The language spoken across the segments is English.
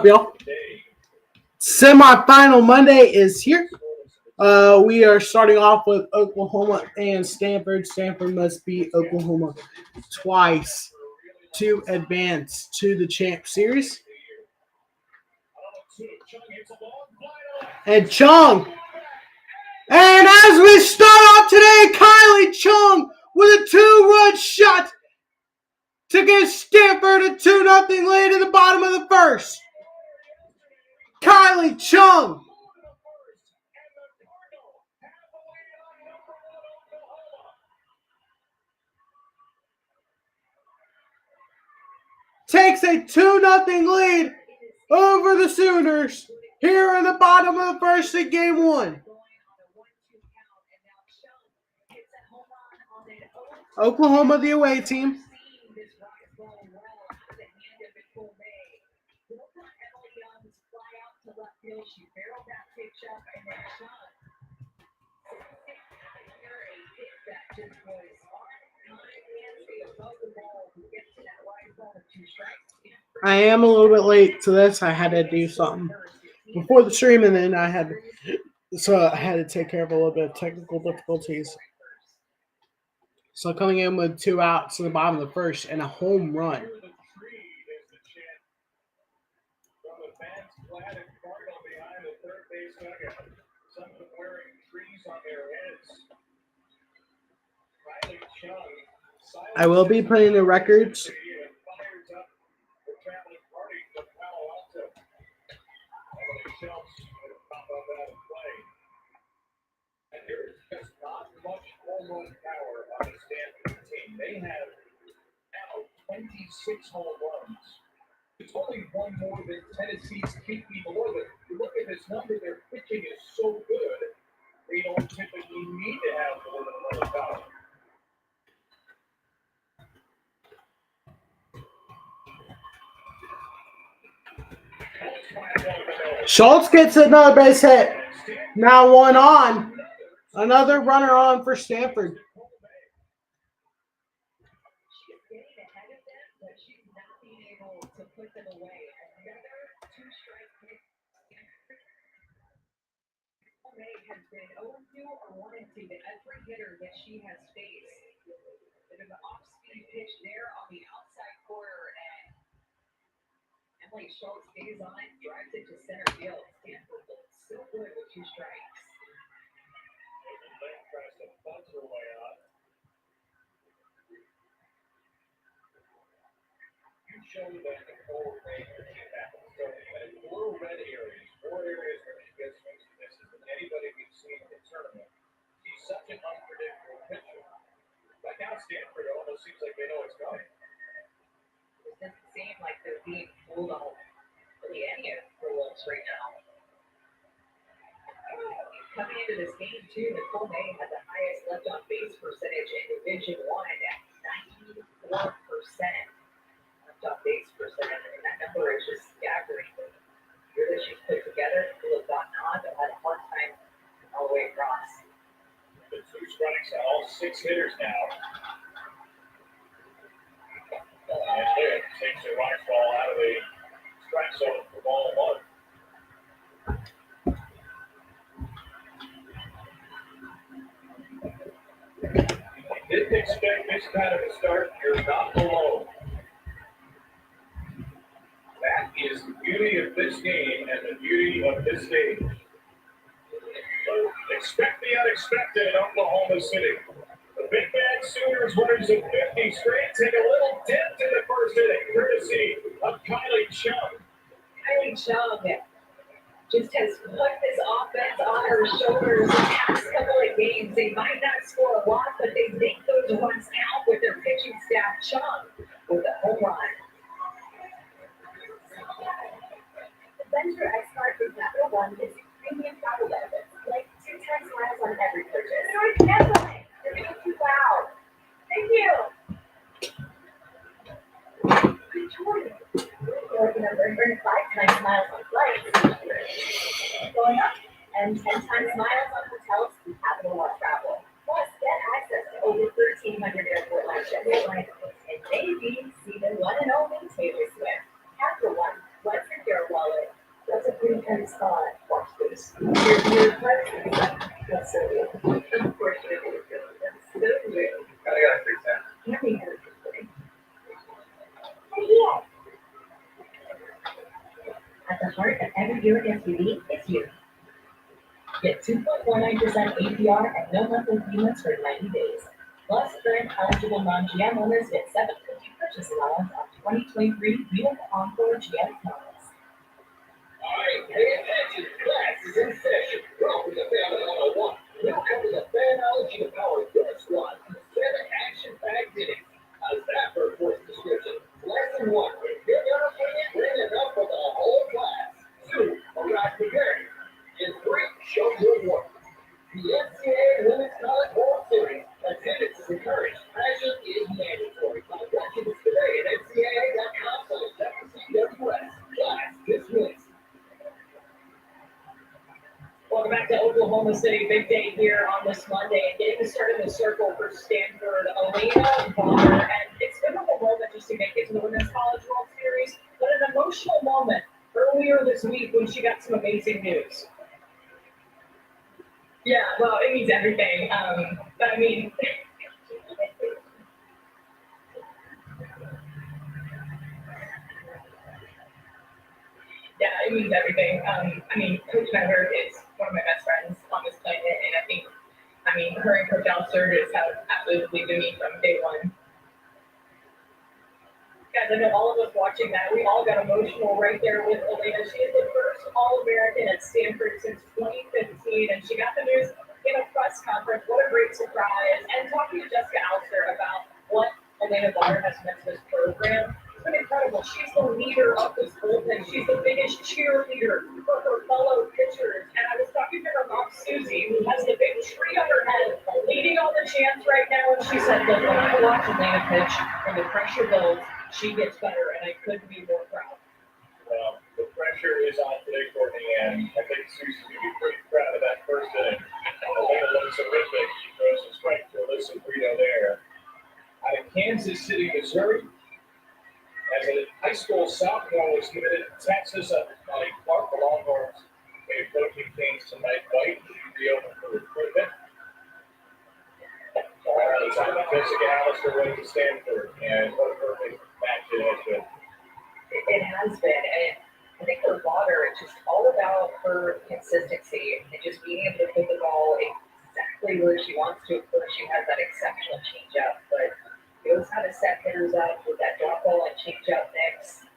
Y'all. Semi-final Monday is here. We are starting off with Oklahoma and Stanford. Stanford must beat Oklahoma twice to advance to the Champ Series. And Chung. And as we start off today, Kylie Chung with a 2-run shot to give Stanford a 2-0 lead in the bottom of the first. Kylie Chung. Takes a 2-0 lead over the Sooners here in the bottom of the first in game one. Oklahoma, the away team. I am a little bit late to this. I had to do something before the stream, and then I had to take care of a little bit of technical difficulties. So coming in with 2 outs to the bottom of the first and a home run. I will be putting the records. There's not much home run power on the Stanford team. They have now 26 home runs. It's only one more than Tennessee's keep me below it. You look at this number, their pitching is so good, they don't typically need to have more than another power. Schultz gets another base hit. Now 1 on. Another runner on for Stanford. Has been 0-2 or 1-2 to every hitter that she has faced. There's an off-speed pitch there on the outside corner, and Emily Schultz stays on it, drives it to center field. Stanford looks so good with 2 strikes. Tries to punch her way out. You showed that the forward range happens. So in blue red areas, 4 areas where she gets swings and misses than anybody we've seen in the tournament. She's such an unpredictable pitcher. Right now, Stanford almost seems like they know it's coming. It doesn't seem like they're being pulled on really any of the wolves right now. Coming into this game, too, Nicole May had the highest left-on base percentage in Division I at 94% left-on base percentage. And that number is just staggering. The year that she's put together, people have gotten on, but had a hard time all the way across. The 2 strikes on all 6 hitters now. And there, takes a right ball out of the strike zone for ball 1. Didn't expect this kind of a start. You're not alone. That is the beauty of this game and the beauty of this stage. So expect the unexpected in Oklahoma City. The Big Bad Sooners, winners of 50 straight, take a little dip in the first inning, courtesy of Kylie Chung. Kylie Chung just has put this offense on her shoulders the past couple of games. They might not score a lot, but they make those runs count with their pitching staff. Chung with a home run. Venture X card for Capital One is premium travel benefits, like 2 times miles on every purchase. You're canceling. You're being too loud. Thank you. Good choice. Or you know, earn 5 times miles on flights. Going up, and 10 times miles on hotels through Capital One Travel. Plus, get access to over 1,300 airport lounges. And maybe see the one and only Taylor Swift. Capital One, let's secure wallet. good spot. Watch this. Your parts is that's so good. Of course it is. That's so good. I gotta fix that. Happy birthday. Yeah. At the heart of every Buick SUV is you. Get 2.19% APR and no monthly payments for 90 days. Plus, current eligible non-GM owners get $750 purchase allowance on 2023 Buick Encore GM models. Alright, pay attention. Class is in session. Welcome to Family 101. Now cover the phonology to power your squad with 7 action-packed innings. How's that for a course description? Lesson 1. If you're gonna bring it, bring enough for the whole class. 2. Arrive prepared. And 3. Show your work. The NCAA Women's College World Series. Attendance is encouraged. Passion is mandatory. Questions today at ncaa.com/WCWS. Class dismissed. Welcome back to Oklahoma City. Big day here on this Monday. And getting started in the circle for Stanford, Elena Bonner. And it's been a moment just to make it to the Women's College World Series, but an emotional moment earlier this week when she got some amazing news. Yeah, well, it means everything. But I mean, yeah, it means everything. Coach Nether is one of my best friends on this planet, and I think, her and Coach Alster just have absolutely believed in me from day one. Guys, I know all of us watching that, we all got emotional right there with Elena. She is the first All-American at Stanford since 2015, and she got the news in a press conference. What a great surprise. And talking to Jessica Alster about what Elena Bonner has meant to this program, it's been incredible. She's the leader of this bullpen. She's the biggest cheerleader for her fellow pitchers. And I was talking to her mom, Susie, who has the big tree on her head, leading all the chants right now. And she said, look, when I watch Elena pitch and the pressure builds, she gets better, and I couldn't be more proud. Well, the pressure is on today, Courtney, and I think Susie's going to be pretty proud of that first inning. Elena looks terrific. She throws some strike to Alyssa Brito there. Out of Kansas City, Missouri, as a high school sophomore, was committed to Texas on a Clark. The Longhorns made coaching change tonight. White should be open for recruitment. The time of Jessica Allister went to Stanford, and what a perfect match it has been. It has been, and I think for Bonner, it's just all about her consistency and just being able to put the ball exactly where she wants to. Of course, she has that exceptional changeup, but knows how to set hitters up with that drop ball and changeup mix.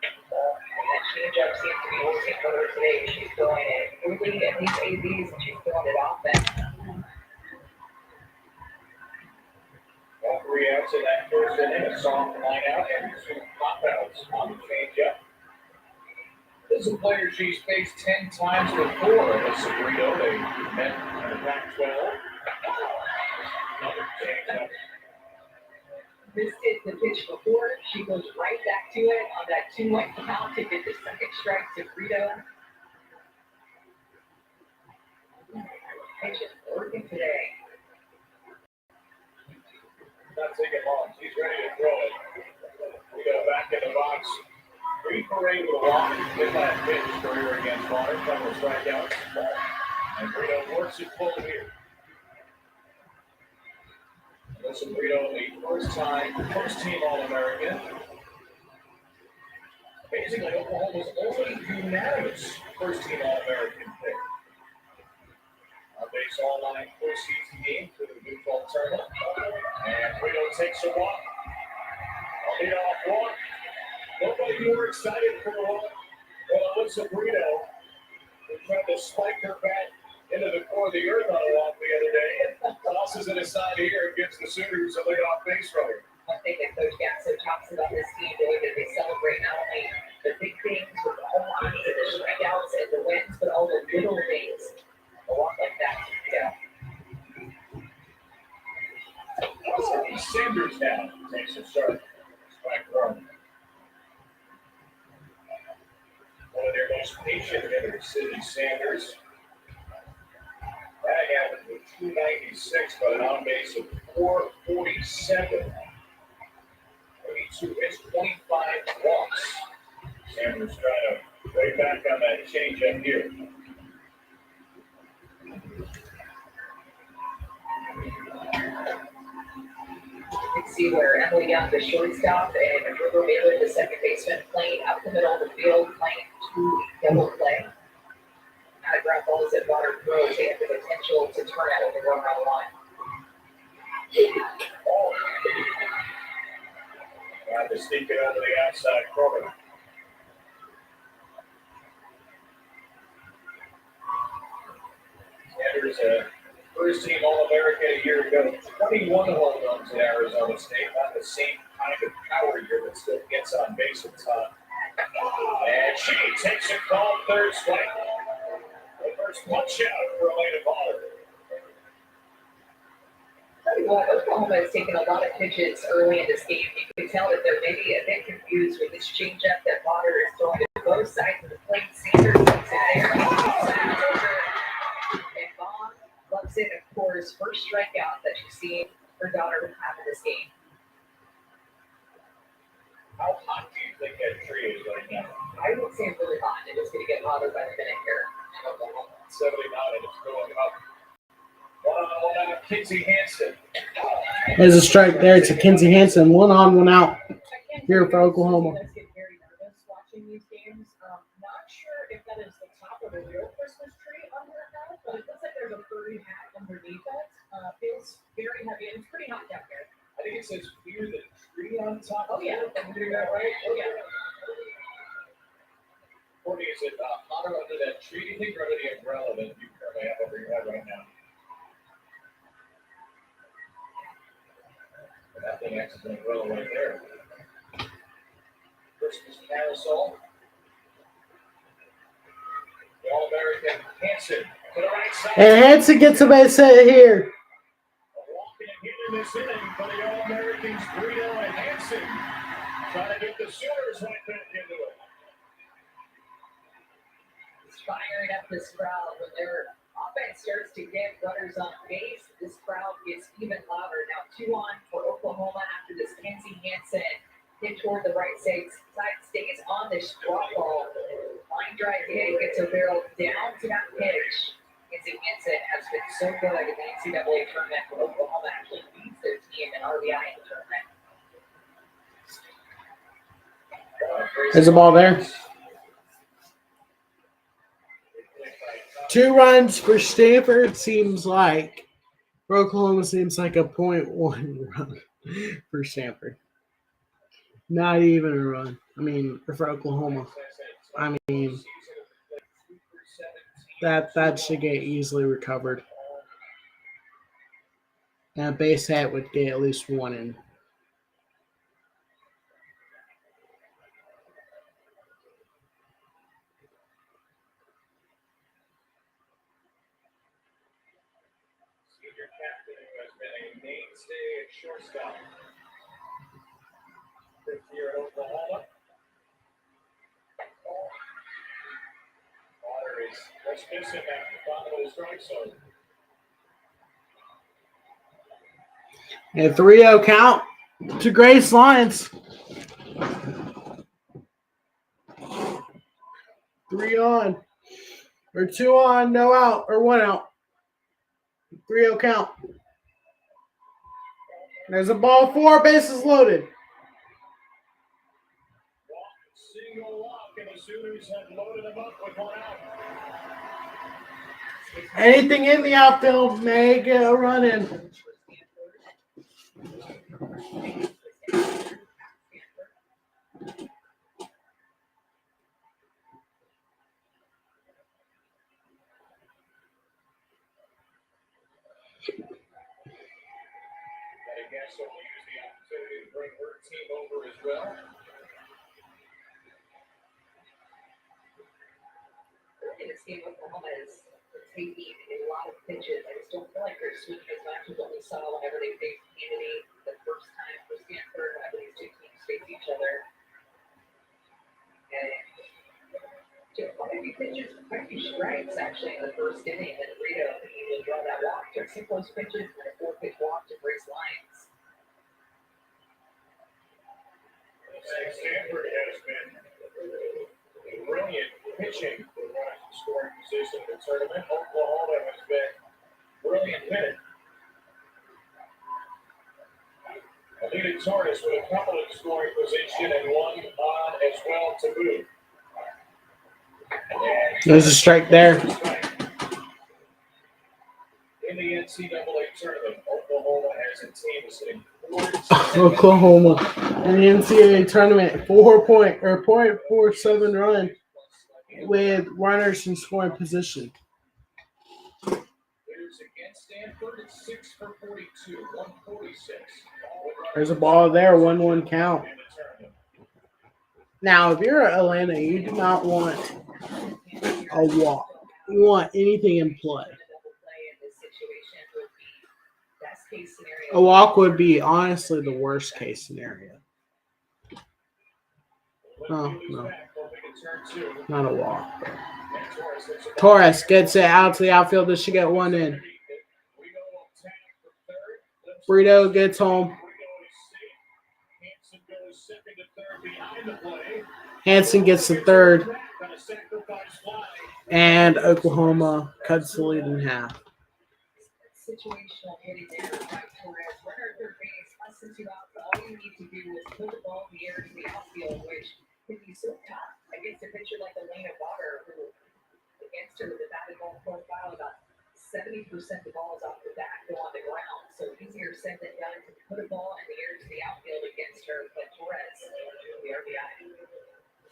And that changeup seems to be working for her today. She's throwing it early at these ABs, and she's throwing it often. 3 outs in that first inning, a soft line out and 2 pop outs on the changeup. This is a player she's faced 10 times before. Alyssa Brito, they met in the Pac-12. Another changeup. Missed it the pitch before. She goes right back to it on that 2-1 count to get the second strike to Brito. Pitch is working today. Not taking long. She's ready to throw it. We go back in the box. 3 for 8 with a walk. His last pitch career against Bonner. Couple of strikeouts. And Brito works it full here. Alyssa Brito, a first-team All-American. Basically, Oklahoma's only unanimous first-team All-American pick. Our base all-line postseason game to the neutral tournament. And Brito takes a walk. A lead-off walk. Nobody more excited for a walk than Alyssa Brito, who tried to spike her bat into the core of the earth on a walk the other day. Tosses it aside here and gives the Sooners a lead-off base runner. One thing that Coach Gasso talks about this team, the way that they celebrate not only the big things with the home runs and the strikeouts and the wins, but all the little things. A walk like that, yeah. Sanders now takes a start. Strike 1. One of their most patient hitters, Sydney Sanders. That happened with 296, but an on base of 447. 22 hits, 25 walks. Sanders trying to way back on that change up here. You can see where Emily Young, the shortstop, and River Baylor, the second baseman, playing up the middle of the field, playing two double play. Out of ground balls that water throws, they have the potential to turn out with a run on line. Trying to sneak it over the outside corner. Sanders, first team All-American a year ago, 21 home runs in Arizona State. Not the same kind of power here, but still gets on base a ton. And she takes a call third strike. The first punch out for Elena Pollard. Tell you what, Oklahoma has taken a lot of pitches early in this game. You can tell that they're maybe a bit confused with this changeup that Potter is throwing to both sides of the plate. Sanders looks in there. And Vaughn loves it, of course. First strikeout that she's seen her daughter have in this game. How hot do you think that tree is right now? I would say it's really hot. It is going to get hotter by the minute here in Oklahoma. 79, and it's going up. One on Kinsey Hansen. There's a strike there to Kinsey Hansen. 1 on, 1 out. Here for Oklahoma. I get very nervous watching these games. Not sure if that is the top of a real Christmas tree on her hat, but it looks like there's a furry hat underneath it. Feels very heavy, and it's pretty hot down here. I think it says fear the tree on top. Oh yeah, I'm doing that right. oh yeah. Courtney, is it hotter under that tree, do you think, or under the umbrella that you currently have over your head right now? That thing acts as an umbrella right there. Christmas parasol. The All-American Hansen to the right side. And Hansen gets a base hit here. Walking and hitting this inning for the All-Americans, 3-0 and Hansen trying to get the Sooners right back into it. It's firing up this crowd when their offense starts to get runners on base. This crowd gets even louder. Now 2 on for Oklahoma after this Kinsey Hansen hit toward the right side, stays on this drop ball. Line drive hit, gets a barrel down to that pitch. Kinsey Hansen has been so good in the NCAA tournament, but Oklahoma actually beats their team in RBI in the tournament. There's a ball there. 2 runs for Stanford seems like. For Oklahoma seems like a 0.1 run for Stanford. Not even a run. I mean, for Oklahoma. I mean, that should get easily recovered. And a base hit would get at least 1 in. Senior captain who has been a mainstay at shortstop. 5th year at Oklahoma. Water is just missing at the bottom of the strike zone. And 3-0 count to Grace Lions. 3 on. Or 2 on, no out, or 1 out. 3-0 count. There's a ball, 4 bases loaded. Single walk, and the Sooners have loaded them up with 1 out. Anything in the outfield may get a run in. I guess will use the opportunity to bring her team over as well. In this game, Oklahoma is taking a lot of pitches. I just don't feel like they're swinging as much as what we saw whenever they faced Kennedy the first time for Stanford. Whenever these two teams face each other. And quite a few pitches, quite a few strikes actually in the first inning. And Rito able to draw that walk. Took some close pitches and a 4-pitch walk to Grace Lions. Stanford has been pitching for the Runners scoring position in the tournament. Oklahoma has been brilliant hitting. Alina Torres with a couple in scoring position and one on as well to boot. There's a strike there. In the NCAA tournament, Oklahoma has a team sitting Oklahoma in the NCAA tournament, 0.47 run with runners in scoring position. Hitters against Stanford at 6 for 42, 146. There's a ball there, 1-1 count. Now, if you're Atlanta, you do not want a walk. You want anything in play. A walk would be honestly the worst case scenario. Oh, no. Not a walk. Torres gets it out to the outfield. Does she get one in? Brito gets home. Hansen gets the third. And Oklahoma cuts the lead in half. Situational hitting there by Torres. Runner at third base, less than 2 outs. All you need to do is put the ball in the air to the outfield, which can be so tough against a pitcher like Elena Potter, who against her with a batted ball profile, about 70% of the balls off the bat go on the ground. So easier said than done to put a ball in the air to the outfield against her. But Torres, the RBI.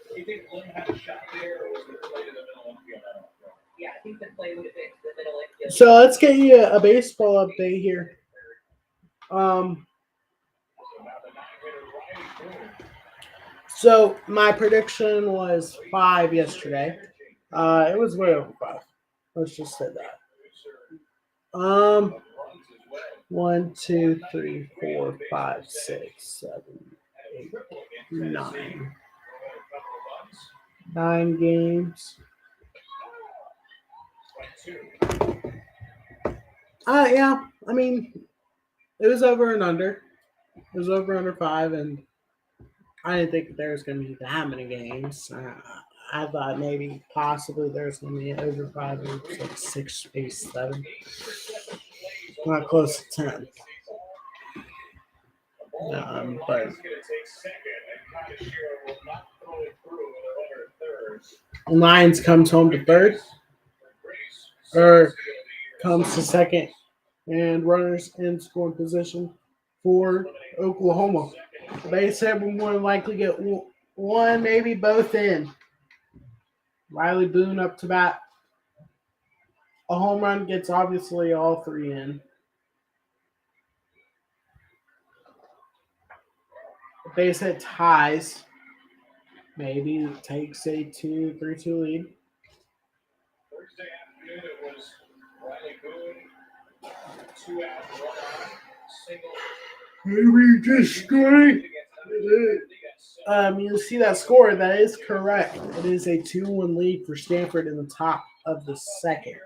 Do you think Lynn had a shot there, or was it play to the middle infield? Yeah, I think the play would have been to the middle infield. So let's get you a baseball update here. So my prediction was 5 yesterday. It was way over 5. Let's just say that. 1, 2, 3, 4, 5, 6, 7, 8, 9. 9 games. Yeah. I mean, it was over and under. It was over under 5, and I didn't think there was going to be that many games. I thought maybe possibly there's going to be over 5, or like 6, maybe 7. Not close to 10. But Lions comes home to third, or comes to second, and runners in scoring position for Oklahoma. They said we're more than likely get one, maybe both in. Riley Boone up to bat. A home run gets obviously all 3 in. Base hit ties. Maybe takes a 2-3-2 lead. Thursday afternoon, it was Riley Boone, 2 out, 1 on, single. Maybe just scoring. You see that score. That is correct. It is a 2-1 lead for Stanford in the top of the second.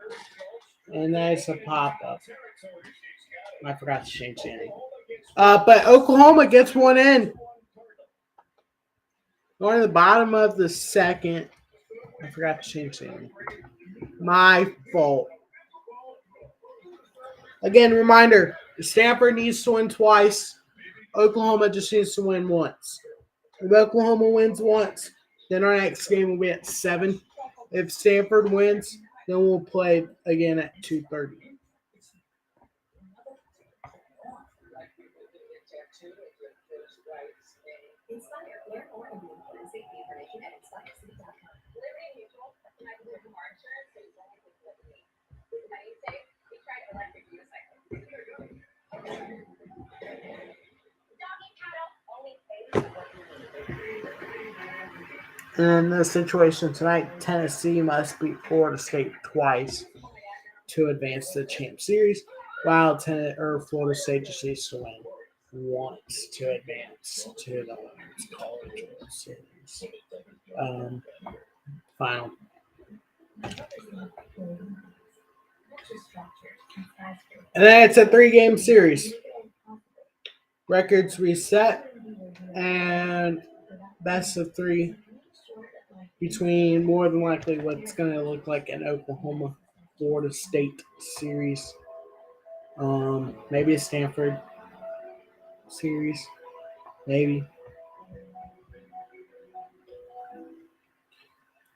And that's a pop-up. I forgot to change the name. But Oklahoma gets one in. Going to the bottom of the second. I forgot to change the name. My fault. Again, reminder, Stanford needs to win twice. Oklahoma just needs to win once. If Oklahoma wins once, then our next game will be at 7. If Stanford wins, then we'll play again at 2:30. In this situation tonight, Tennessee must beat Florida State twice to advance to the Champ Series, while Florida State just needs to win once to advance to the Women's College World Series final. And then it's a 3-game series. Records reset and best of 3 between more than likely what's going to look like an Oklahoma Florida State series. Maybe a Stanford series. Maybe.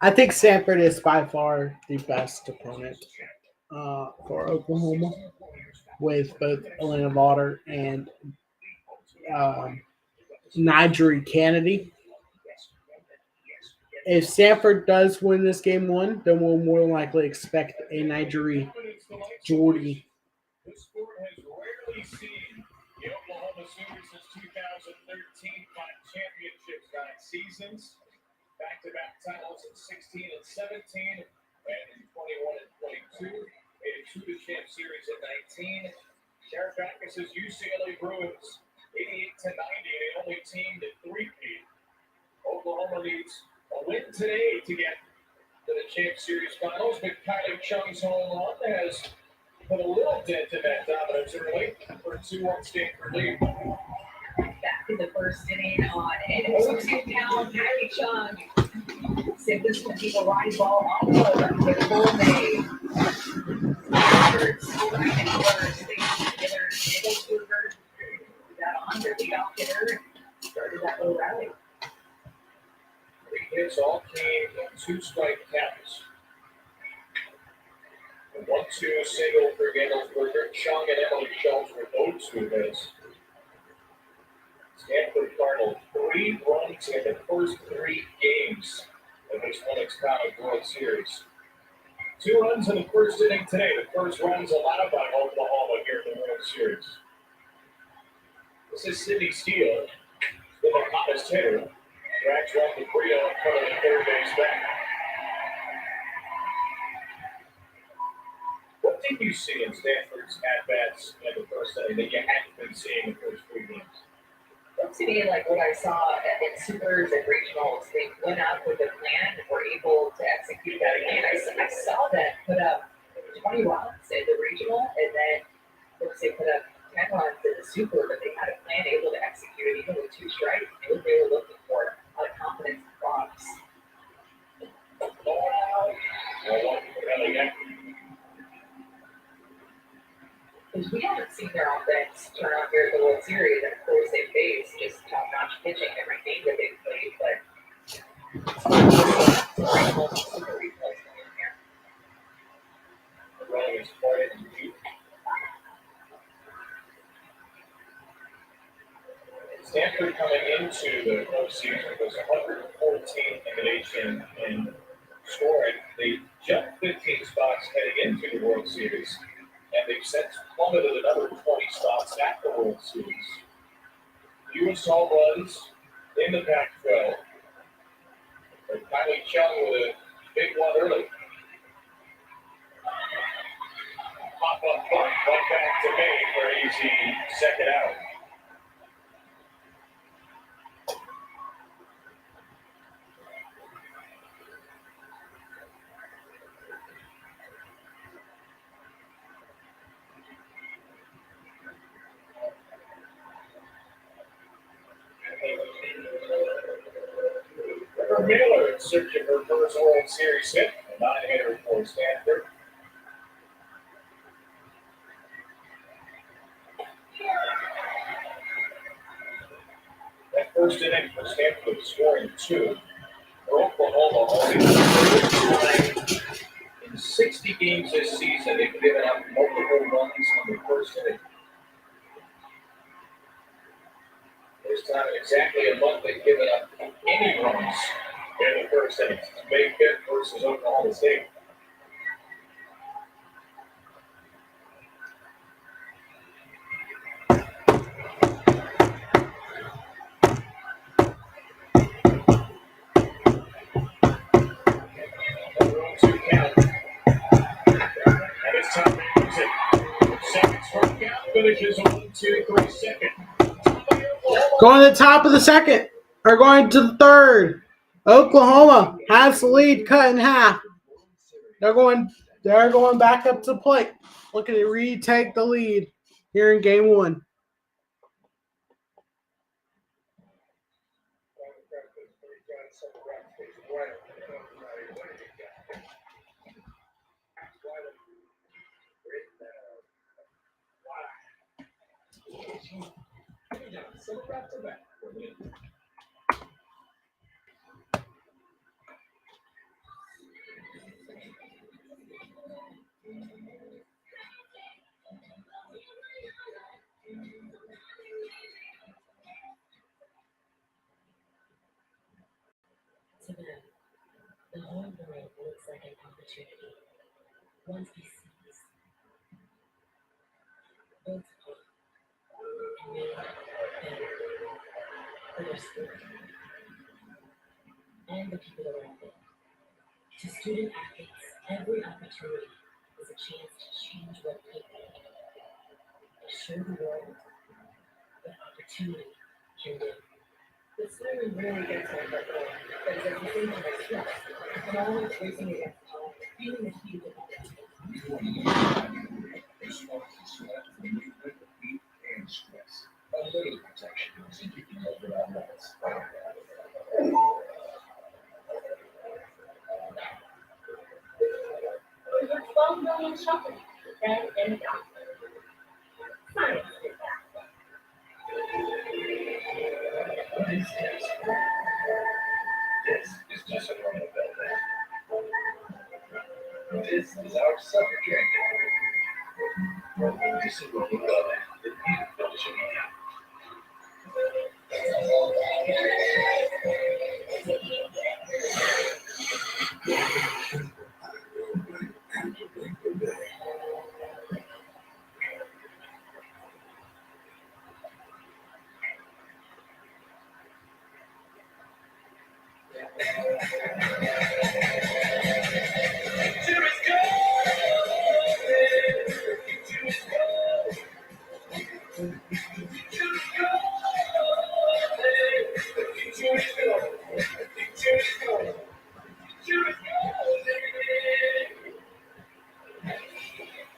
I think Stanford is by far the best opponent for Oklahoma, with both Elena Vaughter and um, Nigel Kennedy. If Stanford does win this game one, then we'll more than likely expect a Nigel Jordy. The sport has rarely seen the Oklahoma Sooners since 2013, 5 championships, 9 seasons, back-to-back titles in 16 and 17, and in 21 and 22. Made a two-to-champ series in 19. Sheriff Backus's UCLA Bruins, 88 to 90, the only team to three-peat. Oklahoma needs a win today to get to the Champ Series finals, but Kylie Chung's home run has put a little dent in that dominance early for a 2-1 Stanford lead. Back in the first inning on an 0-2 count, Kylie Chung sent this one to the line ball on the Nicole May. Scoring in first, they together, Nichols got on their leadoff hitter and started that little rally. 3 hits all came in 2-strike counts. The 1-2 single for Gandalfberger. Chung and Emily Schultz were 0-2 hits. Stanford Cardinal 3 runs in the first 3 games of this Linux Comic World Series. 2 runs in the first inning today. The first runs allowed by Oklahoma here in the World Series. This is Sydney Steele, been the hottest hitter. Drags one to Brio in front of the third base back. What did you see in Stanford's at-bats in the first inning that you hadn't been seeing in the first 3 games? Looked to me like what I saw in Supers and Regionals. They went out with a plan and were able to execute that again. I saw that put up 20 runs in the Regional, and then, of course, they put up 10 runs in the Super, but they had a plan able to execute it even with 2 strikes. They knew what they were looking for. A lot of confidence in the box. Because we haven't seen their offense turn on here at the World Series, and of course they faced just top-notch pitching every game that they've played, but super replacement in here. The running is quiet and deep. Stanford coming into the postseason was 114th in the nation in scoring. They jumped 15 spots heading into the World Series, and they've since plummeted another 20 spots at the World Series. Fewest home runs in the Pac-12. And Kylie Chung with a big one early. Pop-up bunt, one back to May for an easy second out. Miller in search of her first World Series hit, a 9-hitter for Stanford. That first inning for Stanford scoring 2. For Oklahoma, only in 60 games this season, they've given up multiple runs in the first inning. This time in exactly a month, they've given up any runs in the first inning. It's May 5th versus Oklahoma State. Two count. And it's time to use it. Second strikeout finishes 1, 2, 3 second. Going to the top of the second, or going to the third. Oklahoma has the lead cut in half. They're going back up to the plate, looking to retake the lead here in game 1. So back to back. To them, the whole world looks like an opportunity. Once he sees, builds upon, and made better for their sport and the people around them. To student athletes, every opportunity is a chance to change what people show the world what opportunity can do. The swimming really gets my heart going because at the same time I stress, I'm always racing against time, feeling the heat of the Heat and stress. A little protection to keep you over our lives. Over 12 million shopping then and now. Science did that. What is this? This is just a normal bell. This is our supper drink. This is what we call the heat filtration.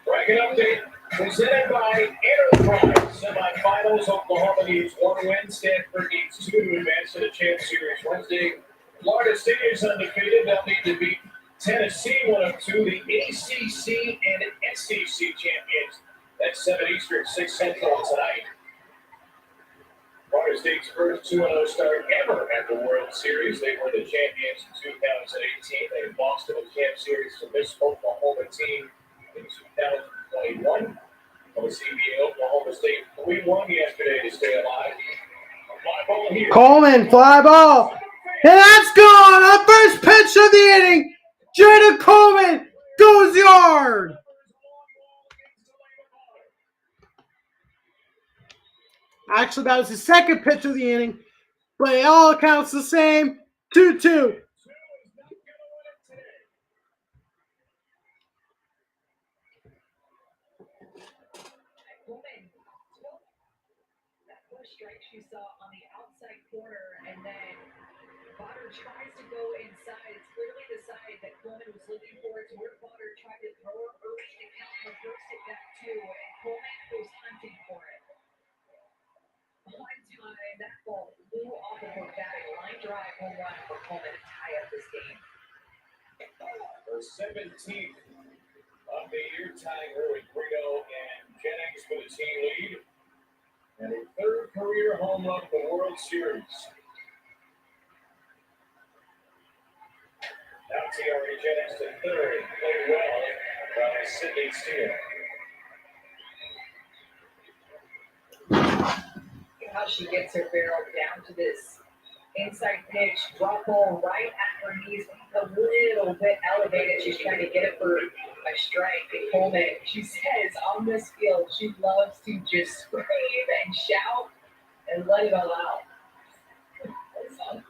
Bracket update presented by Enterprise. Semifinals, Oklahoma needs 1 win. Stanford needs 2 to advance to the Champ Series Wednesday. Florida State is undefeated. They'll need to beat Tennessee 1 of 2, the ACC and SEC champions. That's 7 Eastern, 6 Central tonight. Florida State's first 2-0 start ever at the World Series. They were the champions in 2018. They lost to the Champ Series to this Oklahoma team in 2021. On the CBA, Oklahoma State 3-1 yesterday to stay alive. A fly ball here. Coleman, fly ball. And that's gone. On first pitch of the inning, Jada Coleman goes yard. Actually, that was the second pitch of the inning, but it all counts the same. 2-2. Coleman took that first strike she saw on the outside corner, and then Potter tries to go inside. It's clearly the side that Coleman was looking for. It's where Potter tried to throw her early to count, reversed it back to, and Coleman goes hunting for it. One time, that ball flew off of her batting line drive home run for Coleman to tie up this game. Her 17th of the year, tying her with Brito and Jennings for the team lead. And her third career home run for the World Series. Now Tiara Jennings to third, played well by Sydney Steele. how she gets her barrel down to this inside pitch, drop ball right at her knees, a little bit elevated. She's trying to get it for a strike. And Coleman, she says on this field, she loves to just scream and shout and let it all out.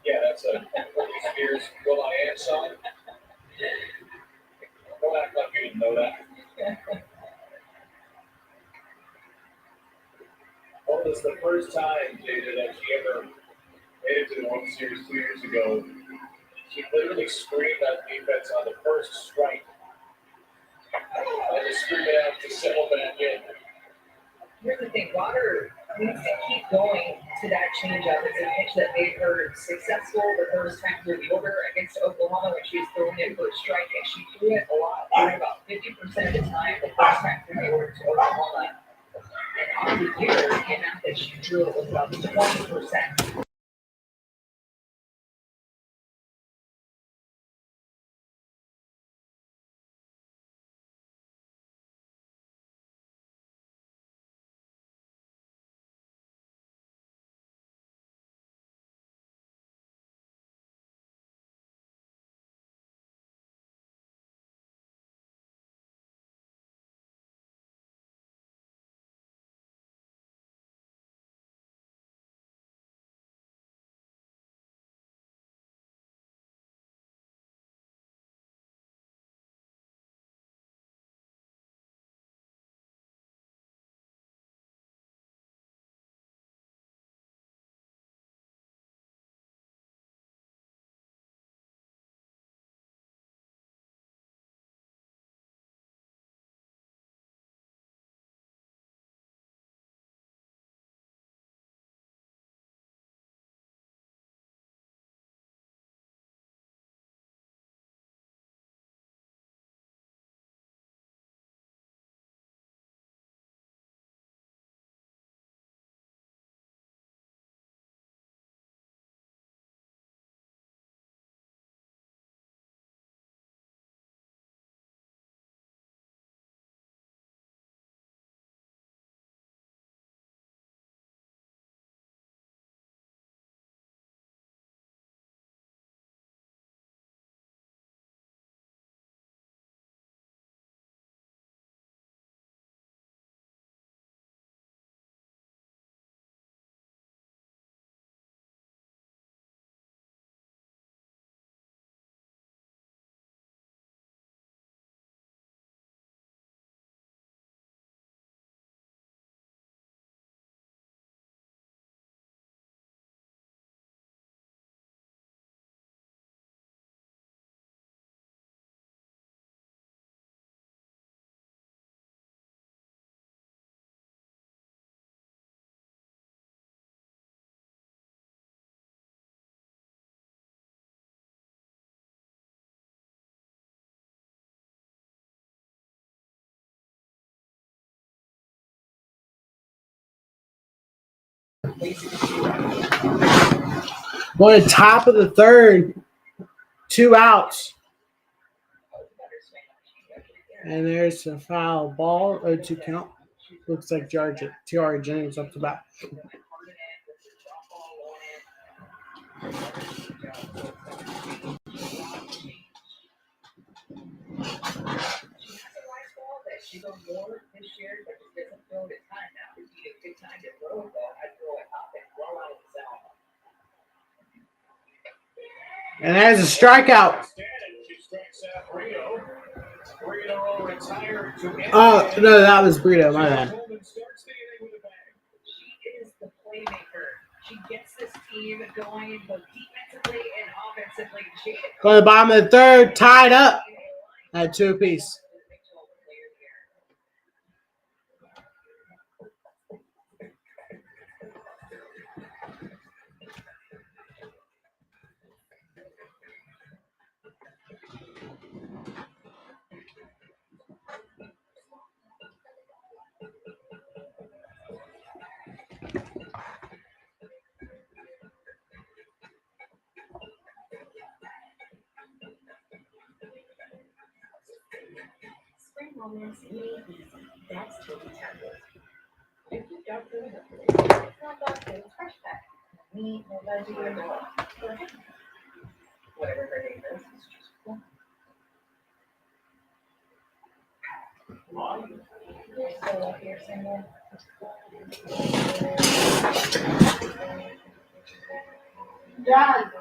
Yeah, that's a Britney Spears Will I Am song. Don't act like you didn't know that. Well, it's the first time, Jada, that she ever made it to the World Series 2 years ago. She literally screamed on defense on the first strike. And just screamed it out to settle back in. Here's the thing, Water needs to keep going to that changeup. It's a pitch that made her successful the first time through the order against Oklahoma when she was throwing in for a strike, and she threw it a lot, about 50% of the time the first time through the order to Oklahoma. And on the year, came out the that she drew was about 20%. Going to top of the third, 2 outs. And there's a foul ball, 0-2 count. Looks like Tiara Jennings up the bat. She's on board this year, but just doesn't throw it at time now. It'd be a good time to throw it, though. I'd throw it up and well out of the zone. And there's a strikeout. No, that was Brito, my bad. She is the playmaker. She gets this team going both defensively and offensively. Going to the bottom of the third, tied up at 2 apiece. Spring romance made easy. That's Toby Temple. If you don't do it, It's not dog food, it's fresh pack. Me, no veggie or no. whatever her name is, it's just cool. You're so lucky you're single. Dad.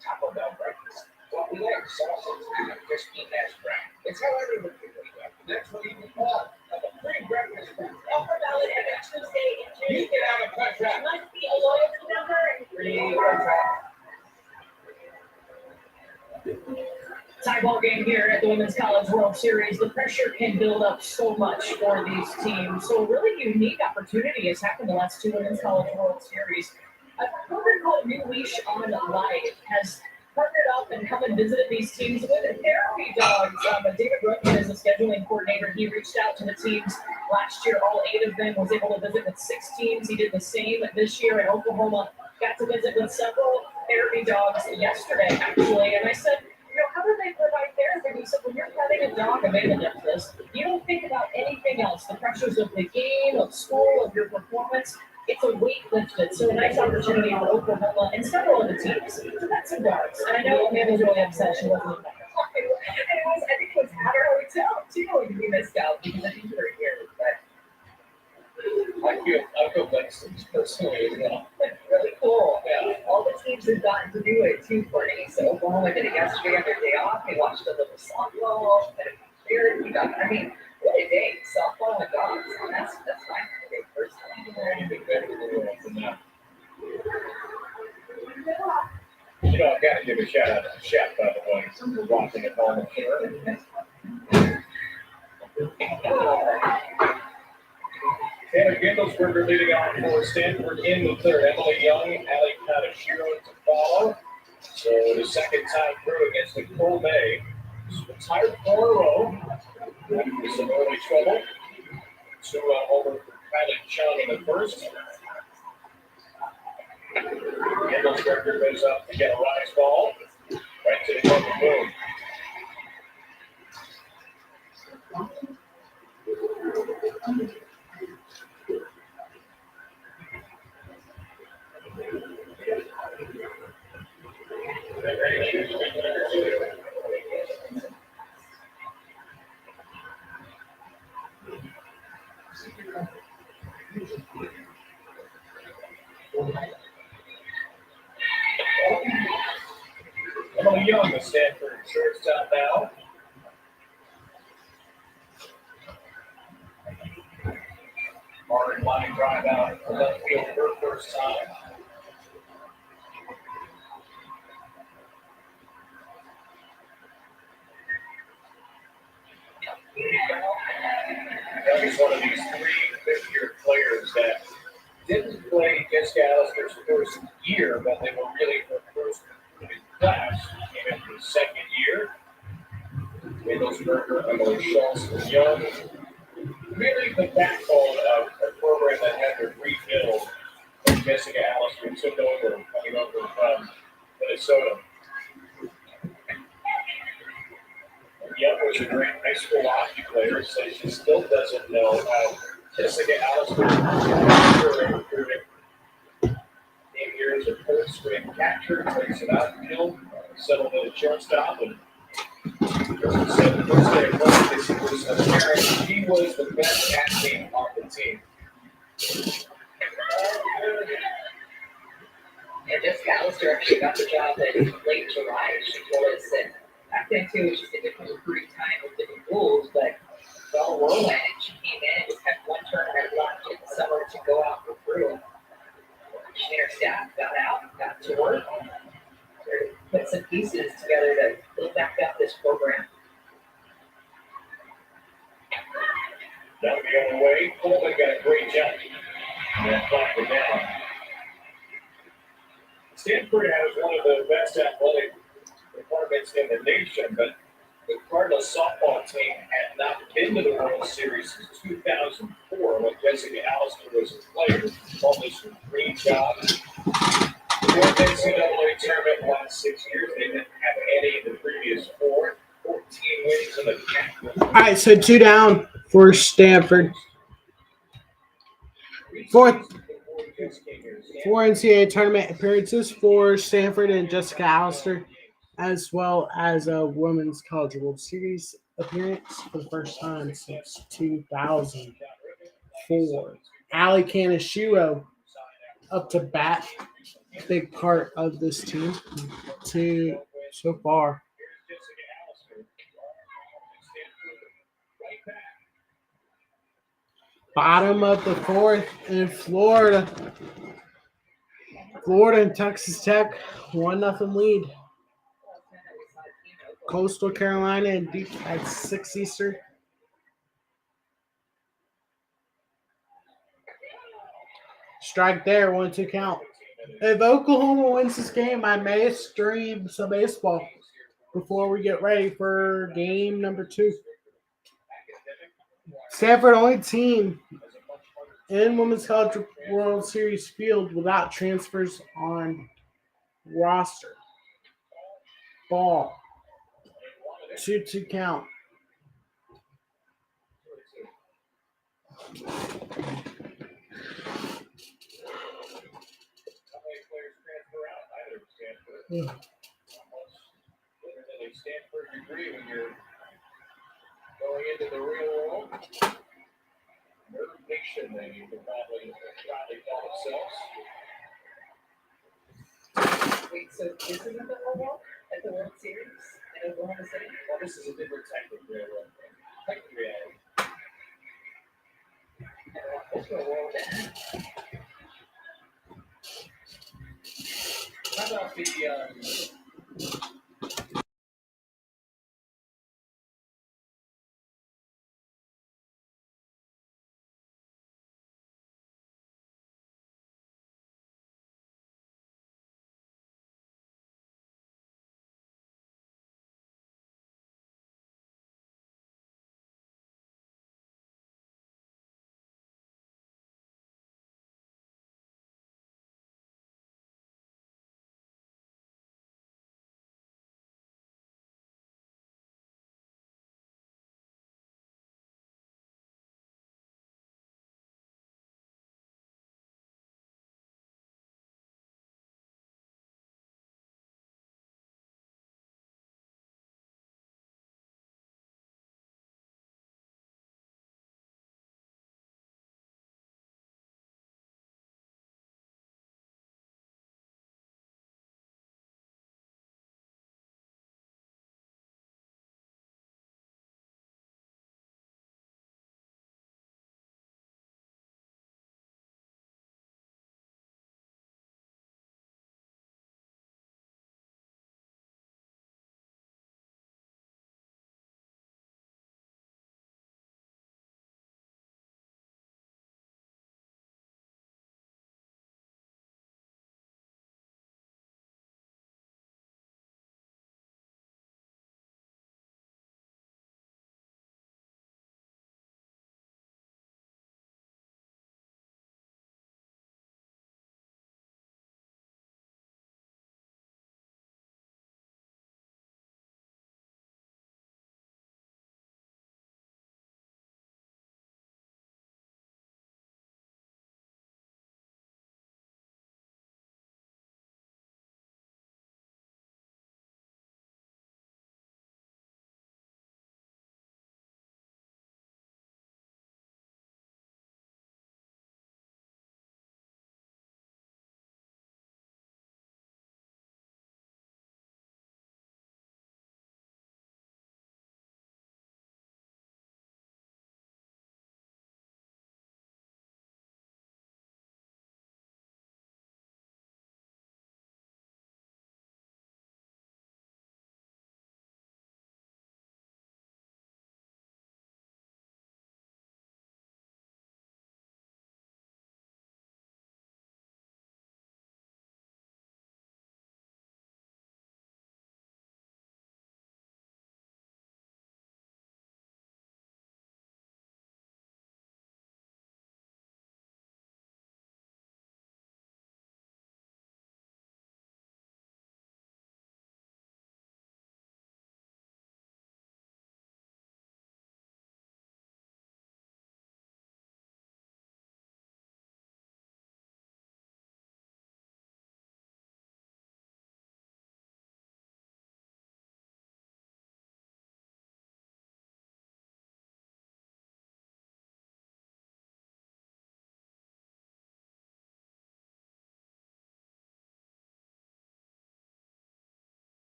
Taco Bell breakfast. Fluffy eggs, sausage, and a crispy hash brown. It's how everyone can wake up. That's what you can call like a free breakfast food. Offer valid every Tuesday in June. You can have a contract. Must be a loyalty member and Free contract. game here at the Women's College World Series. The pressure can build up so much for these teams. So a really unique opportunity has happened the last two Women's College World Series. A program called New Leash on Life has partnered up and come and visited these teams with therapy dogs. David Brookman is a scheduling coordinator. He reached out to the teams last year. All 8 of them was able to visit with 6 teams. He did the same this year in Oklahoma. Got to visit with several therapy dogs yesterday, actually. And I said, how do they provide therapy? He said, when you're having a dog available to this, you don't think about anything else. The pressures of the game, of school, of your performance. It's a weight lifted. So a nice opportunity for Oklahoma and several of the teams to pet some dogs. And I know Amanda's really upset she wasn't in that. I think it was at her hotel, too, and we missed out because I think you were here. But I feel blessed personally as well. it's really cool. Yeah. All the teams have gotten to do it too, Courtney. So Oklahoma did it yesterday on their day off. They watched a little softball. We got, what a day. Softball and dogs. That's my favorite personally. Anything better than the world than that. I've got to give a shout out to Chef, by the way. We're watching at home. Taylor Gindelsberger leading on for Stanford in the third. Emily Young, Ali Kadashiro to follow. So the second time through against Nicole May. She's retired 4 in a row. With some early trouble. 2 over for Kylie Chung in the first. Gindelsberger goes up to get a rise ball. Right to the front of the boom. Emily Young, the Stanford shortstop now. Hard line drive out to left field for the first time. Young is one of these 3 fifth-year players that didn't play Jessica Allister's first year, but they were really her first class. Came in for the second year. Gindelsberger, Emily Schultz, and Young. Really the backbone of a program that had to rebuild when Jessica Allister took over, coming over from Minnesota. Young was a great high school hockey player, so she still doesn't know how Jessica Allister recruiting. Came here as a third string catcher, plays an outfield, settled in a shortstop, and said the first day of practice, it was apparent he was the best athlete on the team. And Jessica Allister actually got the job in late July. She told us that back then too, it was just a different recruiting time with different rules, but the whole whirlwind, and she came in and just had 1 tournament left in the summer to go out and recruit. She and her staff got out, got to work, put some pieces together to build back up this program. That'll be on the way. Coleman got a great jump. And then blocked it down. Stanford has one of the best athletic departments in the nation, but the Cardinals softball team had not been to the World Series since 2004 when Jessica Allister was a player. Called this a dream job. The NCAA tournament in the last 6 years, they didn't have any in the previous 4. 14 wins in the cap. All right, so 2 down for Stanford. 4 NCAA tournament appearances for Stanford and Jessica Allister, as well as a Women's College World Series appearance for the first time since 2004. Ali Kaneshiro up to bat, big part of this team so far. Bottom of the 4th in Florida. Florida and Texas Tech, 1-0 lead. Coastal Carolina and deep at 6 Eastern. Strike there, 1-2 count. If Oklahoma wins this game, I may stream some baseball before we get ready for game number 2. Stanford, only team in Women's College World Series field without transfers on roster. Ball. 2-2 count. How many players transfer out? Either of Stanford. Not much better than a Stanford degree when you're going into the real world. Nerve nation, they could probably call themselves. Wait, so this isn't the World at the World Series in Oklahoma City? Well, this is a different type of railroad. Type of reality. What's the world? How about the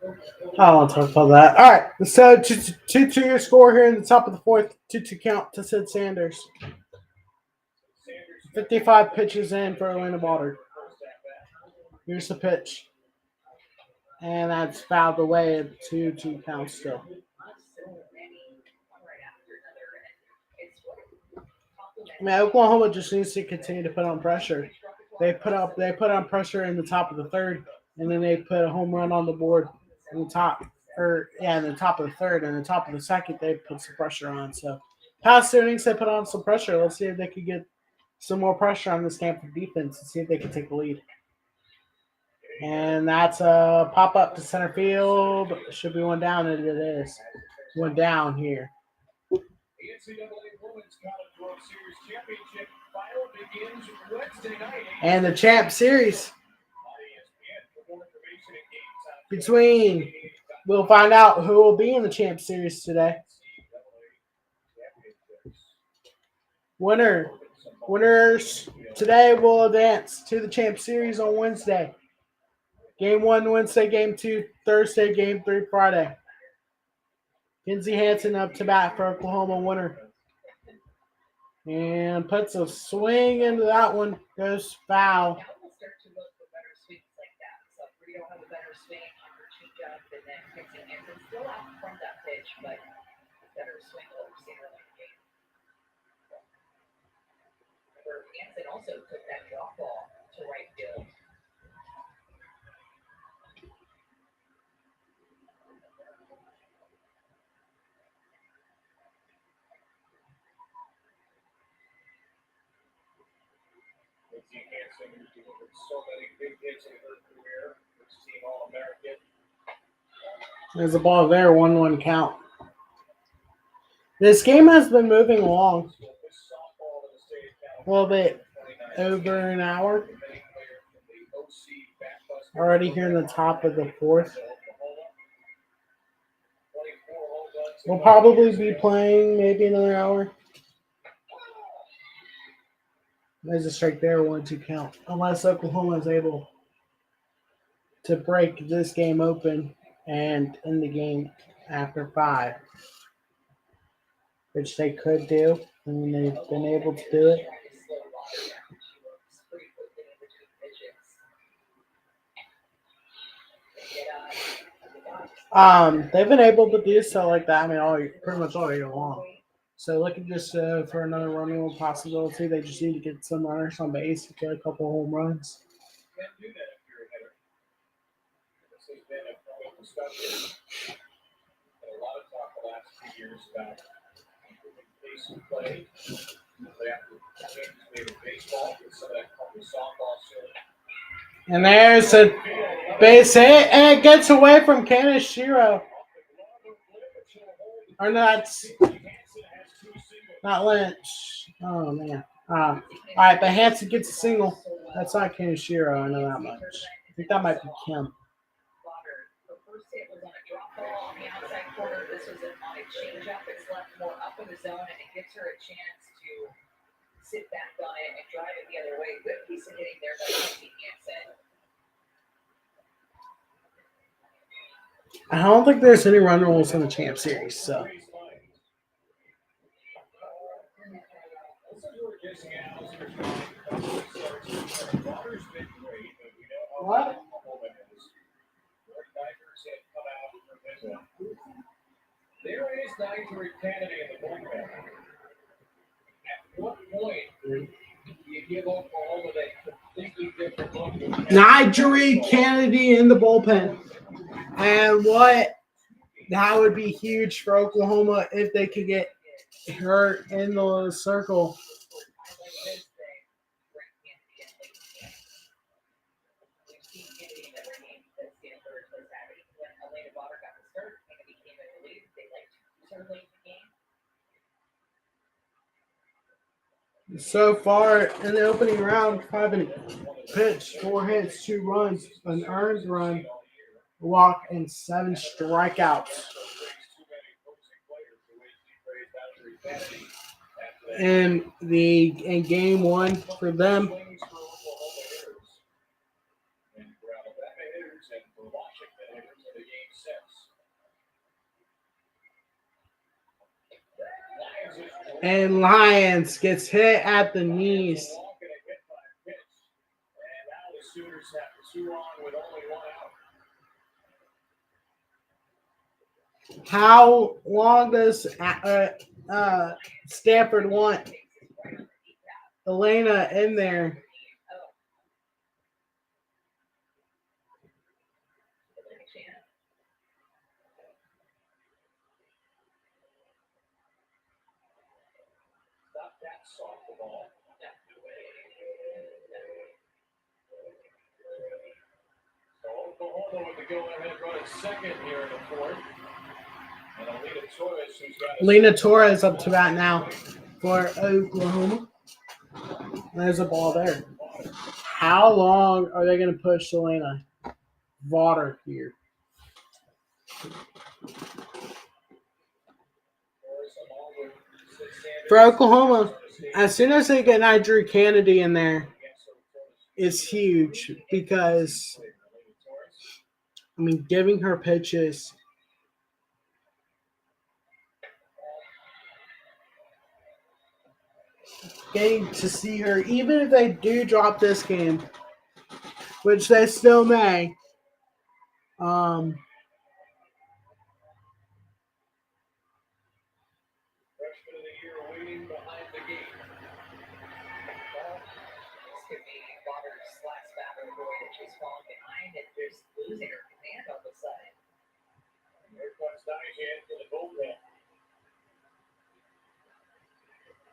I don't want to talk about that. All right, so 2-2 your score here in the top of the fourth. 2-2 count to Sid Sanders. 55 pitches in for Atlanta Water. Here's the pitch. And that's fouled away at 2-2 count still. I mean, Oklahoma just needs to continue to put on pressure. They put on pressure in the top of the third, and then they put a home run on the board in the top, in the top of the third, and the top of the second they put some pressure on. So past innings they put on some pressure. Let's see if they could get some more pressure on the Stanford defense and see if they can take the lead. And that's a pop up to center field. Should be one down, and it is one down here. The NCAA Women's College World Series Championship final begins Wednesday night. And the champ series between, we'll find out who will be in the champ series today. Winners today will advance to the champ series on Wednesday. Game 1 Wednesday, Game 2 Thursday, Game 3 Friday. Kinsey Hansen up to bat for Oklahoma winner. And puts a swing into that one. Goes foul. Now we'll start to look for better swings like that. So Frito have a better swing on her changeup, and then Kinsey Hansen still out from that pitch, but better swing what we've seen early in the game. Remember, Hansen also took that drop ball to right field. Kinsey Hansen, who's delivered so many big hits in her career, first team All-American. There's a ball there, 1-1 count. This game has been moving along a little bit over an hour. Already here in the top of the fourth. We'll probably be playing maybe another hour. There's a strike there, 1-2 count. Unless Oklahoma is able to break this game open and end the game after 5. Which they could do. I mean, they've been able to do it. They've been able to do so like that. I mean, pretty much all year long. So looking just for another running possibility. They just need to get some runners on base to get a couple home runs. Can do that if you're a hitter. This has been a point of discussion and a lot of talk the last few years about pace of play. They have to change the way of baseball with some of that called the softball soon. And there's a base hit, and it gets away from Kaneshiro. Or not Lynch. Oh, man. All right, but Hansen gets a single. That's not Kaneshiro, I know that much. I think that might be Kim. The first hit was on a drop ball on the outside corner. This was on a changeup. It's left more up in the zone, and it gives her a chance to sit back on it and drive it the other way. Good piece of hitting there by Kinsey Hansen. I don't think there's any run rules in the champ series, so. What? There is Nigeria Kennedy in the bullpen. At what point do you give Oklahoma that completely different look? Nigeria Kennedy in the bullpen. And that would be huge for Oklahoma if they could get her in the circle. So far in the opening round, 5 pitch, 4 hits, 2 runs, an earned run, a walk, and 7 strikeouts. In game 1 for them. makes sense. Lions is And Lions gets hit at the knees. walking a hit by pitch. And now the Sooners have 2 on with only 1 out. How long does Stanford want Elena in there? Stop that softball. So Oklahoma with the go-ahead run at second here in the 4th. And Alina Torres, who's got Lena Torres up to bat now for Oklahoma. There's a ball there. How long are they going to push Elena Vaughter here? For Oklahoma, as soon as they get Nigel Kennedy in there, it's huge because, I mean, giving her pitches. Getting to see her, even if they do drop this game, which they still may. freshman of the year waiting behind the gate. This could be Waters' last battle boy that she's falling behind and just losing her command all of a sudden. And here comes Dijan for the bullpen.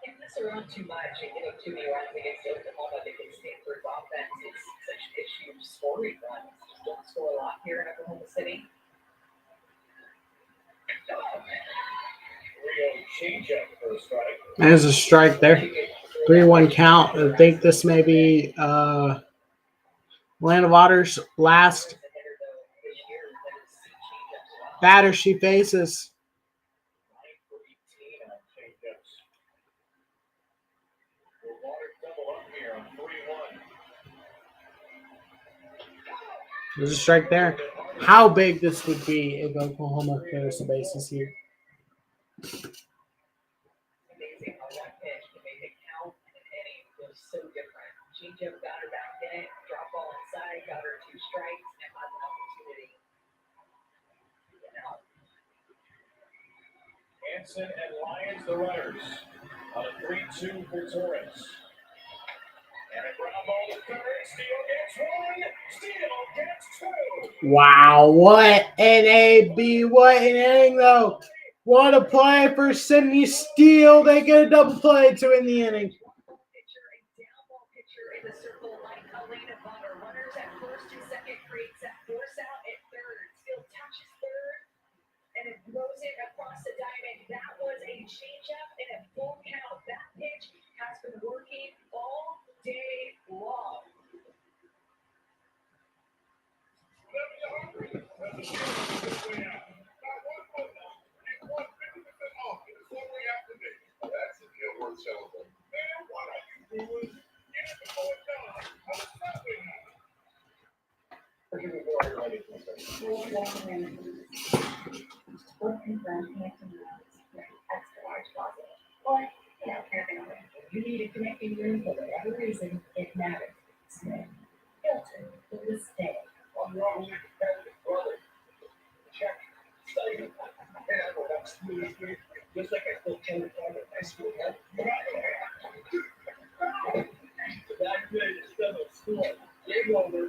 Can't mess around too much and getting too many runs against Oklahoma because Stanford's offense is such a huge scoring runs. Just don't score a lot here in Oklahoma City. 3-0 changeup for a strike. There's a strike there. 3-1 count. I think this may be Atlanta Waters' last batter she faces. 9 for 18 on changeups. The Water double up here on 3-1. There's a strike there. How big this would be if Oklahoma clears the bases here. Amazing how one pitch can make it count and an inning feels so different. Changeup got her back in it, drop ball inside, got her 2 strikes, and has an opportunity. Hanson and Lyons, the runners, on a 3-2 for Torres. And a ground ball to third. Steele gets 1. Steele gets 2. Wow, what an AB, what an inning though. What a play for Sydney Steele. They get a double play to end the inning. Pitcher, a down ball pitcher in the circle like Elena Vaughter. Runners at first and second creates that force out at third. Steele touches third and it blows it across the diamond. That was a changeup and a full count. That pitch has been working all day long. That's a deal worth celebrating. Man, what are you doing? Get it before it's done. I'm stopping now. Forgive me for all your Extra large closet. Or, camping room. You need a connecting room for whatever reason, it matters. Smith. Hilton, for this day. I'm wrong with your brother. Check. Study. And I go back to school this week, just like I still tell the father at high school. Evacuated instead of school. Game over.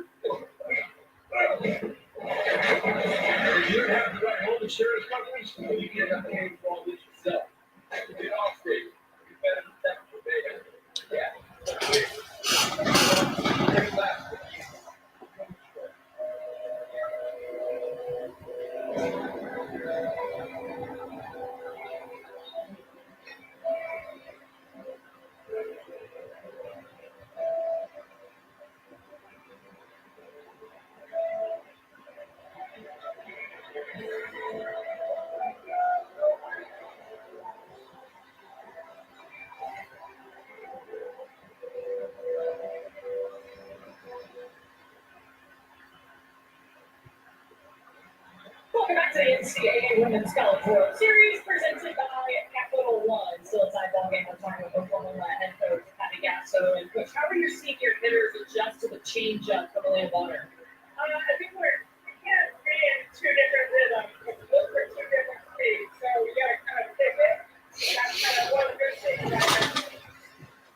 You don't have the right home insurance coverage, so you can't have to pay for all this yourself. Get off state. You better protect your baby. Yeah. NCAA Women's College World Series presented by Capital One. Still a tie ball game. We're talking with Oklahoma head coach Patty Gasso. And coach, how are your senior hitters adjust to the changeup for the Land Water? I think we can't be in two different rhythms. Look for two different speeds. So we got to kind of pick it. That's kind of one of the good things right now.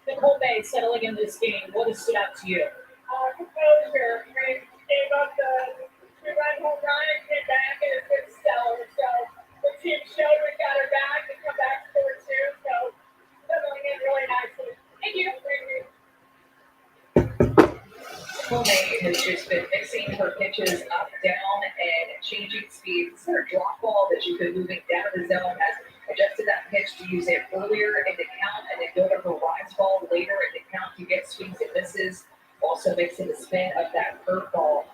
Nicole Bay settling in this game. What has stood out to you? Composure. We gave up the two-run home run and came back, and it's been stellar. So the team showed we got her back and come back score two. So settling in really nicely. Thank you. Thank you. Nicole Bay has just been mixing her pitches up, down, and changing speeds. Her drop ball that she's been moving down the zone has adjusted that pitch to use it earlier in the count and then go to her rise ball later in the count to get swings and misses. Also mixing the spin of that curveball.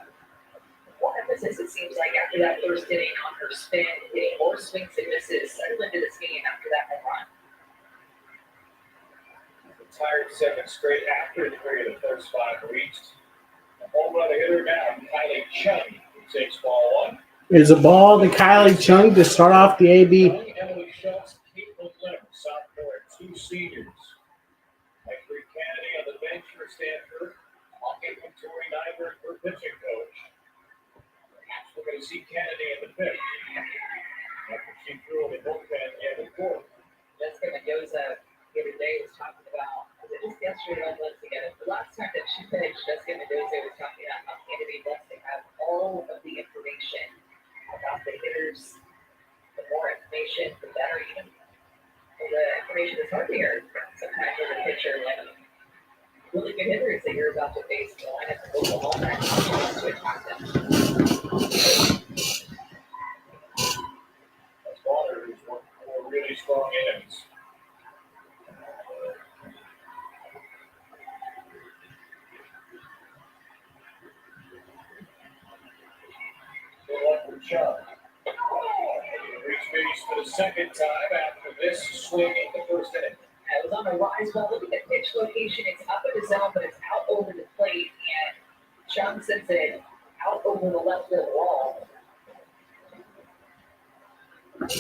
More emphasis, it seems like, after that first inning on her spin, getting more swings and misses settled into this game after that home run. Retired second straight after the period of first five reached. A home run hitter now, Kylie Chung, takes ball one. There's a ball to Kylie Chung to start off the AB. Emily Schultz, Caitlin Lim, sophomore, and two seniors. Mike Kennedy on the bench for Stanford. Talking with Tori Nyberg for pitching coach. Perhaps we're going to see Kennedy in the fifth. After she threw in the bullpen in the fourth. Jessica Mendoza the other day was talking about, was it just yesterday or once again? The last time that she pitched, Jessica Mendoza was talking about how Kennedy wants to have all of the information about the hitters. The more information, the better. Even the information is hard to hear sometimes with a pitcher. Like really good hitters that you're about to face in the lineup of Oklahoma and she wants to attack them. That's Water, who's worked four really strong innings. Good luck for Chubb. Reach base for the second time after this swing in the first inning. It was on the rise ball. Look at the pitch location. It's up in the zone, but it's out over the plate. And Chung sends it out over the left field wall. 9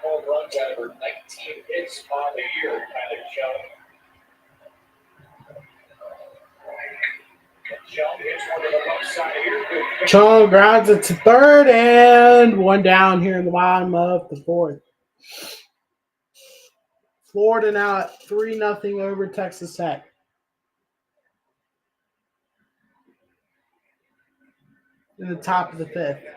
home runs out of her 19 hits on the year, Kylie Chung. Chung hits one to the left side here. Chung grounds it to third and one down here in the bottom of the fourth. Florida now at 3-0 over Texas Tech. In the top of the fifth. Yeah,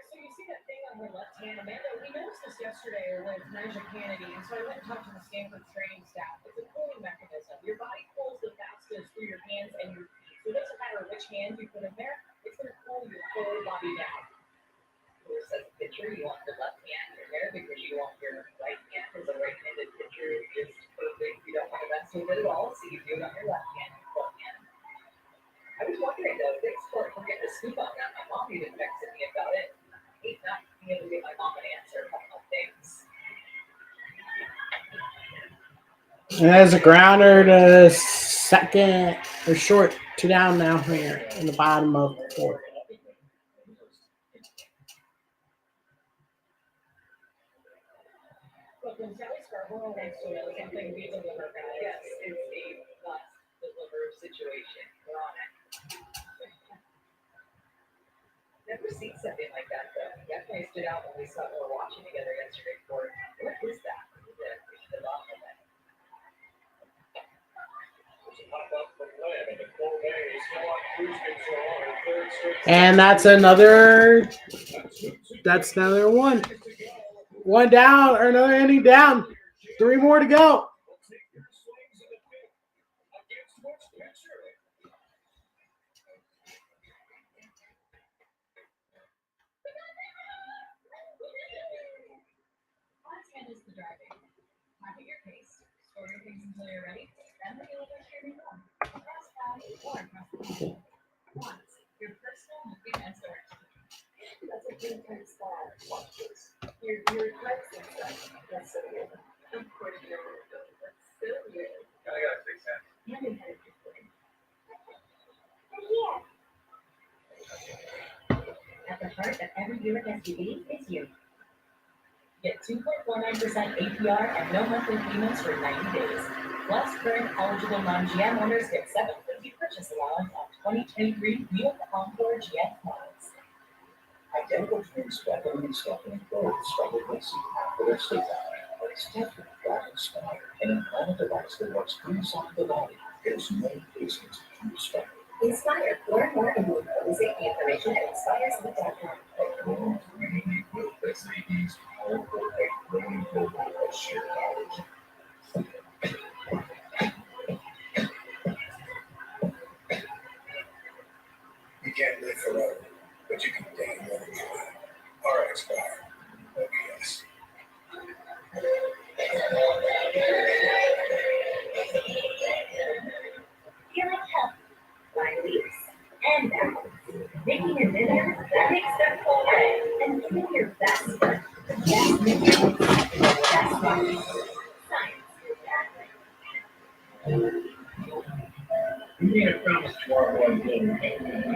so you see that thing on her left hand. Amanda, we noticed this yesterday with Naja Kennedy, and so I went and talked to the Stanford training staff. It's a cooling mechanism. Your body cools the fastest through your hands and your feet. So it doesn't matter which hand you put in there, it's going to cool your whole body down. Of course, as a pitcher, you want the left hand in there because you want your right hand as a right-handed pitcher is perfect. You don't want to mess with it at all, so you do it on your left hand, your front hand. I was wondering though, thanks for getting a scoop on that. My mom even texted me about it. I hate not being able to get my mom an answer on things. And there's a grounder to second or short, 2 down now here in the bottom of the fourth. But when Sally Scarborough wants to know something, we deliver that. Yes, it's a must deliver situation. We're on it. Never seen something like that though. Definitely stood out when we were watching together yesterday for what is that? The bottom of it. And that's another one. One down or another inning down. 3 more to go. Content is the driving. Market your pace. Store your things until you're ready. Then the delivery streaming home. Across town or across the country. Once, your personal moving and storage. That's a good kind of style. Watch this. Your types and stuff. That's so good. Of course, that's so good. I gotta fix that. You haven't had it before. part of every Buick SUV is you. Get 2.49% APR and no monthly payments for 90 days. Plus, current eligible non-GM owners get $750 purchase allowance on 2023 Buick Encore GX models. Identical twins Stephanie and Stephanie both struggle with sleep after their sleep apnea, but Stephanie got inspired and implanted a device that works inside the body. There's no patients to Stephanie. Inspire. Learn more and move safety information at inspiresleep.com. A growing community built SAD's powerful and growing global of shared knowledge. You can't live forever, but you can damn well try. RX-5. OBS. Feeling healthy, line leaps, and balance. Making a dinner that makes them feel right, and giving your best work, the best nutrition, the best life. Science is that. We made a promise to our boy Bill and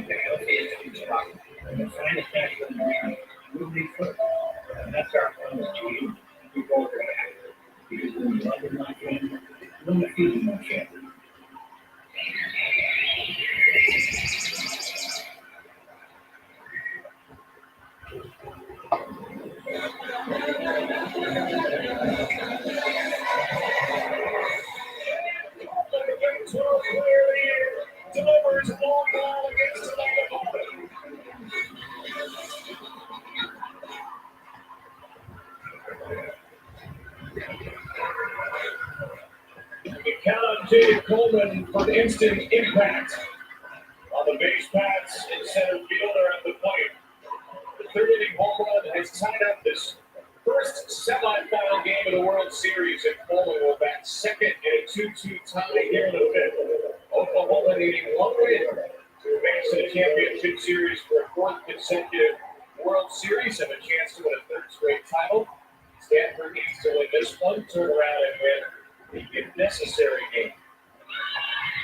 the healthiest future possible. And the finest natural ingredient will be first. And that's our promise to you. We both are happy. Because when you love it, my friend, when the feeling won't change. Delivers a long ball against the bottom. The count on Jade Coleman for the instant impact. On the base paths in center field or at the plate. The third inning home run has tied up this first semifinal game of the World Series, and Coleman will bat second in a 2-2 tie here in the fifth. Oklahoma needing one win to advance to the championship series for a fourth consecutive World Series and a chance to win a third straight title. Stanford needs to win this one, turn around and win the necessary game.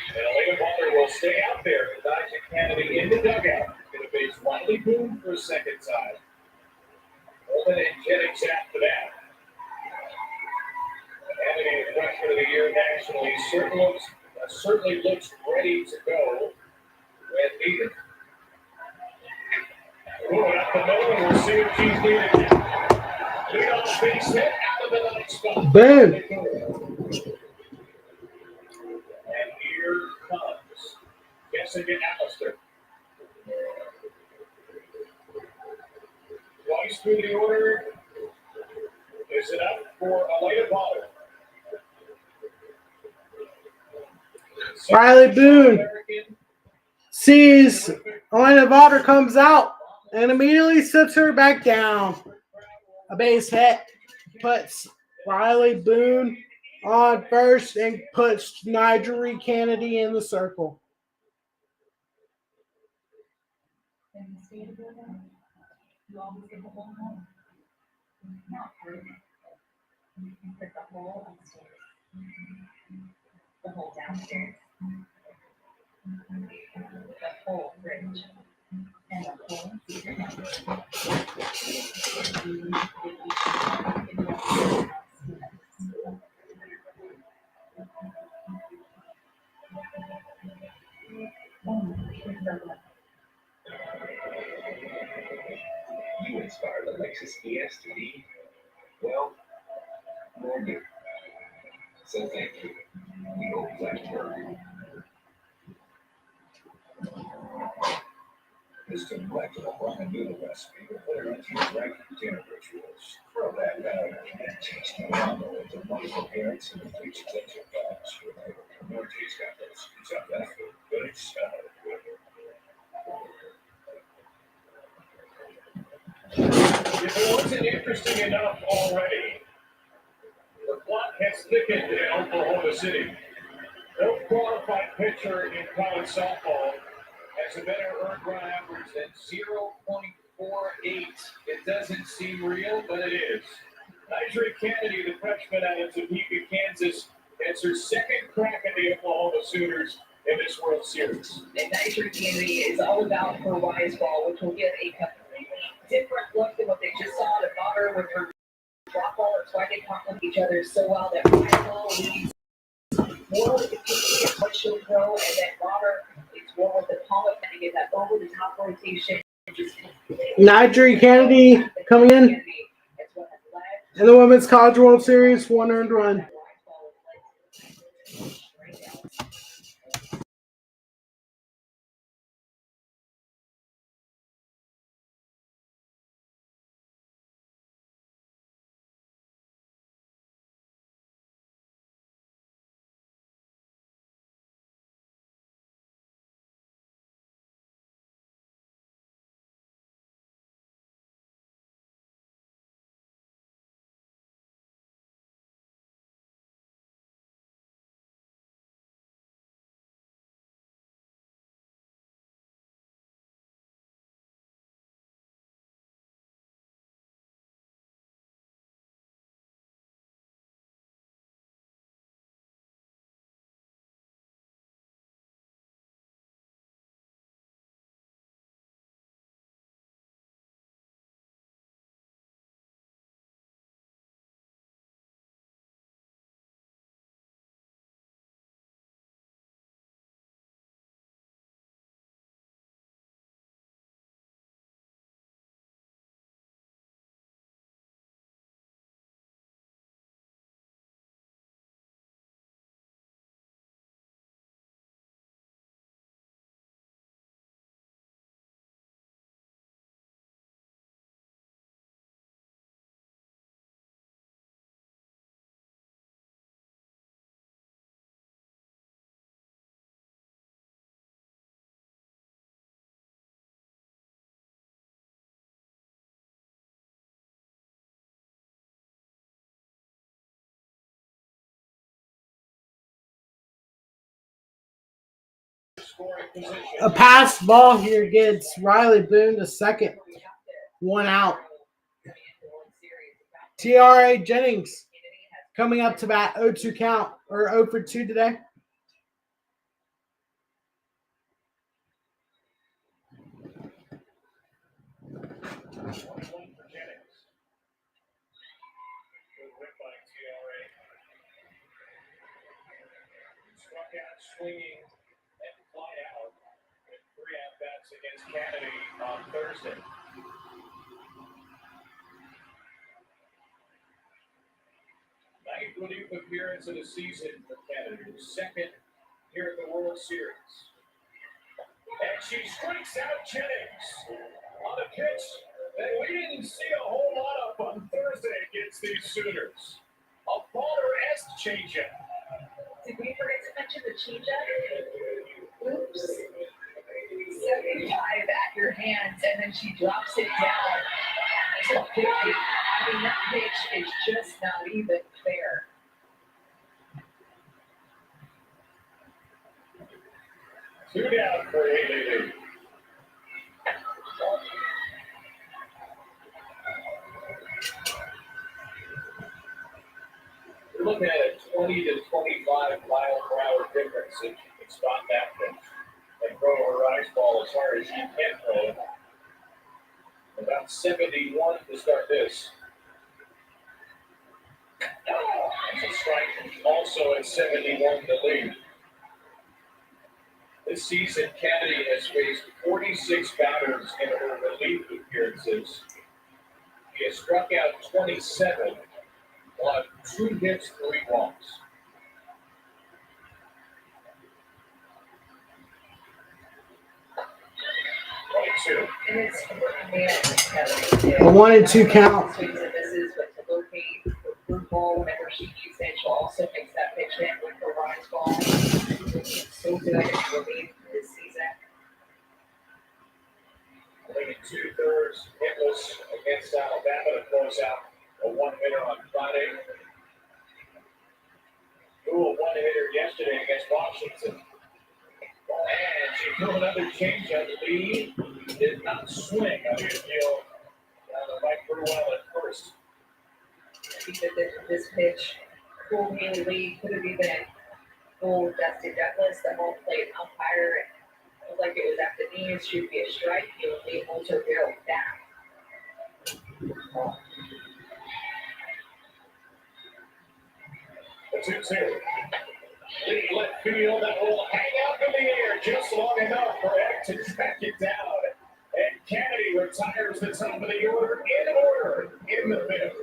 And Alina Butler will stay out there. Elijah Kennedy in the dugout. Going to face Riley Boone for a second time. Coleman and Jennings after that. Kennedy, the freshman of the year nationally, certainly looks ready to go when needed. Moving up the middle, and we'll see if she's needed. Leadoff base hit out of the ninth spot. Boom. And here comes Jessica Allister. Twice through the order. Is it up for Alina Butler? Riley Boone sees Elena Vaughter comes out and immediately sits her back down. A base hit puts Riley Boone on first and puts Nigel Kennedy in the circle. When you stay together, you always get the whole home. Not part of it. You can put the whole upstairs, the whole downstairs, the whole fridge, and the whole secret house. You inspired the Lexus ES to be, well, more new. So thank you. We hope you like her. Mr. Molecular brand new recipe with clearance and right container rituals. Throw that value and taste the combo with the wonderful appearance and the features that your dogs should have. More taste got those. It's not that food, but it's If it wasn't interesting enough already, the plot has thickened in Oklahoma City. No qualified pitcher in college softball has a better earned run average than 0.48. It doesn't seem real, but it is. Nigel Kennedy, the freshman out of Topeka, Kansas, gets her second crack at the Oklahoma Sooners in this World Series. And Nigel Kennedy is all about her wise ball, which will get a completely different look than what they just saw at Bonner with her drop ball. It's why they complement each other so well. That ball leads more with the kicking is what she'll throw, and then Bonner it's more with the palm of to get that over the top rotation. Nigel Kennedy coming in. It's what has led In the Women's College World Series, 1 earned run. A pass ball here gets Riley Boone to second. 1 out. TRA Jennings coming up to bat 0-2 count, or 0 for 2 today. Struck out swinging and fly out with 3 at-bats against Kennedy on Thursday. Ninth relief appearance of the season for Kennedy, second here at the World Series. And she strikes out Jennings on a pitch that we didn't see a whole lot of on Thursday against these Sooners. A Bonner-esque changeup. Did we forget to mention the changeup? Oops. 75 at your hands, and then she drops it down to 50. I mean, that pitch is just not even fair. Two down for ABB. You're looking at a 20 to 25 mile per hour difference if you can spot that pitch and throw her ice ball as hard as you can throw it. About 71 to start this. That's a strike also at 71 to lead. This season, Kennedy has faced 46 batters in her relief appearances. He has struck out 27, will have 2 hits, 3 walks. A 1-2 count. Swings and misses, but to locate the third ball whenever she needs it, she'll also makes that pitch in with her rise ball. It's so good in relief this season. Only 2/3 hitless against Alabama to close out a 1-hitter on Friday. Ooh, a 1-hitter yesterday against Washington. And she threw another changeup. Lee did not swing on the appeal. The right pretty well at first. I think that this pitch, full Haley Lee, could have even full Dusty Douglas, the home plate umpire. It looked like it was at the knees, should be a strike. Haley Lee holds her barrel back. The 2-2. The left field that will hang out in the air just long enough for Eck to track it down. And Kennedy retires the top of the order in the fifth.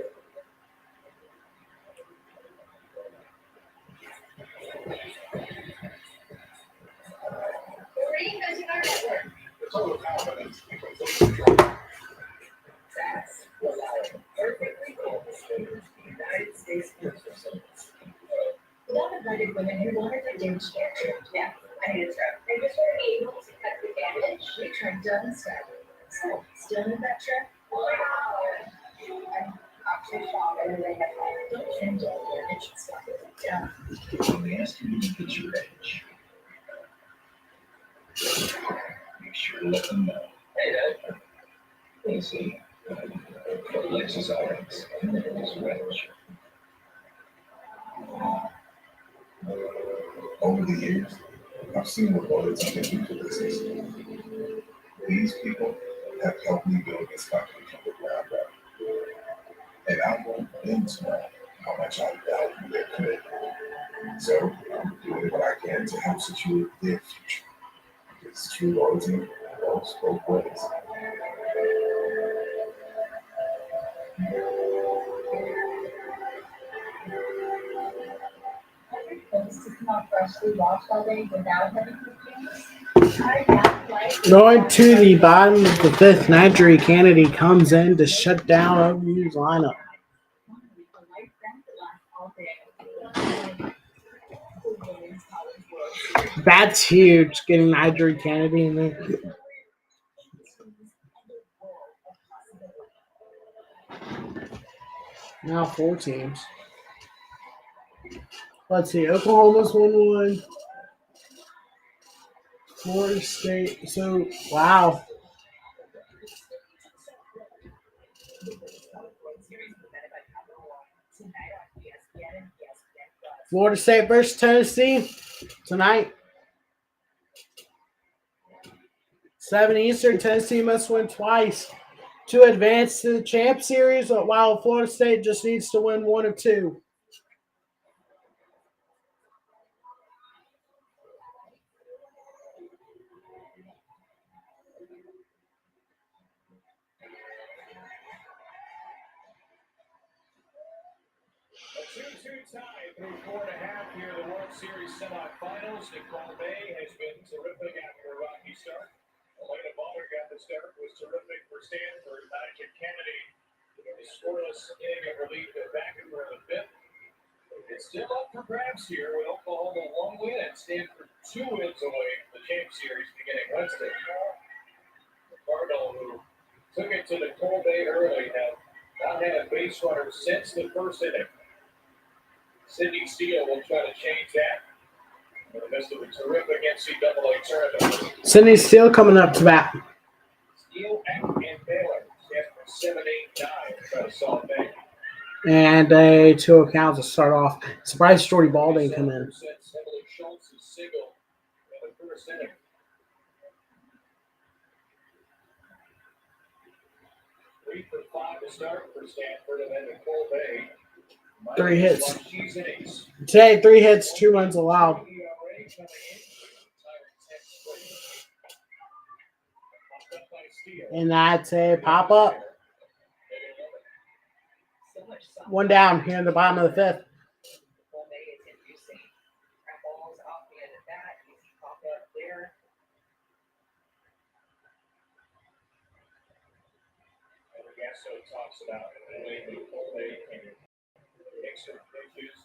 Green Vision Our Network. The total confidence because That's allowing perfectly orchestrated United States Force facilities. Well-invited women who wanted to do Yeah, I need a trip. and just were able to cut the damage. We tried done stuff. So, still in that trip? I'm actually shocked and they have Don't end all damage and stuff. Yeah. We asked you to get your edge. Make sure to let them know. Hey, Dad. Listen, Alexis Alex, and there is Wedge. Over the years, I've seen what lawyers can do for business. These people have helped me build this company from the ground up. And I want them to know how much I value their commitment. So I'm doing what I can to help secure their future. Because true loyalty goes both ways. Post to come out freshly washed all day without having to I have like Going to the bottom of the fifth, Nigeria Kennedy comes in to shut down OU's lineup. That's huge, getting Nigeria Kennedy in there. Now 4 teams. Let's see. Oklahoma's 1-1. Florida State. So, wow. Florida State versus Tennessee tonight. 7 Eastern. Tennessee must win twice to advance to the Champ Series, while Florida State just needs to win 1 or 2. A 2-2 tie through 4.5 here in the World Series semifinals. Nicole May has been terrific after a rocky start. Elena Butler got the start, was terrific for Stanford. Nigeria Kennedy, the scoreless inning of relief back in for the fifth. It's still up for grabs here with Oklahoma 1 win and Stanford 2 wins away from the Champ Series beginning Wednesday. The Cardinal, who took it to Nicole Bay early, have not had a base runner since the first inning. Sydney Steele will try to change that in the midst of a terrific NCAA tournament. Sydney Steele coming up to bat. Steele, Eck, and Baylor stand for 7, 8, 9 to try to solve that. And a 2 accounts to start off. Surprised Jordy Ball didn't come in. Emily Schultz is single in the first inning. Three for 5 to start for Stanford, and then Nicole Bay. 3 hits. She's innings. Today, 3 hits, 2 runs allowed. And that's a pop up. 1 down here in the bottom of the fifth. So talks about the way Nicole Bay can mix her pitches.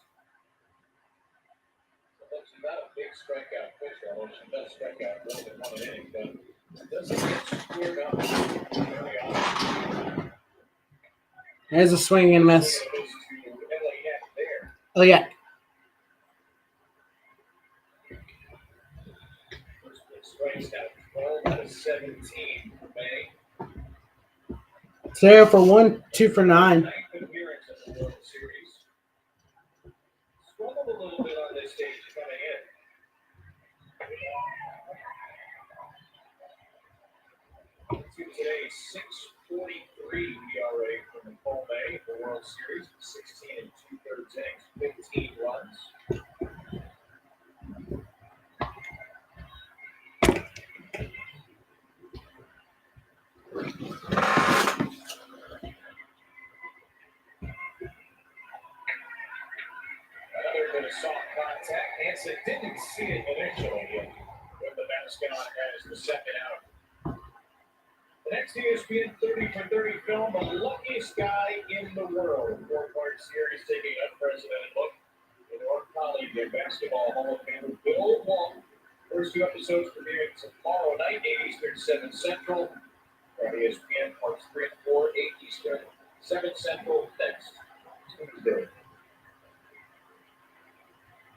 She's not a big strikeout pitcher, although she does strike out more than 1 inning, but doesn't get squared up very often. There's a swing and a miss. Goes to LAX there. Oh, yeah. First pitch strikes out 12 out of 17 for May. There for 1, 2 for 9. Ninth appearance in the World Series. Struggled a little bit on this stage coming in. To today's 6:43 ERA for Nicole May in the World Series, 16 and 2/3 innings, 15 runs. Another bit of soft contact. Hansen didn't see it initially with the basket on as the second out. The next ESPN 30 for 30 film, The Luckiest Guy in the World. Four-part series taking an unprecedented look at our colleague in Basketball Hall of Famer Bill Walton. First two episodes premiering tomorrow night, 8 Eastern, 7 Central. On ESPN, parts 3 and 4, 8 Eastern, 7 Central next Tuesday.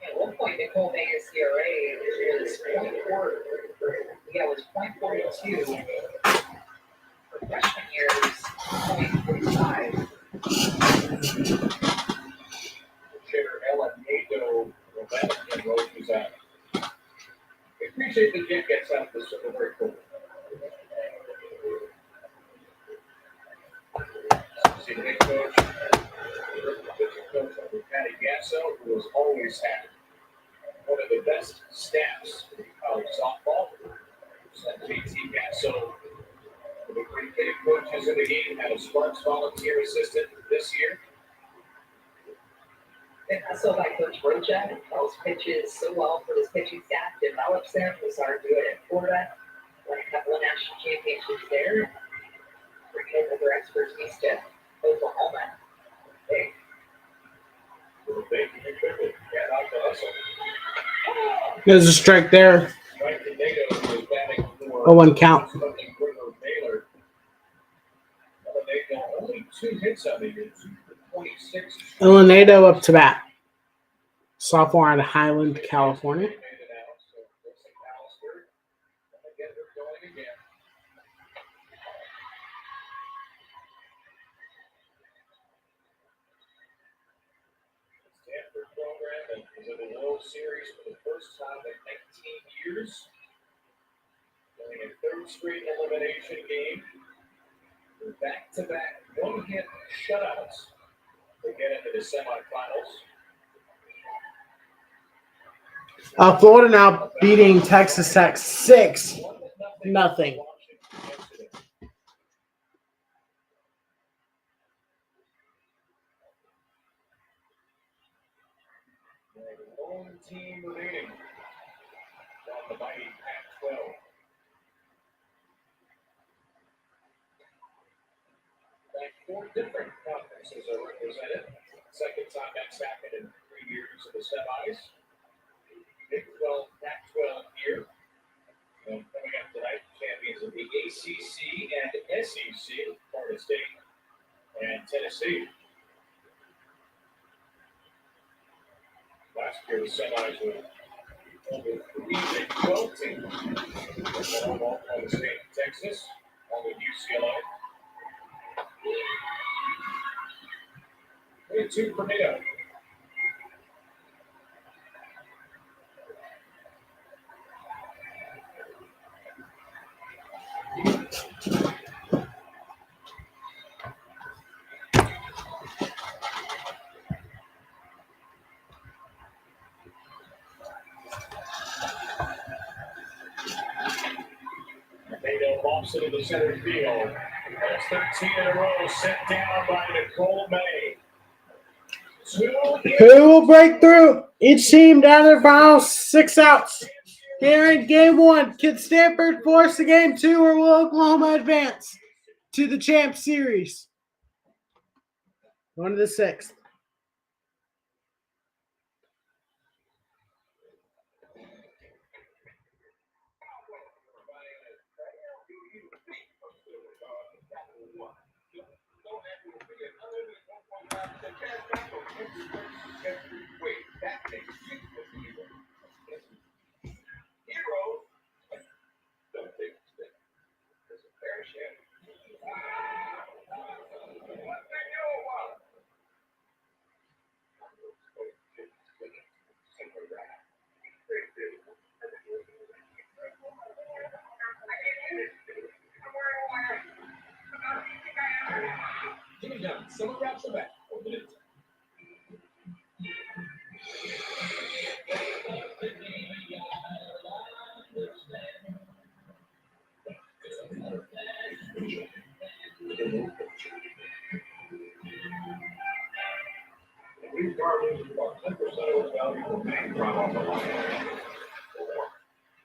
At one point, Nicole May's ERA was 0.4. Yeah, it was 0.42. For freshman year, it was 0.45. Chair Ellen Nato, and Rose was out. We appreciate the Jim gets out of this, so very cool. See the head coach, Patty Gasso, who has always had one of the best staffs in college softball. JT Gasso, the great head coaches in the game, had a Sparks volunteer assistant this year. And also by Coach Rocha, calls pitches so well for his pitching staff, develops them, was hard to do it in Florida, won a couple of national championships there, bringing over their expertise to Oklahoma. Big. Thank you quickly. Yeah, not to hustle. There's a strike there. Strike to Nato, who is batting for 0-1 count. Baylor. Nato only 2 hits on the year, 2 for 26. Illinois up to bat. Sophomore out of Highland, California. Stanford program that is in the World Series for the first time in 19 years. Playing a third straight elimination game. Back-to-back one-hit shutouts to get into the semifinals. Florida now beating Texas Tech 6-0. Lone team remaining on the mighty Pac-12. Like 4 different conferences are represented. Second time that's happened in 3 years of the semis. Big 12, Pac-12 here. And coming up tonight, champions of the ACC and SEC, Florida State and Tennessee. Last year, the semis were only 3 Big 12 teams. Florida State and Texas, along with UCLA. 2 for Nato. Nato lofts it into center field. That's 13 in a row, set down by Nicole May. Who will break through? Each team down their final 6 outs. Here in game 1, can Stanford force the game 2 or will Oklahoma advance to the Champ Series? 1 to the 6th. Jimmy Dunn, summer wraps are back. Over the These garbage is about 10% of the value of the main front on the line.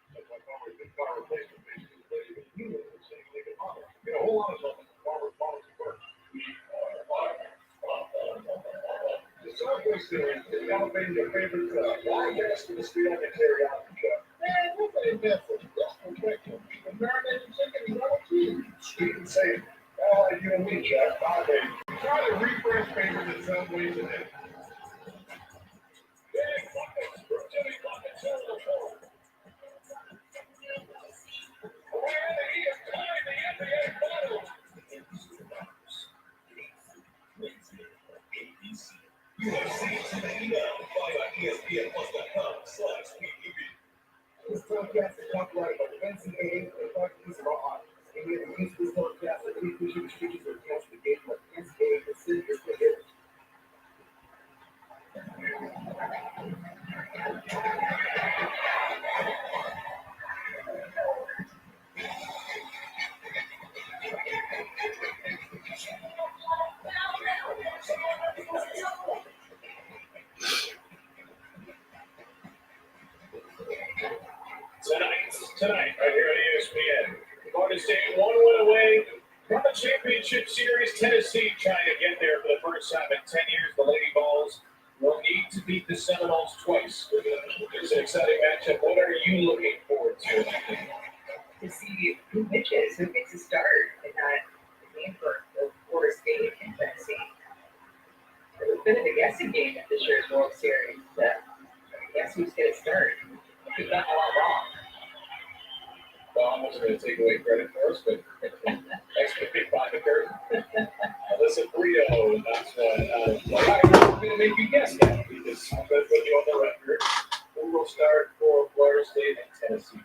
That's why farmers big car replacement basically plays with you in the same league of models. Get a whole lot of something farmers policy work. The Subway series is elevating your favorite wide gas to the street on the teriyaki truck. Man, what's that investment? That's perfection. The marinated chicken is all cheese. Street and safe. All like you and me, Jack. Bye, baby. Try to refresh favorites at Subway today. Big buckets for Jimmy Buckets on the floor. And he is tying the NBA Finals. UFC tonight now. Find on ESPNplus.com/PPV. This telecast is copyrighted by the NCAA and the parties of all artists. Any of the use of this telecast or any official restrictions are attached to the game of NCAA considered your favorite. Tonight, right here on ESPN. Florida State 1 win away from the championship series. Tennessee trying to get there for the first time in 10 years. The Lady Vols will need to beat the Seminoles twice. It's an exciting matchup. What are you looking forward to? To see who pitches, who gets a start in that game for Florida State and Tennessee. It was a bit of a guessing game at this year's World Series. Guess who's going to start? We've done a lot wrong. Well, I wasn't going to take away credit for us, but extra big pocket curtain. Alyssa Brito, and that's what I'm going to make you guess that because I'm going to put you on the record. Who will start for Florida State and Tennessee?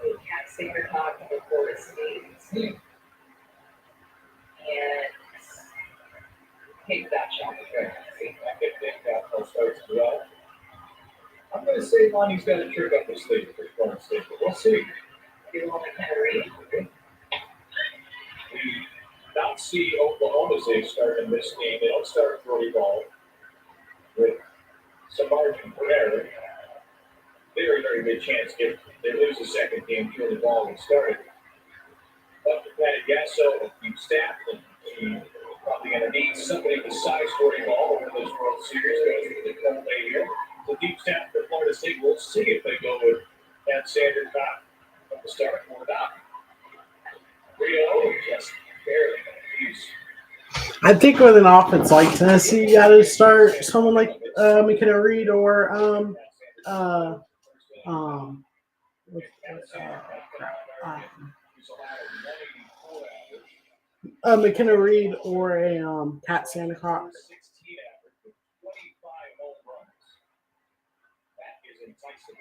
Cat Saber talk for Florida State. And take that shot. I could think that will start as well. I'm going to say Lonnie's got a trick up his sleeve for Florida State, but we'll see. Do you want to kind of read? We not see Oklahoma's ace start in this game. They don't start 40 ball with some margin for error. Very, very good chance if they lose the second game, 40 ball and started. But to kind of guess, so deep staff, and she's probably going to need somebody besides 40 ball over this World Series. Goes for the cold day here. The deep staff for Florida State. We'll see if they go with that Sanders Cotton at the start or not. Rio just barely confused. I think with an offense like Tennessee, you got to start someone like McKenna Reed or McKenna Reed or a Pat Sandacroft. 16 average with 25 home runs. That is enticing.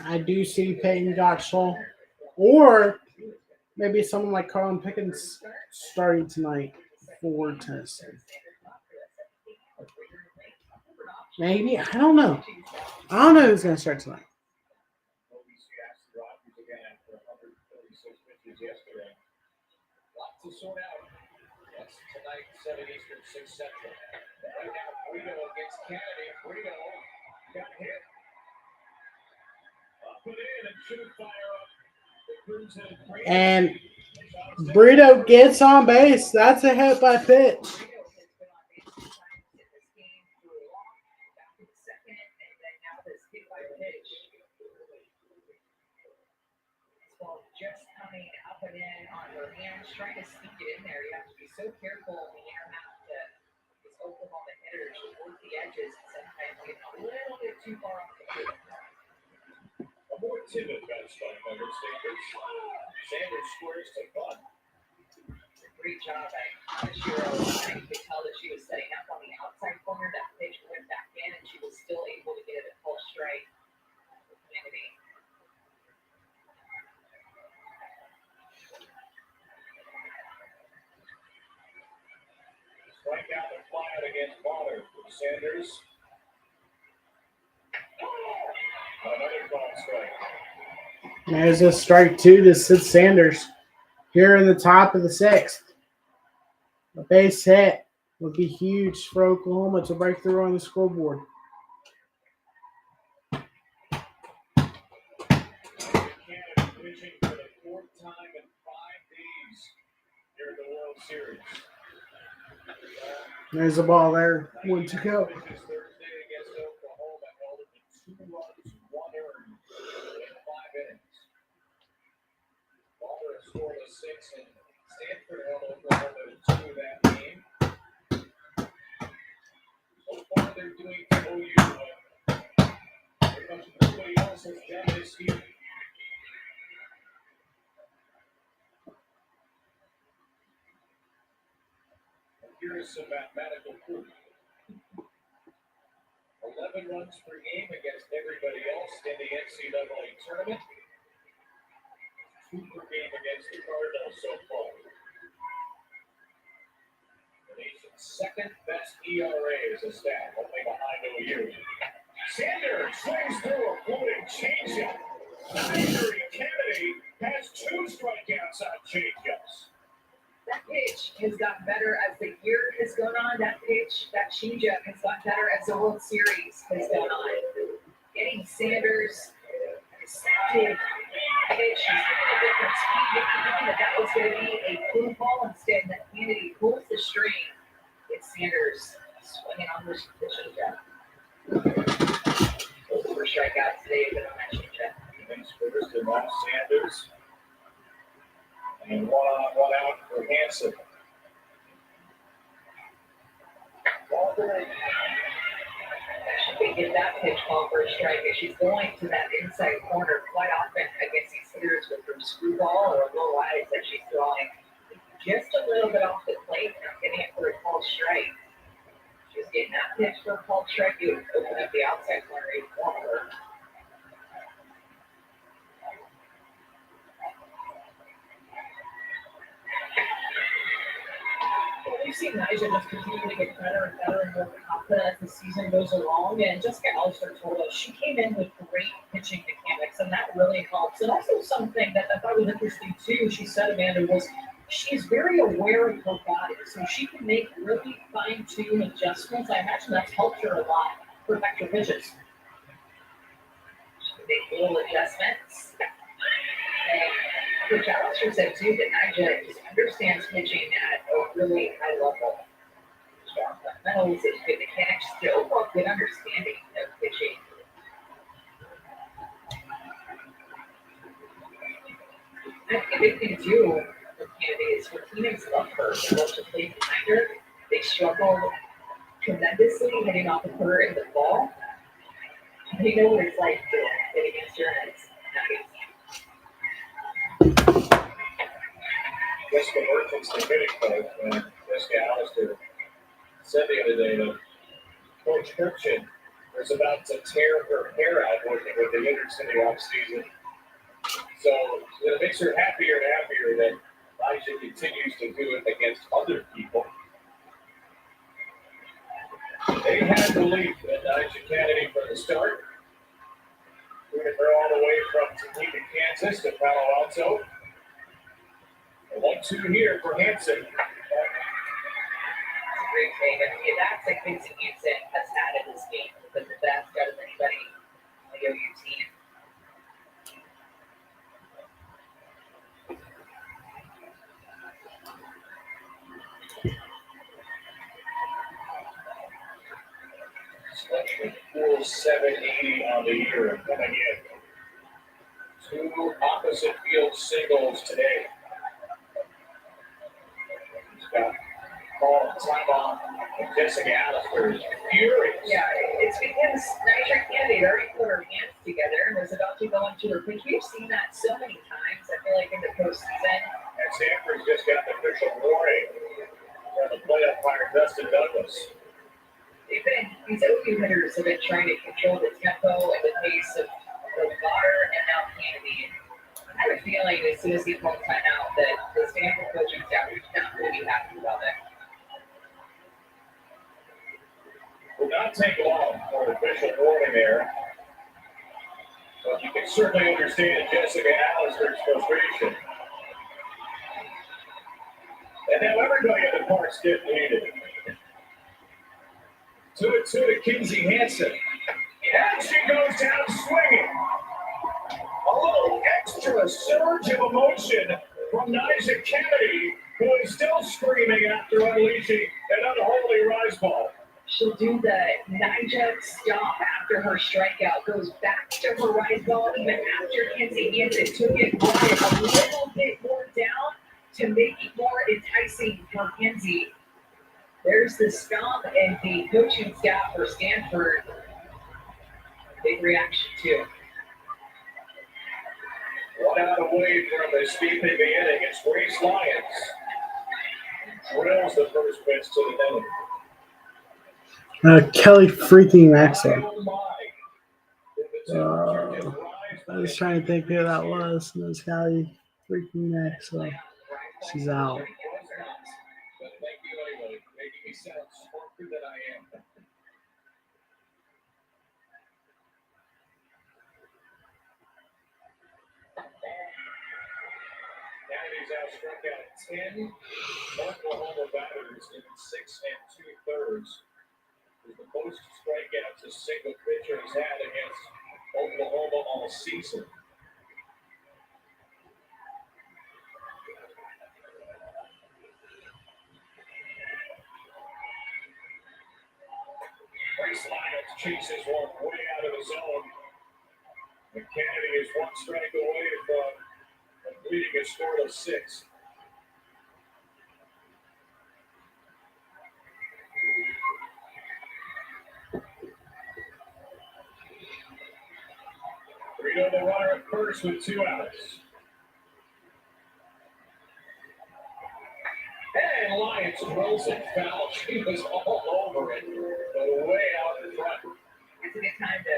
I do see Peyton Gottschall or maybe someone like Carlin Pickens starting tonight for Tennessee. Maybe. I don't know. I don't know who's going to start tonight. WCWS Rockies again after 136 pitches yesterday. Lots to sort out. That's tonight, 7 Eastern, 6 Central. Right now, Guido against Kennedy. Guido got hit. Up and in and should fire up. The Crews had a great And Brito gets on base. That's a hit by pitch. Just coming up and in on her hands, trying to sneak it in there. You have to be so careful when you have to. These Oklahoma hitters who work the edges and sometimes get a little bit too far off the field. A more timid bench by Member Sanders. Sanders squares to bunt. Great job by Kamashiro. You could tell that she was setting up on the outside corner. That pitch went back in, and she was still able to get it at full strike. Kennedy. Sanders. Another ball strike. There's a strike 2 to Sid Sanders here in the top of the 6th. A base hit would be huge for Oklahoma to break through on the scoreboard. Canada pitching for the 4th time in 5 days here in the World Series. There's a ball there. 1 to go. Pitches Thursday against Oklahoma, held it to 2 runs, 1 earned in 5 innings. Butler scored a 6, and Stanford held Oklahoma to 2 in that game. So far, they're doing to OU what pretty much nobody else has done this year. And here is some mathematical proof. 11 runs per game against everybody else in the NCAA tournament. 2 per game against the Cardinals so far. The nation's 2nd best ERA is a stat, only behind OU. Sanders swings through a floating changeup. Marjorie Kennedy has 2 strikeouts on changeups. That pitch has gotten better as the year has gone on. That pitch, that changeup has gotten better as the World Series has gone on. Getting Sanders receptive pitch, he's getting a different speed. You're thinking that was going to be a blue ball instead, and that Kennedy pulls the string. It's Sanders swinging on this changeup. Those were strikeouts today, but on that changeup. Thanks first and last Sanders. And 1-on-1 out for Hansen. She can get that pitch call for a strike if she's going to that inside corner quite often against these hitters with her screwball or low eyes that she's throwing just a little bit off the plate and getting it for a called strike. She's getting that pitch for a called strike. You would open up the outside corner even more. We've seen Nyjah just continue to get better and better and more confident as the season goes along. And Jessica Allister told us she came in with great pitching mechanics, and that really helps. And also something that I thought was interesting too, she said, Amanda, was she's very aware of her body, so she can make really fine-tuned adjustments. I imagine that's helped her a lot perfect her pitches. She can make little adjustments. And Coach Allister said too that Nyjah just understands pitching at a really high level. Strong fundamentals, good mechanics, the overall good understanding of pitching. I think a big thing too with Kennedy is her teammates love her. They love to play behind her. They struggle tremendously hitting off of her in the ball. They know what it's like to hit against her, and it's not easy. Jessica Merchant's the hitting coach, and Jessica Allister said the other day that Coach Merchant was about to tear her hair out working with the hitters in the offseason. So it makes her happier and happier that Nyjah continues to do it against other people. They had belief in Nyjah Kennedy from the start. Moving her all the way from Topeka, Kansas to Palo Alto. 1-2 here for Hansen. It's a great game, and that's a thing that Hansen has had in this game, because the best out of anybody on the OU team. Selection full 780 on the year coming in. 2 opposite field singles today. Call time off, and Jessica Allister is furious. Yeah, it's because Nyjah Kennedy already put her hands together and was about to go into her pitch. We've seen that so many times, I feel like, in the postseason. And Stanford's just got an official warning from the play umpire, Dustin Douglas. These OU hitters have been trying to control the tempo and the pace of both Goddard and now Kennedy. I have a feeling as soon as he calls timeout that the Stanford coaching staff is not really happy about it. We're not take long for an official warning there. But you can certainly understand Jessica Allister's frustration. And now everybody in the park's getting heated. 2-2 to Kinsey Hansen. And she goes down swinging. A little extra surge of emotion from Nyjah Kennedy, who is still screaming after unleashing an unholy rise ball. She'll do the Nyjah stop after her strikeout, goes back to her rise ball even after Kinsey Hansen took it, brought it a little bit more down to make it more enticing for Kinsey. There's the stomp, and the coaching staff for Stanford. Big reaction too. One out away from escaping the inning. It's Grace Lyons. Drills the first pitch to the inning. Kelly freaking Maxwell. Oh my. If the temperature can rise I was trying to think who that was. And it was Kelly freaking Maxwell. She's out. But thank you anyway, making me sound smarter than I am. Kennedy's out struck out 10 Oklahoma batters in 6 2/3. Is the most strikeouts a single pitcher has had against Oklahoma all season. Grace Lyons chases one way out of the zone. And Kennedy is one strike away from completing a score of 6. Rito the runner at first with 2 outs. And Lyons rolls it foul. She was all over it. But way out in front. It's a good time to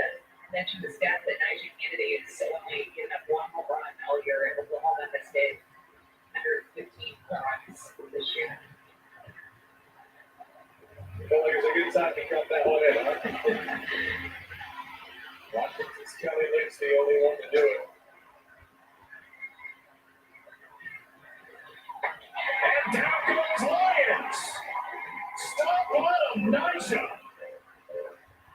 mention the stat that Nyjah Kennedy is only given up 1 home run all year, and Oklahoma has hit 115 runs this year. Felt like it was a good time to cut that one in, huh? Washington's Kelly Lick's the only one to do it. And down goes Lyons. Stop bottom, Nyjah.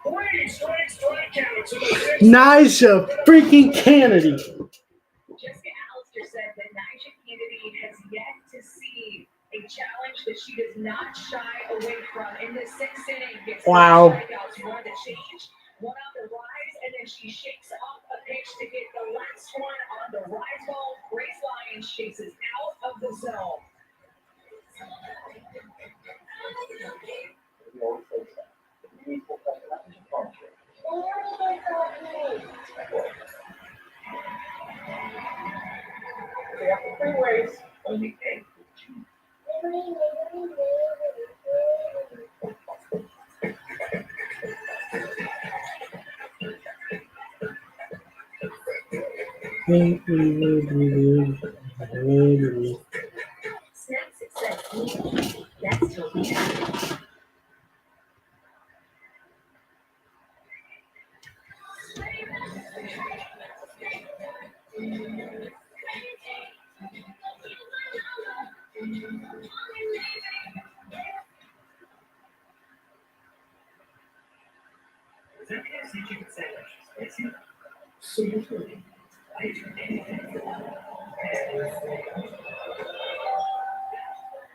3 straight strikeouts in the 6th. Nyjah freaking Kennedy. Jessica Allister said that Nyjah Kennedy has yet to see a challenge that she does not shy away from. In the 6th inning, gets Wow. 3 strikeouts, 1 to change, 1 on the rise, and then she shakes off a pitch to get the last one on the rise ball. Grace Lyons chases out of the zone. Snap success. That's Toledo. Is that KFC chicken sandwich? Spicy? Super fruity. I eat anything.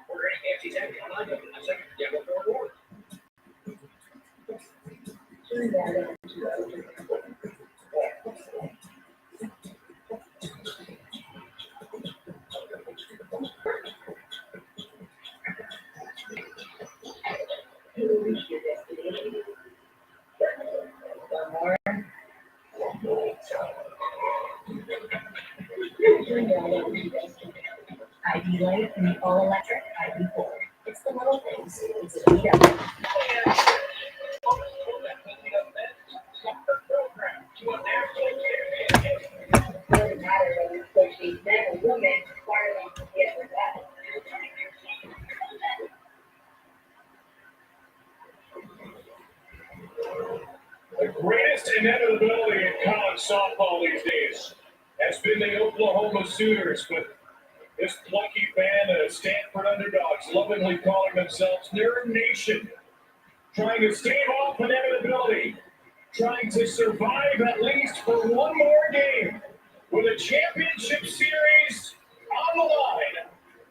Order any KFC sandwich online. I'm second. Yeah, go for it. One more. ID Light and the all-electric ID4. It's the little things. It's a beat up. It doesn't matter whether you're coaching men or women, wireless can get with that. football these days has been the Oklahoma Sooners, with this plucky band of Stanford underdogs lovingly calling themselves Nerd Nation, trying to stave off inevitability, trying to survive at least for one more game with a championship series on the line.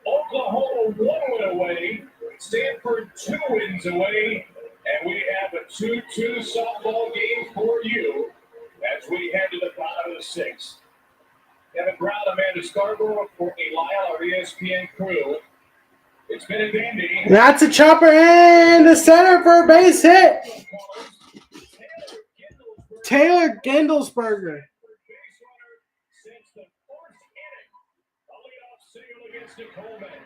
Oklahoma 1 win away, Stanford 2 wins away, and we have a 2-2 softball game for you as we head to the bottom of the sixth. Kevin Brown, Amanda Scarborough, Courtney Lyle, our ESPN crew. It's been a dandy. That's a chopper in the center for a base hit. Taylor Gendelsberger. Since the first inning, a leadoff single against Nicole May.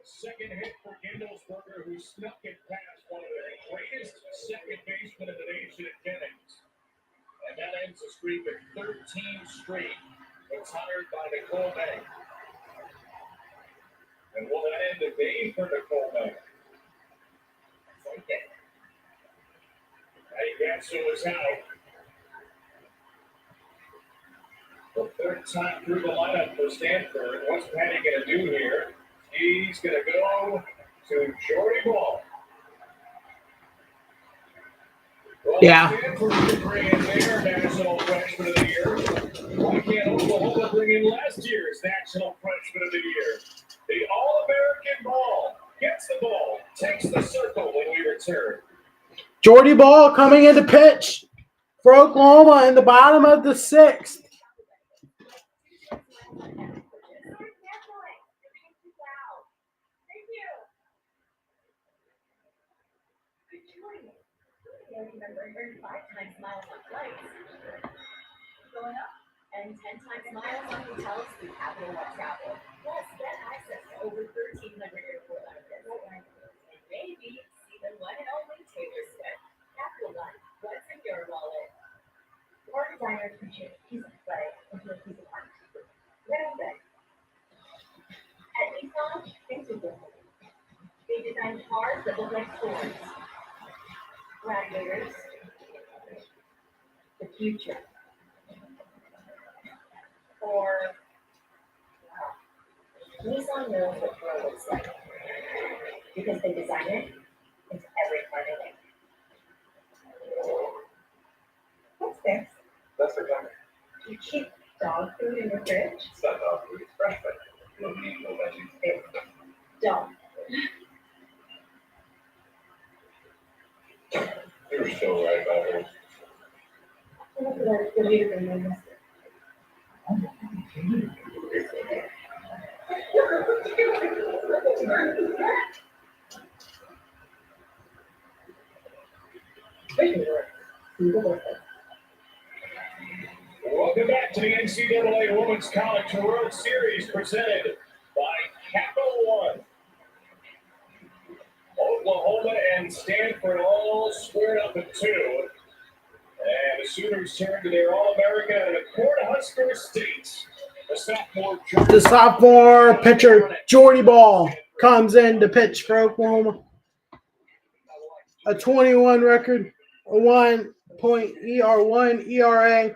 Second hit for Gendelsberger, who snuck it past one of the greatest second basemen in the nation at Jennings. And that ends a streak of 13 straight retired by Nicole May. And will that end the day for Nicole May? Gansu is out. The third time through the lineup for Stanford. What's Patty going to do here? He's going to go to Jordy Ball. Well, Yeah. Stanford could bring in their National Freshman of the Year. Why can't Oklahoma bring in last year's National Freshman of the Year? The All-American Ball gets the ball, takes the circle when we return. Jordy Ball coming in to pitch for Oklahoma in the bottom of the sixth. Earn 5 times miles on flights. Going up. And 10 times miles on hotels through Capital One Travel. Plus, get access to over 1,300 airport benefits. And maybe see the one and only Taylor Swift. Capital One, what's in your wallet? More designers can change a piece of clay into a piece of art. Little bit. At Nissan, things are different. They design cars that look like swords. Gladiators. The future. Or, Nissan knows what grow looks like because they design it into every part of it. What's this? That's the gun. You keep dog food in your fridge? It's not dog food, it's fresh food. No meat, no veggies. It's dog. You're so right about it. The leader in the Welcome back to the NCAA Women's College World Series presented by Capital One. Oklahoma and Stanford all squared up at 2. And the Sooners turn to their All-America and the Cornhusker State. The sophomore pitcher, Jordy Ball, comes in to pitch for Oklahoma. A 21 record, a 1.1 ERA.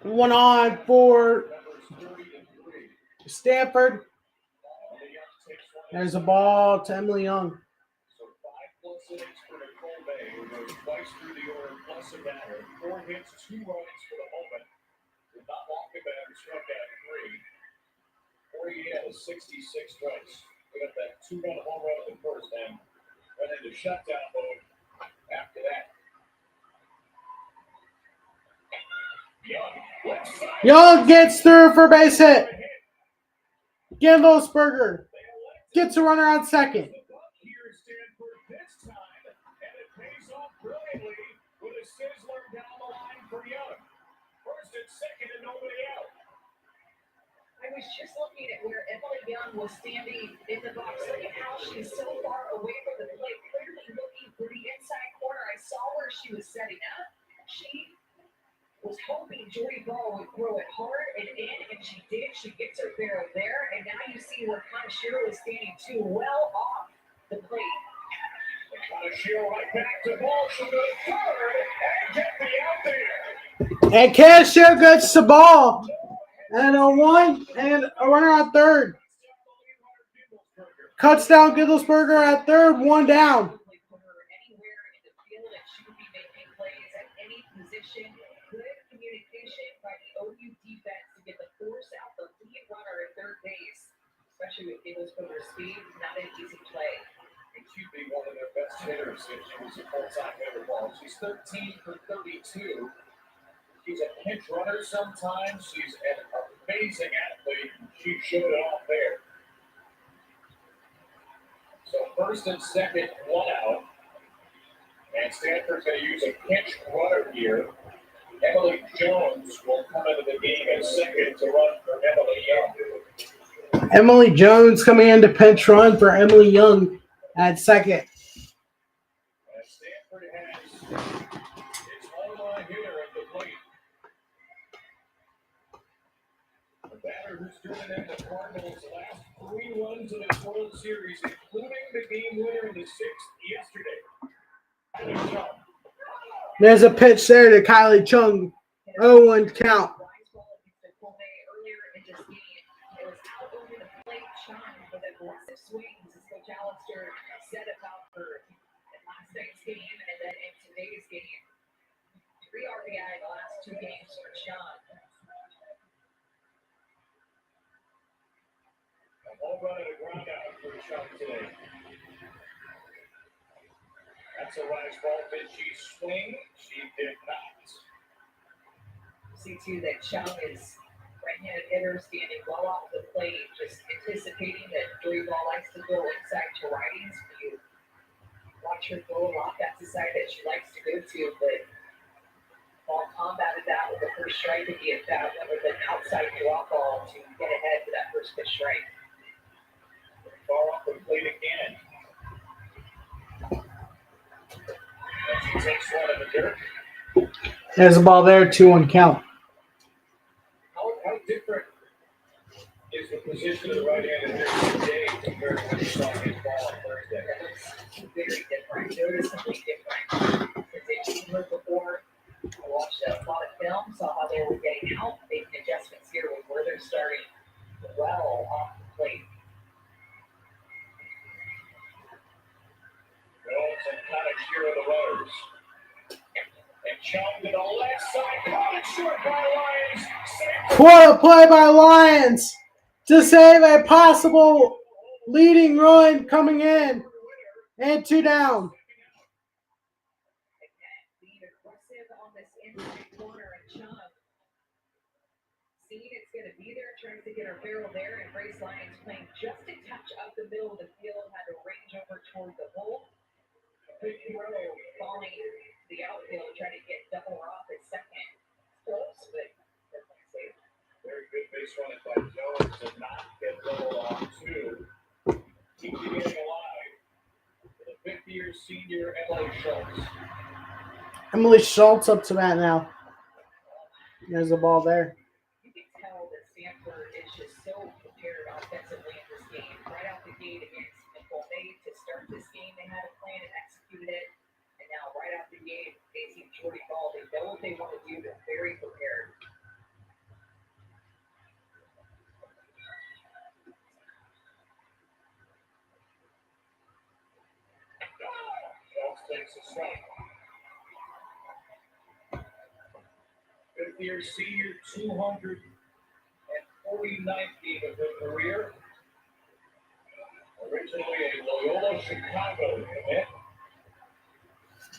One on for Stanford. There's a ball to Emily Young. So 5+ innings for Nicole May, who goes twice through the order plus a batter. 4 hits, 2 runs for the moment. Did not walk the batter, struck out 3. 48 out of 66 strikes. We got that 2-run home run in the first, and went into shutdown mode after that. Young gets through for base hit. Gendelsberger gets a runner on second. Here's Stanford this time, and it pays off brilliantly with a sizzler down the line for Young. First and second, and nobody out. I was just looking at where Emily Young was standing in the box. Look at how she's so far away from the plate, clearly looking for the inside corner. I saw where she was setting up. She was hoping Jordy Ball would throw it hard and in, and she did. She gets her barrel there, and now you see her kind Kanashiro is standing too well off the plate. Kanashiro right back to ball. She'll go to third and get the out there. And Cashier gets the ball. And a one and a runner at third. Cuts down Gidlesberger at third, one down. Anywhere in the field, and she would be making plays at any position. Good communication by the OU defense to get the force out the lead runner at third base, especially with Gidlesberger's speed. Not an easy play. And she'd be one of their best hitters if she was a full-time hitter ball. She's 13 for 32. She's a pinch runner sometimes. She's an amazing athlete. She showed it off there. So first and second, one out. And Stanford's going to use a pinch runner here. Emily Jones will come into the game at second to run for Emily Young. Emily Jones coming in to pinch run for Emily Young at second. And Stanford has its home-run hitter at the plate. The batter who's driven in the Cardinals' last 3 runs in this World Series, including the game winner in the 6th yesterday. Kylie Chung. There's a pitch there to Kylie Chung. 0-1 count. Earlier in this game, it was out over the plate. Chung with aggressive swings as Coach Allister said about her in last night's game and then in today's game. 3 RBI in the last 2 games for Chung. A home run and a ground out for Chung today. That's a rise ball. Did she swing? She did not. See too that Chung is right-handed hitter standing well off the plate, just anticipating that Joey Ball likes to go inside to righties. You watch her go a lot. That's the side that she likes to go to, but Ball combated that with the first strike at the at-bat, went with an outside drop ball to get ahead for that first pitch strike. Far off the plate again. And she takes one in the dirt. There's a ball there, 2-1 count. How different is the position of the right-handed hitter today compared to when you saw him ball on Thursday? Very different, noticeably different. Because they've seen her before. I watched a lot of film, saw how they were getting out, making adjustments here with where they're starting well off the plate. Jones and Kanashiro the runners. And Chung to the left side, caught it short by Lions. What a play by Lions to save a possible leading run coming in. And 2 down. Being aggressive on this inside corner, and Chung seeing it's going to be there, trying to get her barrel there, and Grace Lyons playing just a touch up the middle of the field, had to range over toward the hole. Big throw falling the outfield, trying to get double her off at second. Close, but definitely safe. Very good base running by Jones to not get double off two. Keep the game alive for the 5th-year senior Emily Schultz. Emily Schultz up to bat now. There's a ball there. You can tell that Stanford is just so prepared offensively in this game. Right out the gate against Nicole May to start this game, they had a plan and executed it. And now right out the gate, facing Jordy Ball, they know what they want to do. They're very prepared. Schultz takes a strike. 5th-year senior, 249th game of her career. Originally a Loyola Chicago commit.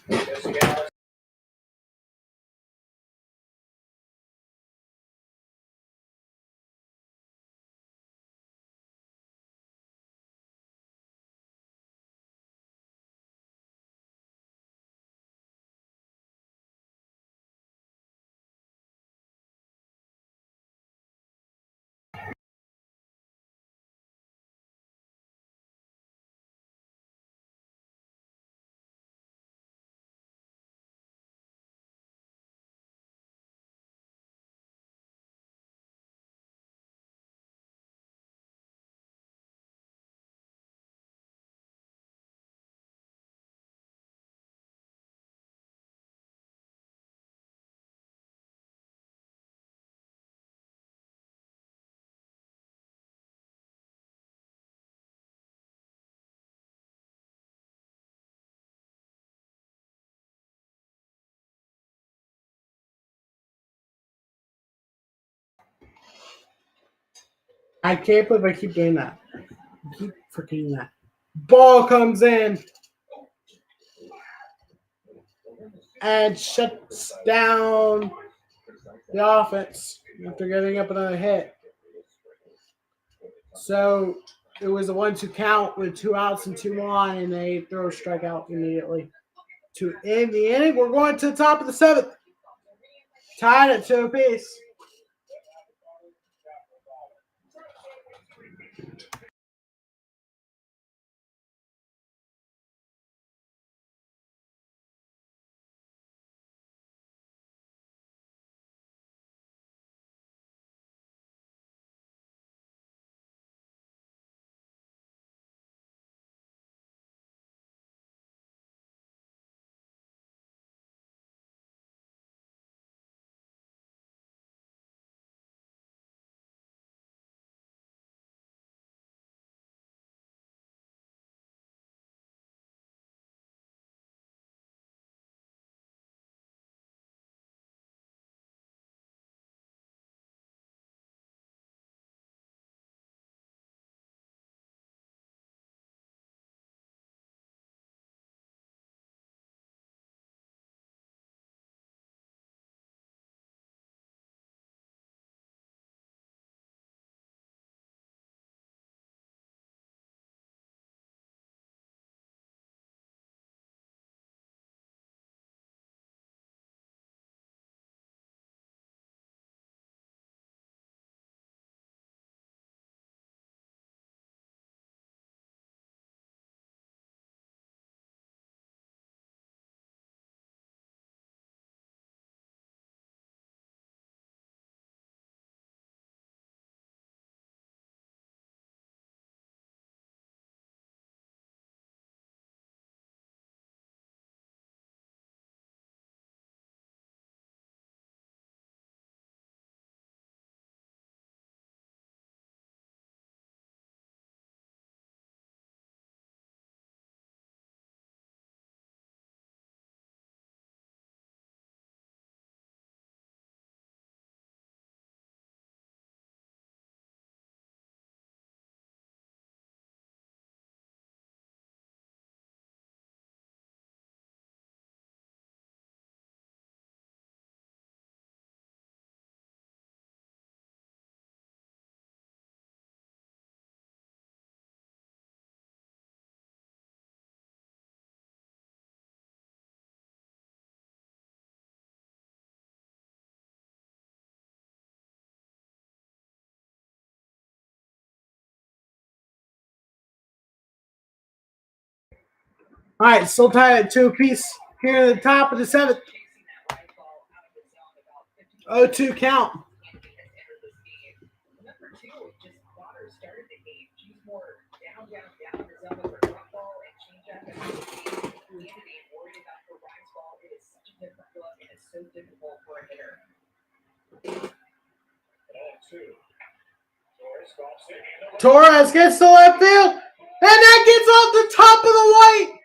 This gal I can't believe I keep doing that. I keep forgetting that. Ball comes in and shuts down the offense after getting up another hit. So it was a 1-2 count with 2 outs and 2 on, and they throw a strikeout immediately. To end the inning, we're going to the top of the 7th. Tied at 2 apiece. All right, still tied at 2 apiece here at the top of the 7th. 0-2 count. Number 2, just water started the game. She's more down the zone with her drop ball and change up and community worried about her rise ball. It is such a different look and it's so difficult for a hitter. Torres gets to left field, and that gets off the top of the white.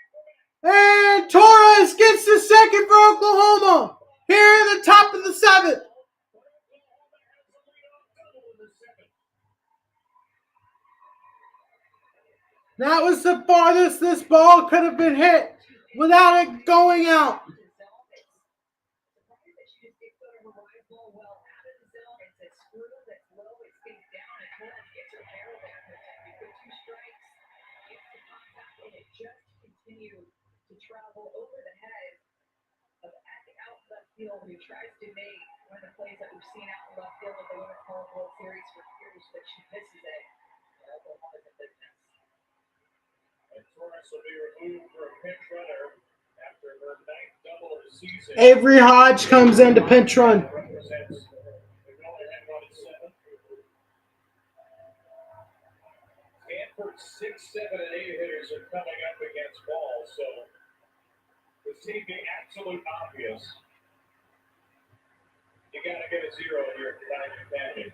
And Torres gets the second for Oklahoma here in the top of the 7th. That was the farthest this ball could have been hit without it going out. To travel over the head of out left field, who tries to make one of the plays that we've seen out in left field of the Women's College World Series for years, but she misses it. Oklahoma's in business. And Torres will be removed for a pinch runner after her 9th double of the season. Avery Hodge comes in to pinch run. Stanford 6, 7, and 8 hitters are coming up against ball, so it seemed to be absolute obvious. You got to get a 0 in your companion.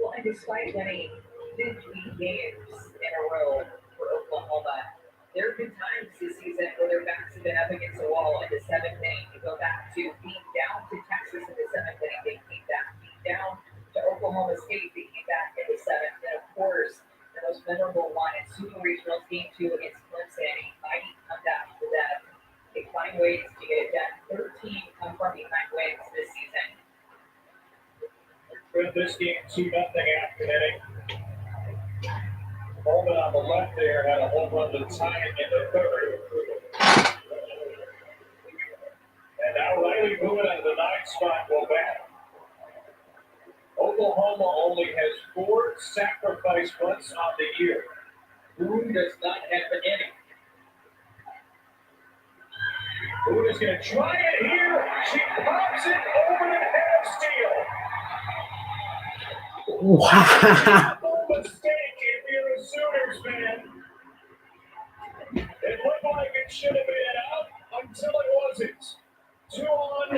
Well, and despite winning 50 games in a row for Oklahoma, there have been times this season where their backs have been up against the wall in the 7th inning. You go back to being down to Texas in the 7th inning, they came back, beat down to Oklahoma State, they came back in the seventh. And of course, the most memorable one in Super Regionals Game 2 against Clemson, a mighty comeback for them. They find ways to get it done. 13 come from behind wins this season. With this game 2-0 after inning. Coleman on the left there had a home run to tie it in the third. And now Riley Boone out of the 9th spot will bat. Oklahoma only has 4 sacrifice bunts on the year. Boone does not have any. Boone is going to try it here. She pops it over the head of Steele. Wow. No mistake if you're a Sooners fan. It looked like it should have been out until it wasn't. 2 on,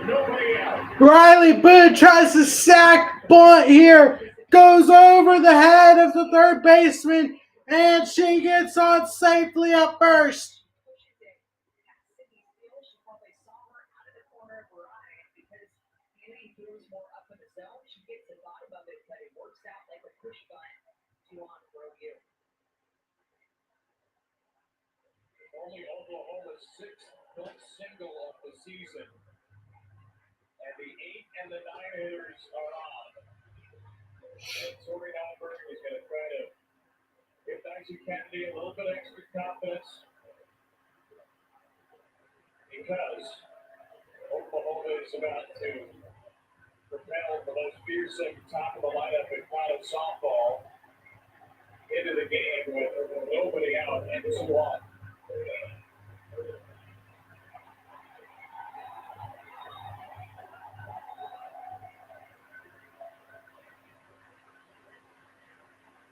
nobody out. Riley Boone tries to sack bunt here. Goes over the head of the third baseman. And she gets on safely at first. She probably saw her out of the corner of her eye because Annie throws more up in the zone. She gets the bottom of it, but it works out like a push bunt. 2 on for OU. Only Oklahoma's 6th bunt single of the season. And the 8 and the 9 hitters are on. And Tori Alberg is going to try to give Dicey Kennedy a little bit extra confidence. Because Oklahoma is about to propel the most fearsome top of the lineup in college softball into the game with nobody out and 2 on.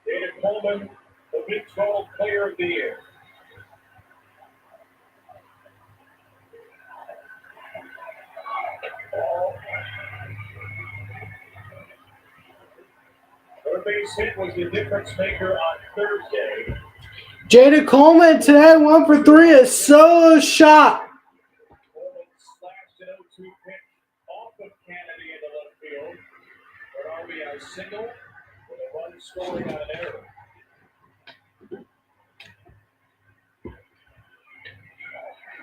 Jada Coleman, the Big 12 Player of the Year. Her base hit was the difference maker on Thursday. Jada Coleman today 1 for 3, a solo shot. Coleman slashed an 0-2 pitch off of Kennedy into left field. An RBI single with a run scoring on an error.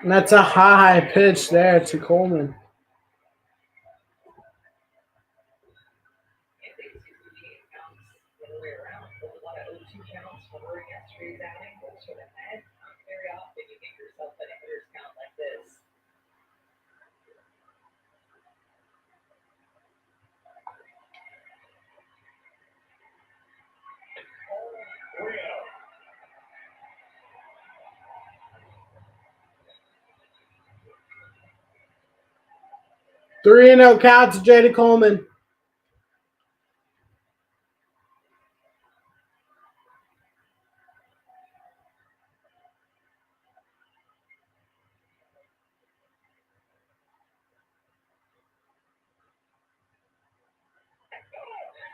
And that's a high pitch there to Coleman. If they 68 counts the other way around, there's a lot of 0-2 counts for her yesterday's outing. Goes for the head. Not very often you get yourself in a hitter's count like this. Rio. 3-0 count to Jada Coleman.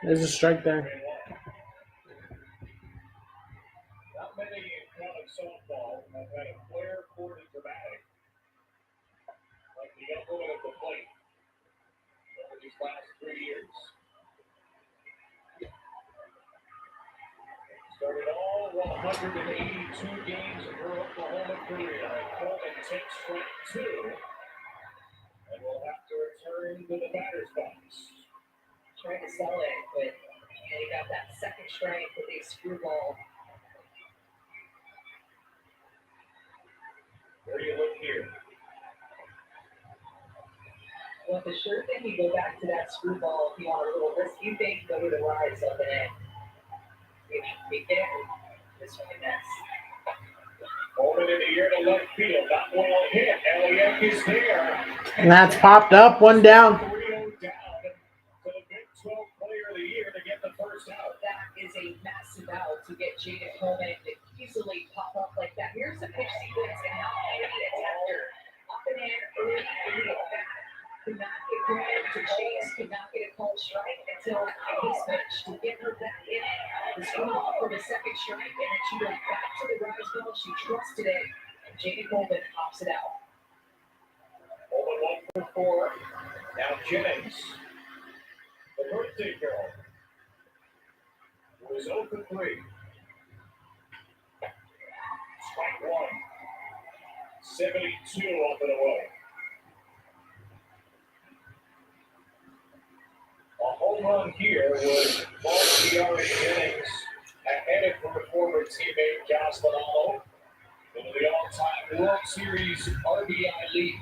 There's a strike there. Not many in college softball have had a player quarter dramatic like the young woman at the plate over these last 3 years. Started all 182 games of her Oklahoma career, and Coleman takes strike 2 and will have to return to the batter's box. Trying to sell it, but he got that second strike with a screwball. Where do you look here? Well, for sure thing, you go back to that screwball if you want a little risky thing, go to the rise up in it. You should be there. This one miss. Coleman in the air to left field, not well hit. Elliott is there. And that's popped up, 1 down. 3-0 down to the Big 12 Player of the Year to get the first out. That is a massive out to get Jada Coleman to easily pop up like that. Here's the pitch sequence and how Kennedy attacked her. Up and in, early, back. Could not get Coleman to chase, could not get a called strike until his pitch to get her back in it. The swing off for the second strike, and then she goes back to the rise ball. She trusted it, and Jada Coleman pops it out. Coleman 1 for 4. Now Jennings. The birthday girl was 0 for 3. Strike one. 72 up and away. A home run here would vault TRA Jennings ahead of her former teammate Jocelyn Allo into the all-time World Series RBI lead.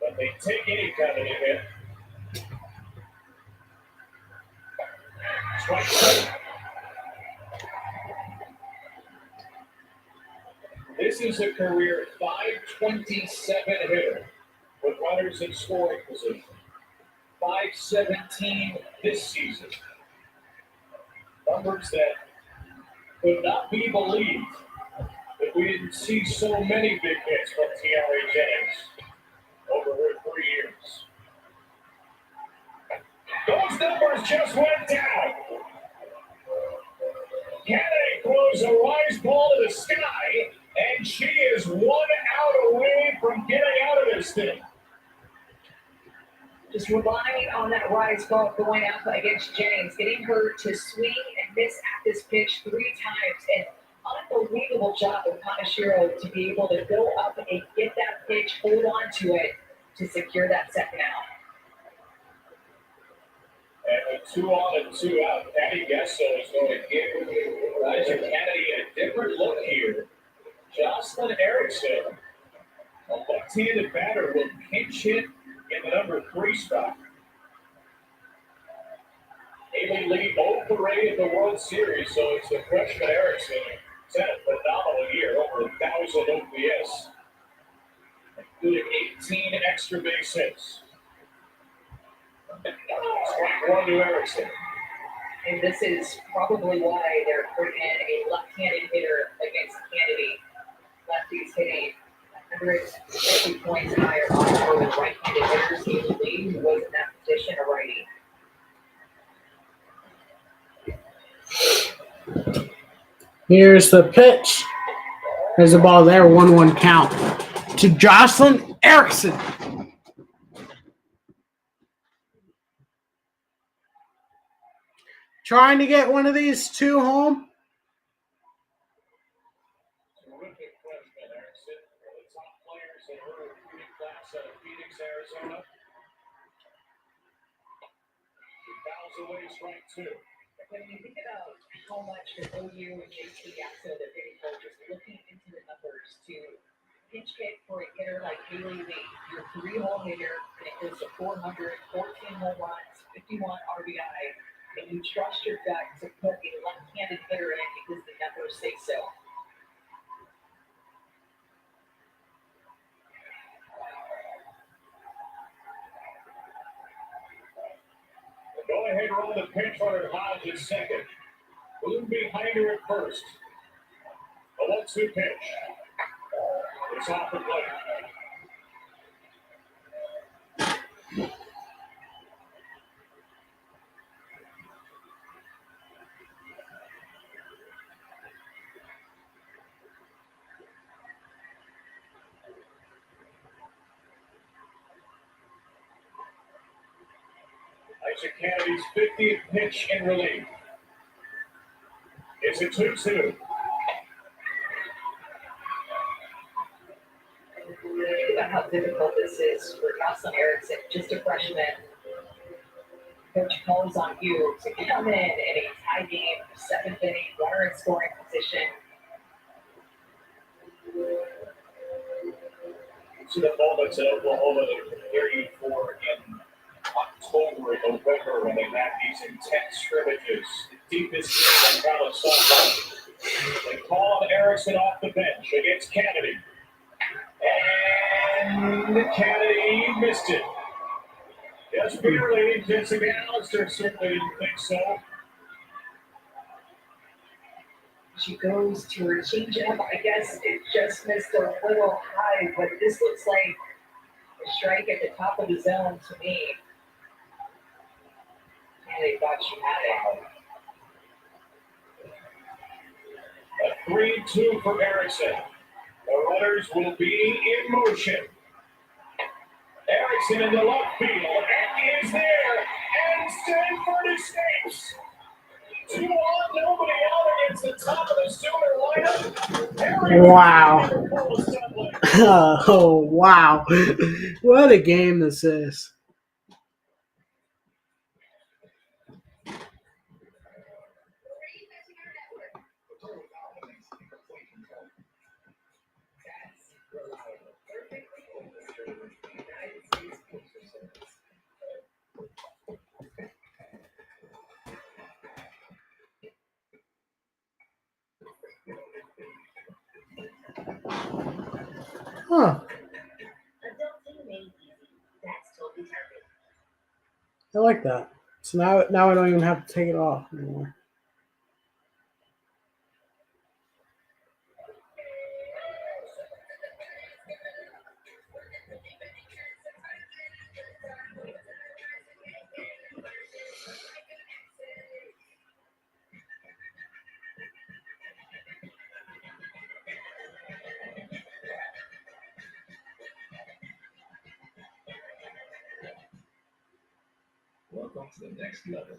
But they take any kind of hit. Strike two. This is a career 527 hitter with runners in scoring position. 517 this season. Numbers that could not be believed if we didn't see so many big hits from TRA Jennings over her 3 years. Those numbers just went down. Kennedy throws a rise ball to the sky, and she is 1 out away from getting out of this thing. Just relying on that rise ball going up against Jennings, getting her to swing and miss at this pitch 3 times. An unbelievable job of Kaneshiro to be able to go up and get that pitch, hold on to it to secure that second out. And with 2 on and 2 out, Patty Gesso is going to give Elijah Kennedy a different look here. Jocelyn Erickson, a left-handed batter, will pinch hit in the number 3 spot. Haley Lee 0 for 8 in the World Series, so it's the freshman Erickson. He's had a phenomenal year, over 1,000 OPS, including 18 extra base hits. Strike one to Erickson. And this is probably why they're putting in a left-handed hitter against Kennedy. Lefties hitting 150 points higher on her right-handed hitters. Haley Lee, who was in that position, a righty. Here's the pitch. There's a ball there, 1-1 count to Jocelyn Erickson. Trying to get one of these 2 home. Terrific freshman Erickson, one of the top players in her recruiting class out of Phoenix, Arizona. She fouls away strike 2. When you think about how much the OU and JC Yaxo they're getting for just looking into the numbers to pinch hit for a hitter like Haley Lee, your 3-home hitter, and it goes to 400, 14 home runs, 51 RBI, and you trust your gut to put a left-handed hitter in because the numbers say so. Go ahead, roll the pinch runner Hodge at second. Boone behind her at first. A 1-2 pitch. It's off the plate. Elijah Kennedy's 50th pitch in relief. It's a 2-2. Think about how difficult this is for Jocelyn Erickson, just a freshman. Coach calls on you to come in a tie game, 7th inning, runner in scoring position. To the moments in Oklahoma that we're preparing for in October and November when they have these intense scrimmages, the deepest in college softball. They call on Erickson off the bench against Kennedy. And Kennedy missed it. Just barely. Jessica Allister certainly didn't think so. She goes to her changeup. I guess it just missed a little high, but this looks like a strike at the top of the zone to me. And they thought she had A it. 3-2 for Erickson. The runners will be in motion. Erickson in the left field, and is there, and Stanford escapes. 2 on, nobody out against the top of the Sooner lineup. Wow. Oh, wow. What a game this is. Huh. Adulting made easy. That's totally target. I like that. So now I don't even have to take it off anymore. Welcome to the next level.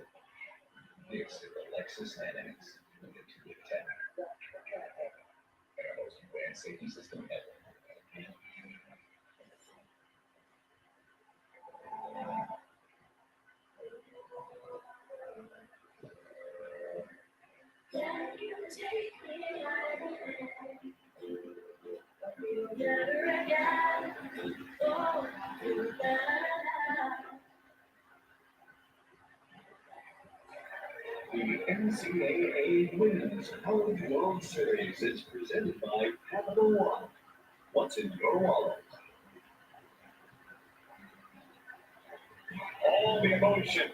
This is the Lexus NX with the 2-10. And our most advanced safety system ever. The NCAA Women's College World Series is presented by Capital One. What's in your wallet? All the emotion,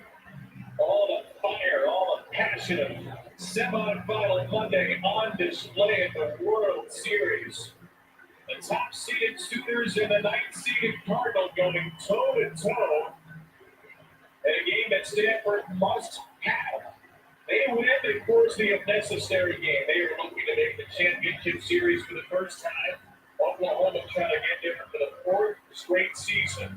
all the fire, all the passion of semifinal Monday on display at the World Series. The top-seeded Sooners and the 9th-seeded Cardinal going toe-to-toe in a game that Stanford must have. They win, of course, the necessary game. They are looking to make the championship series for the first time. Oklahoma trying to get there for the 4th straight season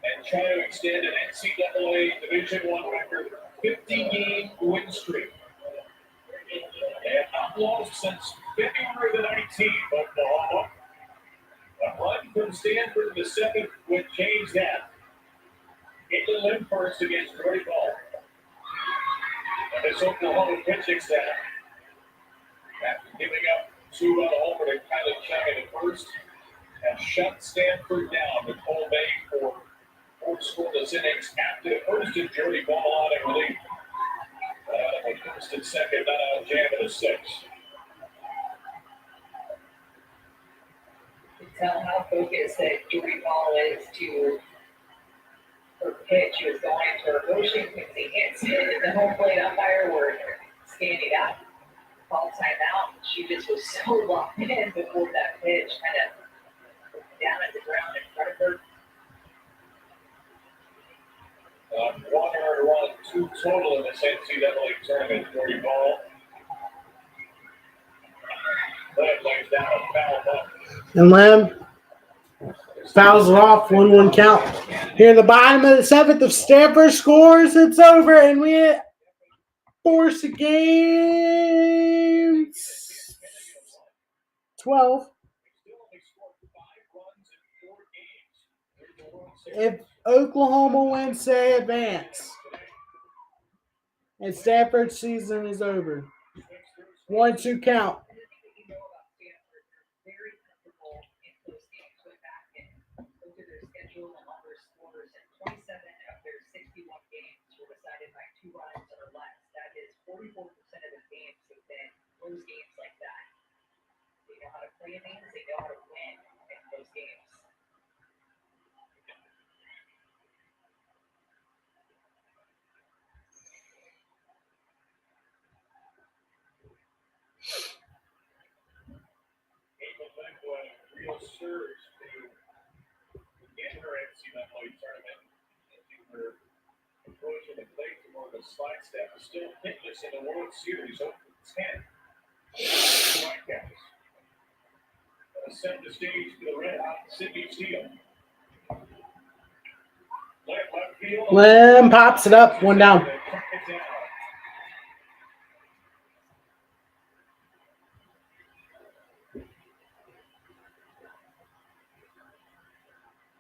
and try to extend an NCAA Division I record 50-game win streak. They have not lost since February the 19th, Oklahoma. A run from Stanford in the 7th would change that. Caitlin Lim first against Jordy Ball. And this Oklahoma pitching staff, after giving up 2 on a homer to Kylie Chung in the first, have shut Stanford down. Nicole May for 4 scoreless innings after the first, and Jordy Ball out in relief. First and second, not out of jam in the 6th. You can tell how focused that Jordy Ball is to her pitch. She was going into her motion, Quincy Hansen and the home plate umpire were standing up, called timeout. She just was so locked in before that pitch, kind of down at the ground in front of her. 1 earned run, 2 total in this NCAA tournament. Jordy Ball. That lays down a foul ball. And Lamb fouls it off, 1-1 count. Here in the bottom of the 7th, if Stanford scores, it's over, and we force a game 12. If Oklahoma wins, they advance. And Stanford's season is over. 1-2 count. Very comfortable in those games. Went back and looked at their schedule and all their scores, and 27 of their 61 games were decided by 2 runs or less. That is 44% of the games have been close games like that. They know how to play games. They know how to win in those games. Real surge to get her NCAA tournament. Her approach in the plate to more of a slide step is still hitless in the World Series, 0-10. Strikeouts. Set the stage for the red hot Sydney Steel. Steele. Lim pops it up, one down. They track it down.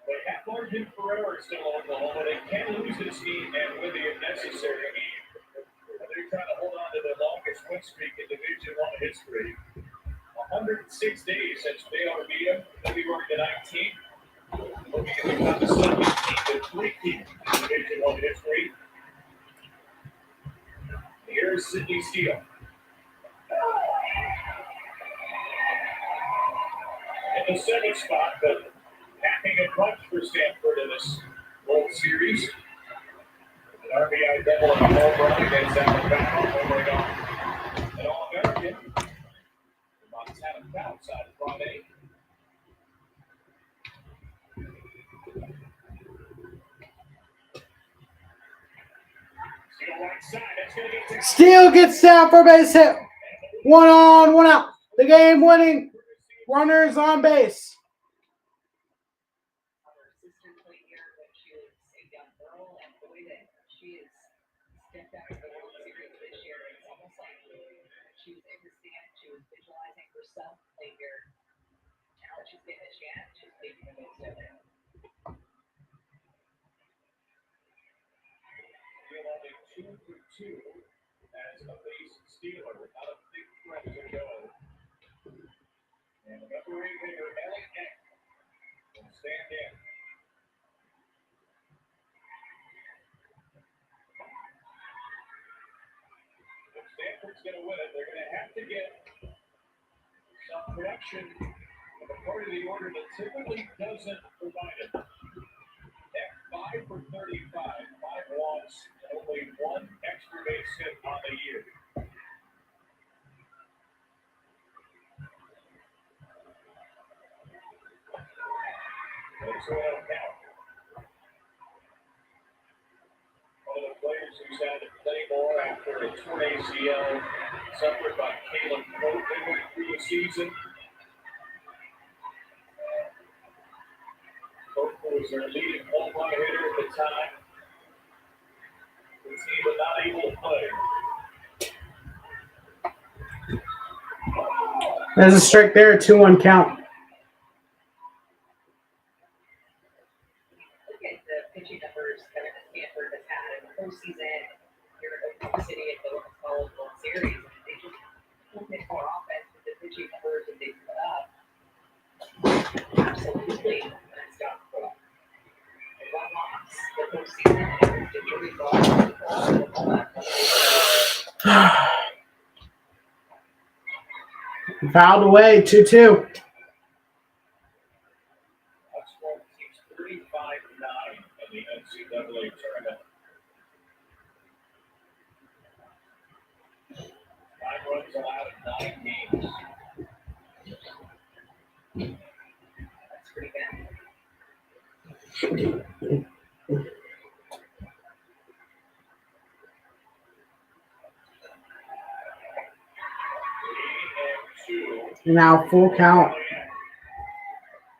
They have Martin Ferrer still on Oklahoma. They can lose this game and win the necessary game. They're trying to hold on to their longest win streak in Division I history. 106 days since Baylor beat them, February the 19th. Looking at the top 17 to 3 teams in Division I history. Here's Sidney Steele. In the second spot, but packing a punch for Stanford in this World Series. An RBI double and a home run against Alabama, homering on an All-American. Montana outside of Friday. Steele right side. That's going to get Steele gets down for a base hit. 1 on, 1 out. The game winning runners on base. Her sister played here when she was a young girl, and the way that she has stepped out of the World Series this year, it's almost like she was in the stand, she was visualizing herself playing here. Now that she's getting a chance, she's making the most of it. Steele only 2 for 2 as a base stealer. Not a big threat to go. And number 8 hitter, Ellie Eck, will stand in. If Stanford's going to win it, they're going to have to get some production on the part of the order that typically doesn't provide it. Eck 5 for 35, 5 walks, and only 1 extra base hit on the year. That's a count. One of the players who's had to play more after a torn ACL suffered by Caleb Pope midway through the season. Pope was their leading home run hitter at the time. The team was not able to play. There's a strike there, 2-1 count. Look at the pitching numbers that Stanford has had in the postseason here in Oklahoma City at the College World Series. They just don't get more offense with the pitching numbers that they put up. Absolutely unstoppable. And 1 loss the postseason to Joey Ball. Fouled away, 2-2. That's one team's 35-9 in the NCAA tournament. 5 runs allowed in 9 games. That's pretty good. Now full count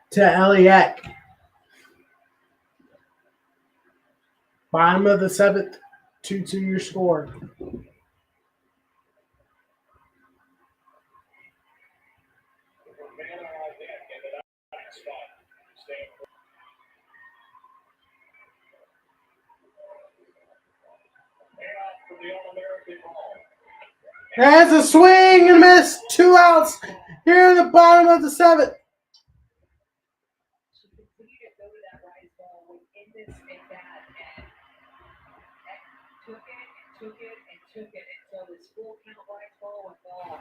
to Elliott. Bottom of the 7th, 2-2 your score. There's a swing and a miss. 2 outs here in the bottom of the 7th. She continued to go to that rise ball within this at-bat and took it until this full count rise ball with ball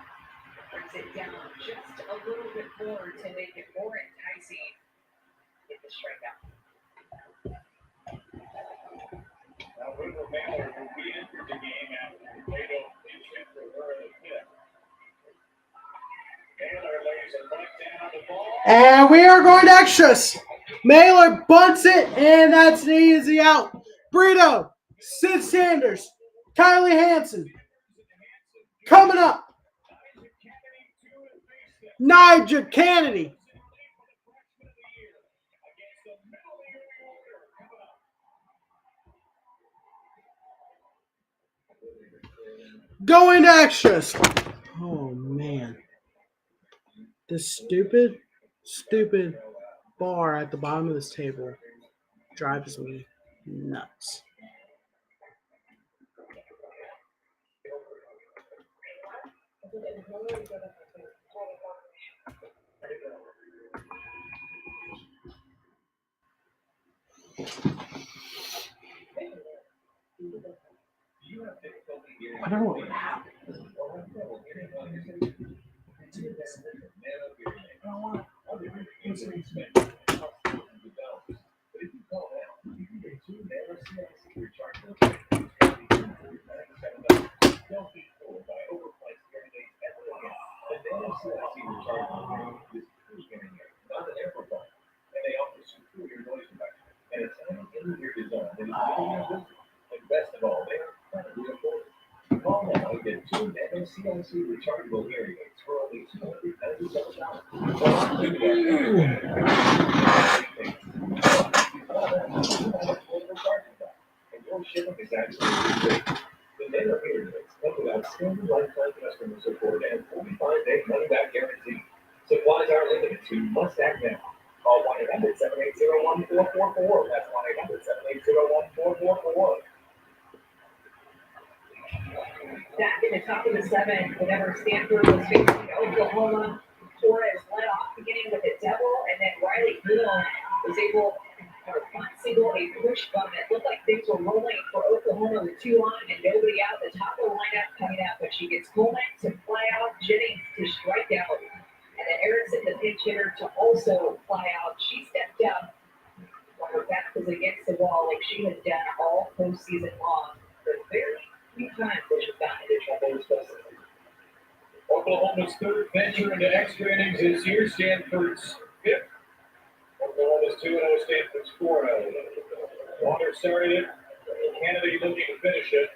brings it down just a little bit more to make it more enticing. Get the strikeout. Now, River Mailer will be entered the game after Plato pinch hit for her in the 5th. Mailer lays a bunt down on the ball. And we are going to extras. Mailer bunts it, and that's an easy out. Brito, Sid Sanders, Kylie Hansen. Coming up, Nigel Kennedy. Going extras. Oh man, this stupid bar at the bottom of this table drives me nuts. I don't know. And best of all, they're incredibly affordable. Call now and get two WCWS rechargeable hearing aids for only $297. And your shipping is actually great. The Nano hearing aids come with outstanding lifetime customer support and 45-day money-back guarantee. Supplies are limited, so you must act now. Call 1-800-780-1444. That's 1-800-780-1444. Back in the top of the seventh, whenever Stanford was facing Oklahoma, Torres led off beginning with a double, and then Riley Boone was able to single a push button. It looked like things were rolling for Oklahoma with two on and nobody out. The top of the lineup coming up, but she gets Coleman to fly out, Jennings to strike out, and then Erickson, the pinch hitter, to also fly out. She stepped up while her back was against the wall like she has done all postseason long. The very few times that she's gotten into trouble this postseason. Oklahoma's third venture into extra innings this year. Stanford's fifth. Oklahoma's 2-0. Stanford's 4-0. Water started it. Kennedy looking to finish it.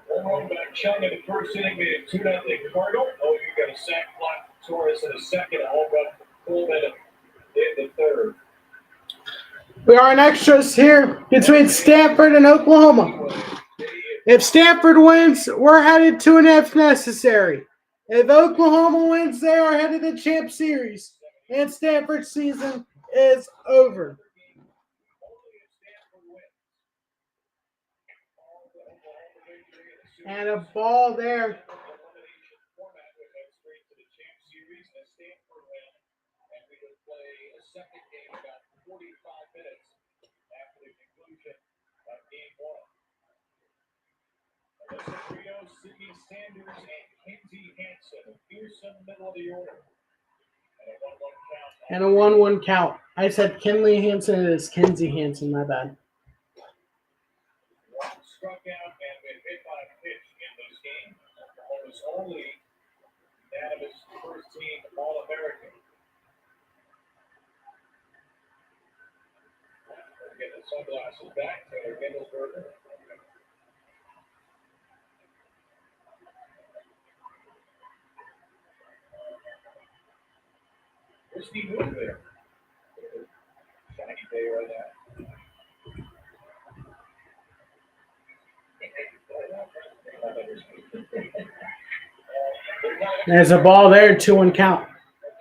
Home run by Chung in the first inning made it 2-0 Cardinal. Oh, you got a sac fly from Torres in the second. A home run from Coleman in the third. We are in extras here between Stanford and Oklahoma. If Stanford wins, we're headed to an if necessary. If Oklahoma wins, they are headed to Champ Series. And Stanford's season is over. And a ball there. Sydney Sanders and Kinsey Hansen. Pearson, middle of the order. And a 1-1 count. I said Kinley Hansen. It is Kinsey Hansen. My bad. Struck out and been hit by a pitch in this game. Was only that of his first team All-American. Get the sunglasses back to Gittelsberger. Christy Wood there. Shiny day right now. There's a ball there. 2-1 count.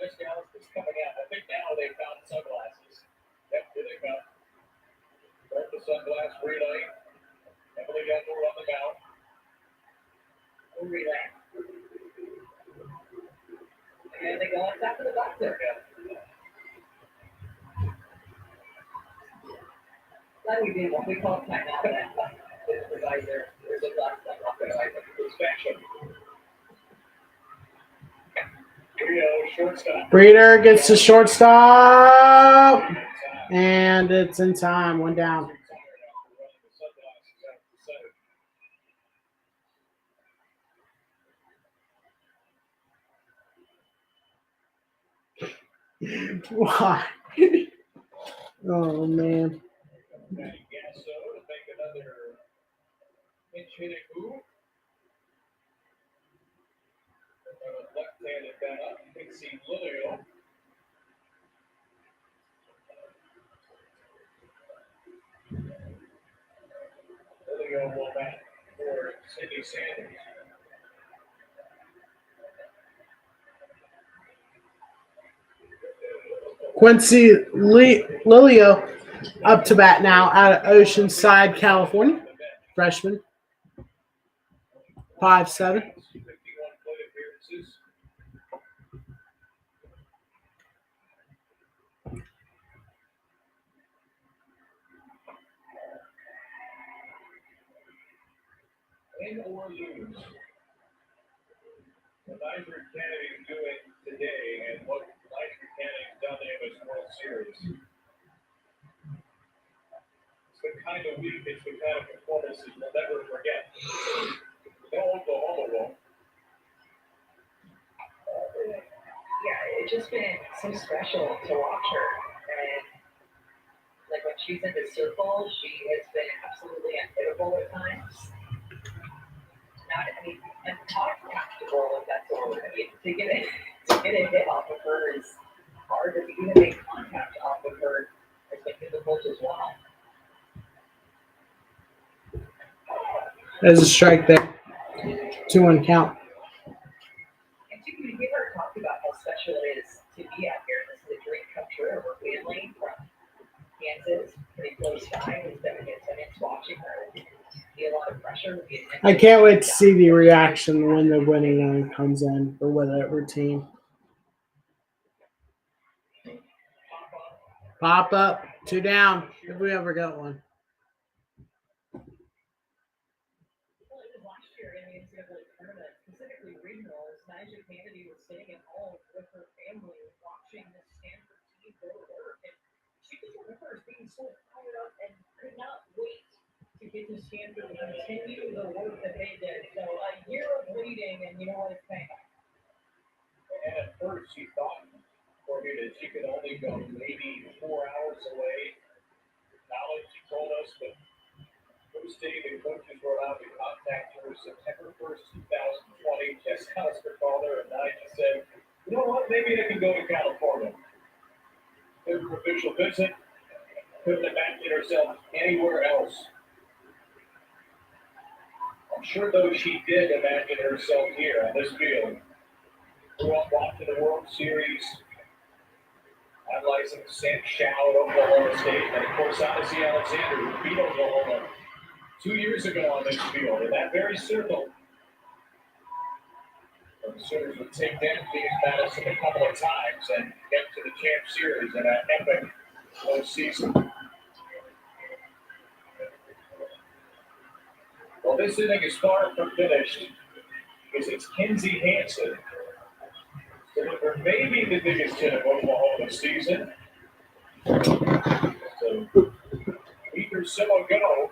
This Dallas is coming out. I think now they found sunglasses. Yep, here they come. Start the sunglass relay. Emily Youngwood on the mound. Relay. And they go on top of the boxer. That we did what we call timeout. There's a lot of Inspection. Shortstop. Breeder gets to shortstop. And it's in time. 1 down. Why? Oh, man. Gasso to make another pinch hitting move. Left-handed bat up. Pixie Lilio. Lilio will bat for Sydney Sanders. Quincy Lilio up to bat now out of Oceanside, California. Freshman. 5'7". 51 plate appearances. Win or lose. What Nigel Kennedy is doing today and what Nigel Kennedy's done in this World Series. It's the kind of week, it's the kind of performances we'll never forget. No Oklahoma won't. Yeah, it's just been so special to watch her. And like when she's in the circle, she has been absolutely unhittable at times. Not, I mean, and not comfortable if that's the word. I mean, to get a hit off of her is hard. To even make contact off of her has been difficult as well. There's a strike there. 2-1 count. And we never talked about how special it is to be out here. This is a dream come true. Her family from Kansas, pretty close by, has been in attendance watching her. Be a lot of pressure. I can't wait to see the reaction when the winning line comes in for whatever team. Pop up, 2 down, if we ever got one. Well, it was last year in the NCAA tournament, specifically regionals. Nigel Kennedy was sitting at home with her family watching the Stanford team go to work. And she just remembers being so fired up and could not wait to get to Stanford and continue the work that they did. So a year of waiting, and you know what, it's paying off. And at first she thought for me that she could only go maybe 4 hours away. Now she told us that Bruce Day, the coaches were allowed to contact her September 1st, 2020. Jess Custer called her and Nigel said, you know what, maybe I can go to California. Her official visit, couldn't imagine herself anywhere else. I'm sure though she did imagine herself here on this field. Grew up watching the World Series, analyzing Sam Shaw at Oklahoma State, and of course Odyssey Alexander, who beat Oklahoma 2 years ago on this field, in that very circle. The Sooners would take down Phoenix Madison a couple of times and get to the Champ Series in that epic postseason. Well, this inning is far from finished because it's Kinsey Hansen. Delivered maybe the biggest hit of Oklahoma season. So, week or so ago,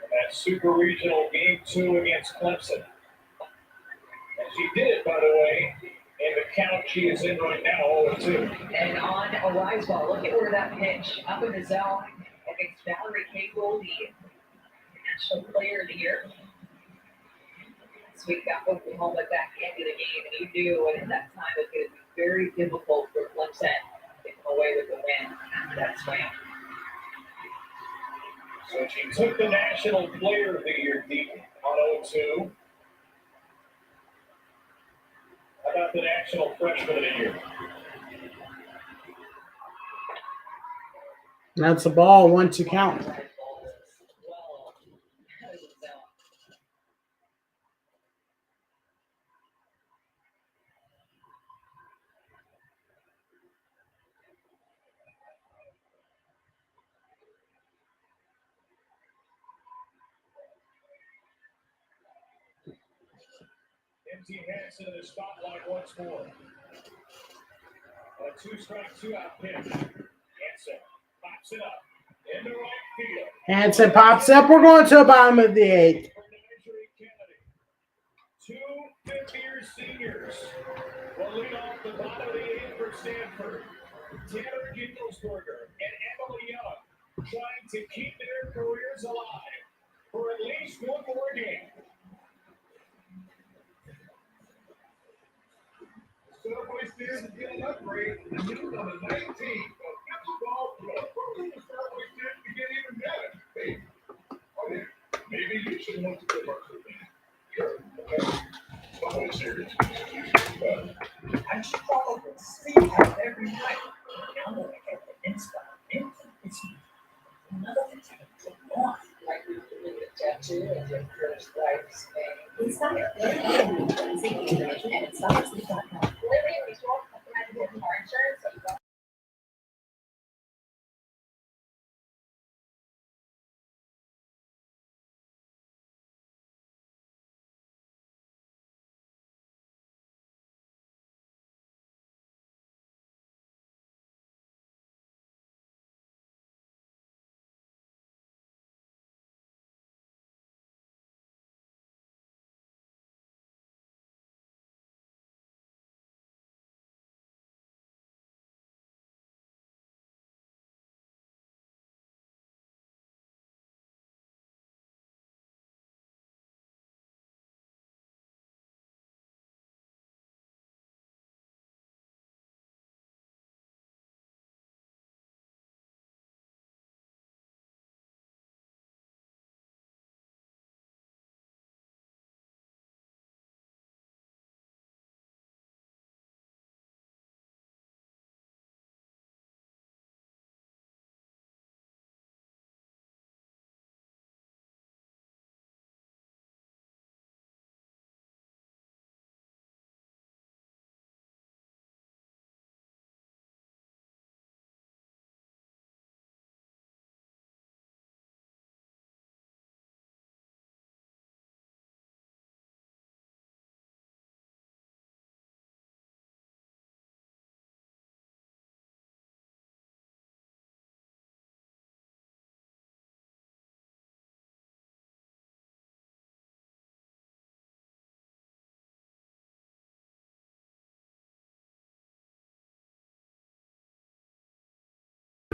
in that Super Regional Game 2 against Clemson. And she did it, by the way, in the count she is in right now, 0-2. And on a rise ball, look at where that pitch up in the zone against Valerie Cagle, the National Player of the Year. This week got Oklahoma back into the game, and you knew at that time it was going to be very difficult for Clemson to come away with the win after that swing. So she took the National Player of the Year deep on 0-2. How about the National Freshman of the Year? That's a ball, 1-2 count. Kinsey Hansen in the spotlight once more. A 2-strike, 2-out pitch. Hansen pops it up in the right field. Hansen pops up. We're going to the bottom of the 8th. Two fifth-year seniors will lead off the bottom of the 8th for Stanford. Tanner Ginkelsberger and Emily Young trying to keep their careers alive for at least one more game. Subway stands to get an upgrade, and new number 19. Get the ball from the Subway stands to get even better. Hey, oh yeah, maybe you should want to go back to the Sure, okay. Subway series. I probably see Every night, I'm gonna get the inside. It's nothing to want. Like we did a tattoo of your first wife's name. Inspire. And inspires.com. Liberty Mutual recommended car insurance. So you don't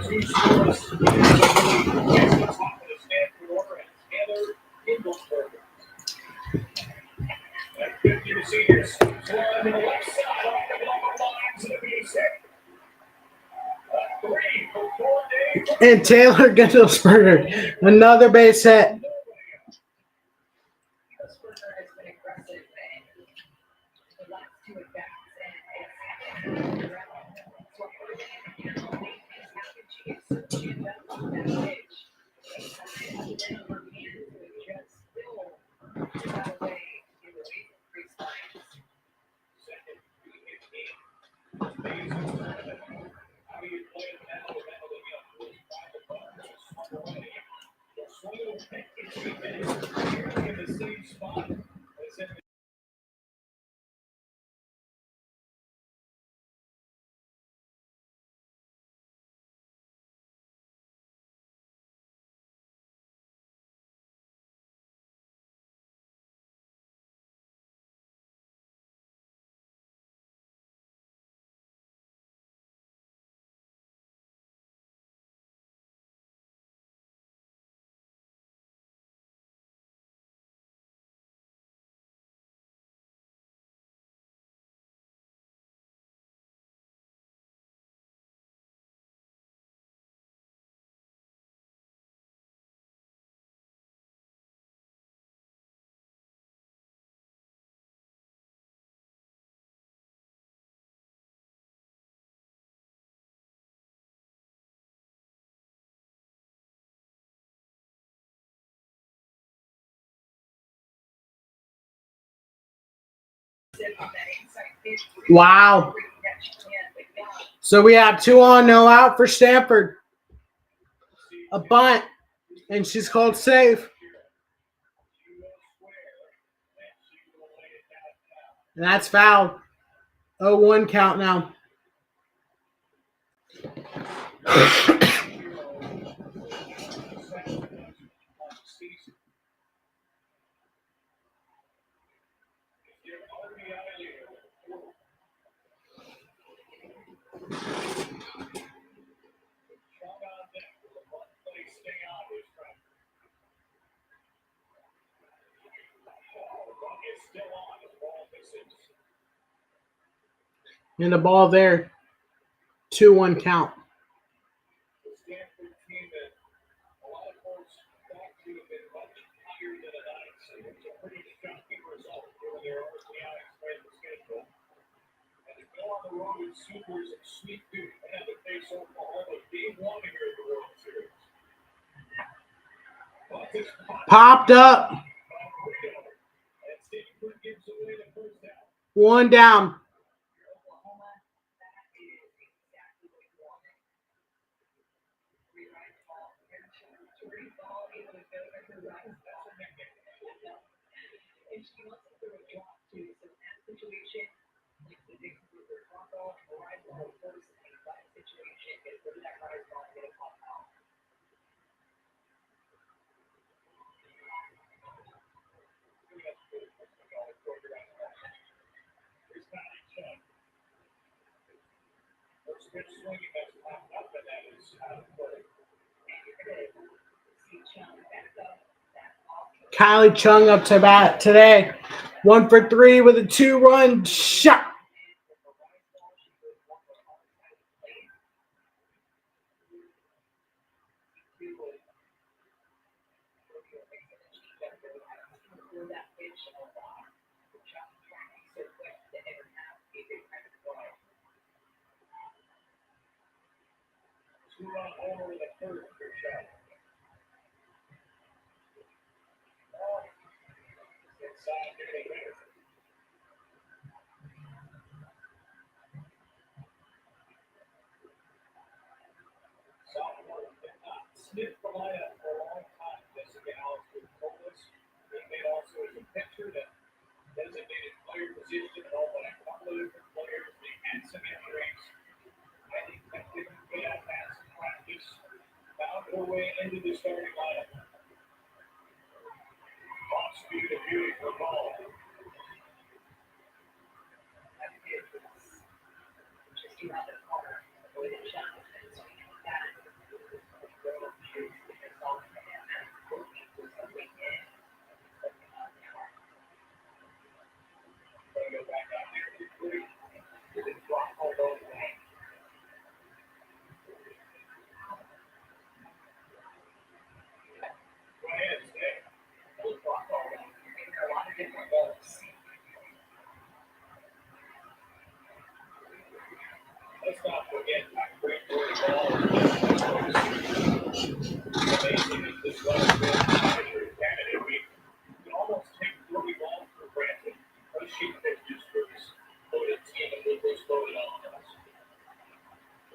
Two scores. Top of the Stanford order and Taylor Inglesberger. At 50 receivers. Slide to the left side. Off the line to the base hit. A 3 for 4 days. And Taylor Gittelsberger, another base hit. Pittsburgher has been aggressive in the last two at bats, and it's so early in the game, she is that pitch. And then her hands would just still that way in the way of free slides. Second, 3-15. How do you play it now with Emily Young? By the ball, swung away. Swung away. In the same spot as in Wow. So we have 2 on, no out for Stanford. A bunt, and she's called safe. And that's foul. 0-1 count now. And the ball there. 2-1 count. the Stanford team that a lot of folks thought to have been much higher than a 9 seed. It's a pretty shocking result given their RPI strength of schedule. And the on the road with Supers and Sweet Tooth and to face Oklahoma game one here at the World Series. Popped up. And Stanford gives away the first down. One down. Oklahoma, that is exactly what you wanted. Rewrite the ball. Jordy ball able to go to her right. And she wants to throw a drop too. So in that situation, like the Dixon with her drop ball, the rise ball first, and a flat situation is where that rise ball is going to pop out. First pitch swinging, that's popped up, and that is out of play. See Chung back up. That off. Kylie Chung up to bat today. 1 for 3 with a 2-run shot. Two-run homer with a third for shot. Inside, give it a hitter. Sophomore did not sniff the lineup for a long time. This again, Alex would told us. He made also as a pitcher, the designated player position, and all but a couple of different players. They had some injuries. I think that didn't get past practice. Found her way into the starting lineup. Off speed, a beautiful ball. Just around the corner. Boy, the shot was been swinging like that. Go back out there quickly. With a drop ball all the way. Go ahead, Stay. Those drop balls, there are a lot of different balls. Let's not forget that great Jordy ball. Amazing as this last bit pitcher candidate. We can almost take Jordy ball for granted because she pitches for this loaded team and with this loaded offense.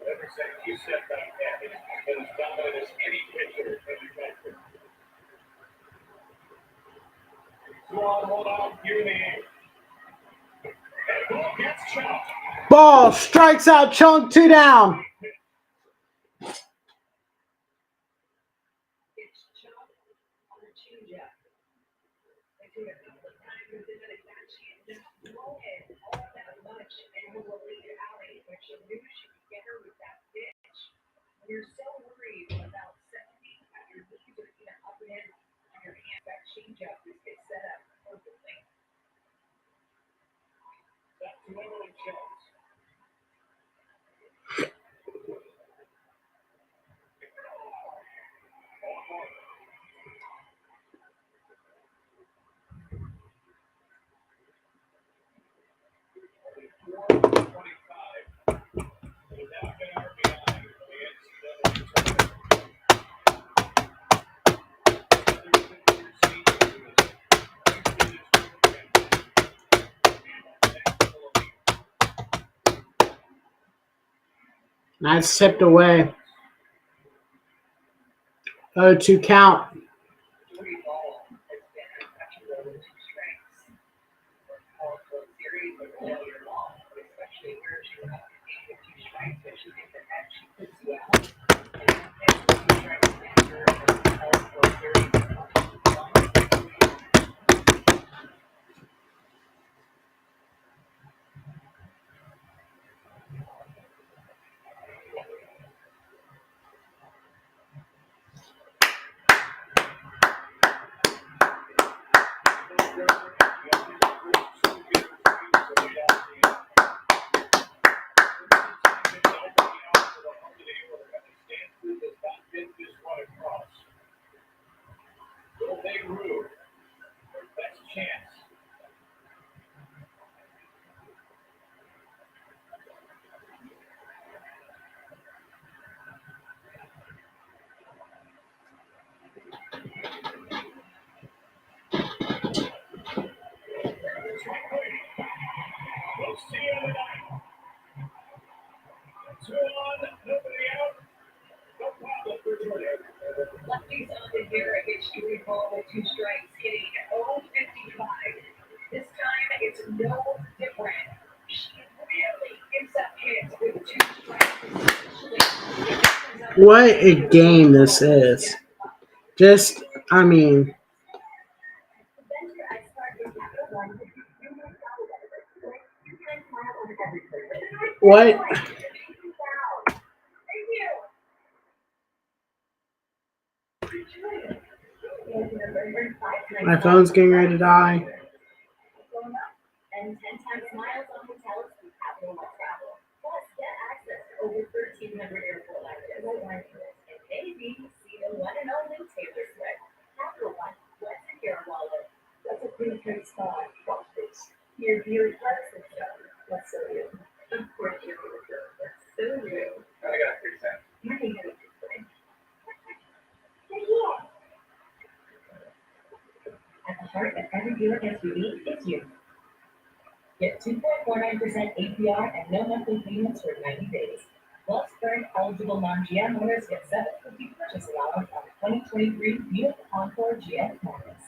Ever since you stepped back at it, as dominant as any pitcher in the country. Hold out, Uni. And ball gets chopped. Ball strikes out Chung, 2 down. It's Chung on the changeup. They do it a couple of times with him at a catch. She just throw it all that much and will lead it out. But she knew she could get her with that pitch. When you're so worried about 70 at your knees or even up and in on your hand, that changeup just gets set up perfectly. That's Emily Jones. Nice tipped away. 0-2 count. Jordy ball has been untouchable with two strikes. All the series of all year long, especially where she went up to 2 strikes, but she did that. She puts you out. And 2 strikes after all the series of 2 on, nobody out. No problem for Jordan. Lefties on the Garrett hits Stewie ball with 2 strikes, hitting 055. This time it's no different. She really gives up hits with 2 strikes. What a game this is. Just, I mean, what? My phone's getting ready to die. And 10 times miles on hotels through Capital One Travel. Plus, get access to over 1,300 airport lounges. And maybe see the one and only Taylor Swift. Capital One, what's in your wallet? That's a pretty good spot. Watch this. Your view loves the show. What's so real? Of course, you're the show. That's so real. I got 3 cents. You think it's good. Yeah. At the heart of every Buick SUV is you. Get 2.49% APR and no monthly payments for 90 days. Plus, current eligible non-GM owners get $750 purchase allowance on 2023 Buick Encore GM models.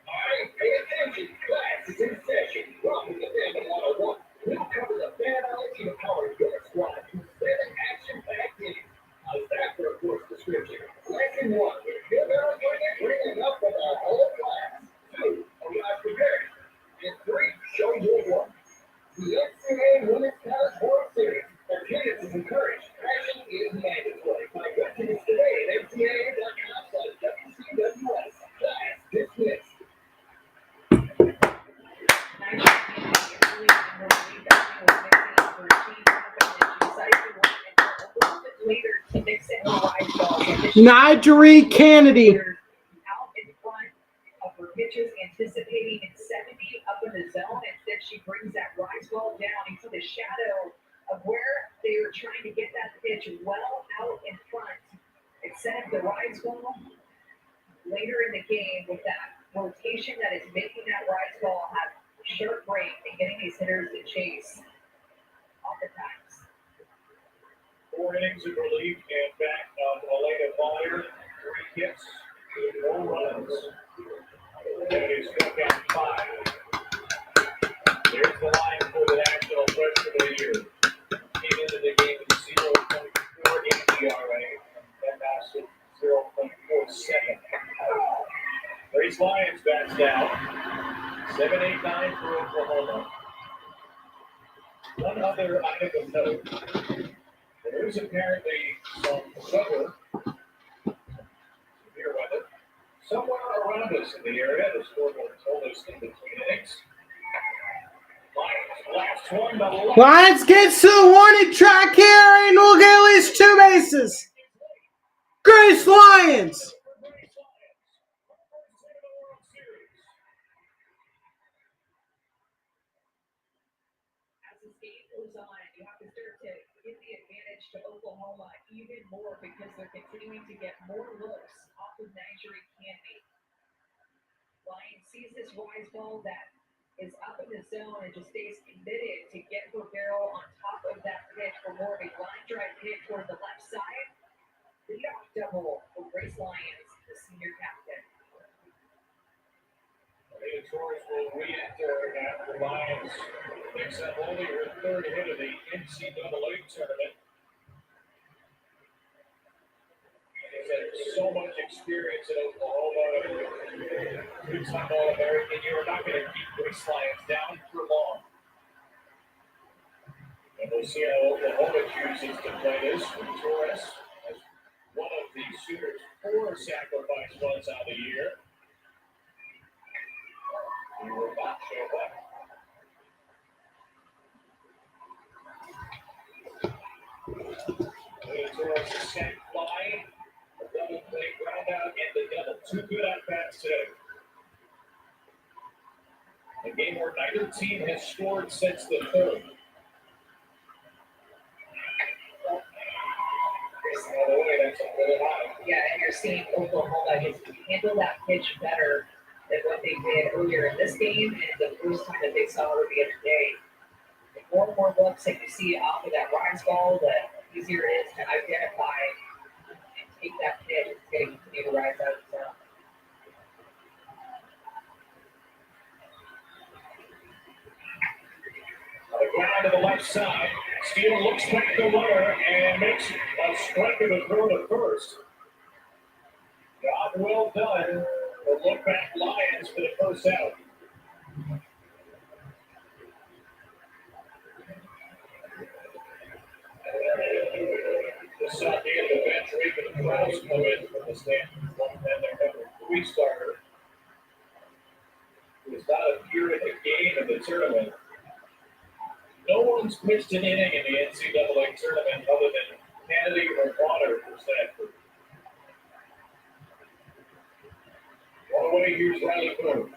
Alright, pay attention. Class is in session. Welcome to Family 101. We'll cover the analogy of how your squad can set an action-packed game. How's that for a course description? Lesson 1. You're bringing up with our whole class. 2. Arrive prepared. And 3. Show your work. The NCAA Women's College World Series. Attendance is encouraged. Passion is mandatory. Find documents today at ncaa.com/WCWS. Class dismissed. Later to mix in her wide ball. Nigeri Kennedy. Out in front of her pitches, anticipating in 70 up in the zone. Instead, she brings that rise ball down into the shadow of where they were trying to get that pitch well out in front. Instead of the rise ball later in the game with that rotation that is making that rise ball have sharp break and getting these hitters to chase oftentimes. 4 innings of relief and back on Elena Meyer. 3 hits, 4 runs. Kennedy struck out 5. There's the line for the National Freshman of the Year. Came into the game with 0.4 ERA and that's with 0.47. Grace Lyons bats down. 7-8-9 for Oklahoma. One other item of note. There is apparently some weather, severe weather, somewhere around us in the area. The scoreboard told us in between innings. Lions last one to left. Lions gets to the warning track here and we'll get at least 2 bases. Grace Lyons. As this game goes on, you have to start to give the advantage to Oklahoma even more because they're continuing to get more looks off of Nigeri Kennedy. Lion sees this rise ball that is up in the zone and just stays committed to get her barrel on top of that pitch for more of a line drive hit toward the left side. Leadoff double for Grace Lyons, the senior captain. The Torres will re-enter after Lions picks up only her 3rd hit of the NCAA tournament. She's had so much experience in Oklahoma. 2-time All-American. You're not going to keep Grace Lyons down for long. And we'll see how Oklahoma chooses to play this. Torres as one of the Sooners' 4 sacrifice bunts on the year. He will not show up. Torres is sent fly. A double play ground out and the double. 2 good at-bats today. A game where neither team has scored since the 3rd. By the way, that's a little high. Yeah, and you're seeing Oklahoma just handle that pitch better than what they did earlier in this game and the first time that they saw her the other day. more and more looks that you see off of that rise ball, the easier it is to identify and take that pitch. It's going to continue to rise out. So. On the ground to the left side, Steele looks back the runner and makes a strike of the throw to first. Job well done. The look back Lions for the first out. Just saw the end of the bench read for the crowds come in from the Stanford one, and they're having a three-starter who has not appeared in the game of the tournament. No one's pitched an inning in the NCAA tournament other than Kennedy or Bonner for Stanford. One away, here's Riley Boone.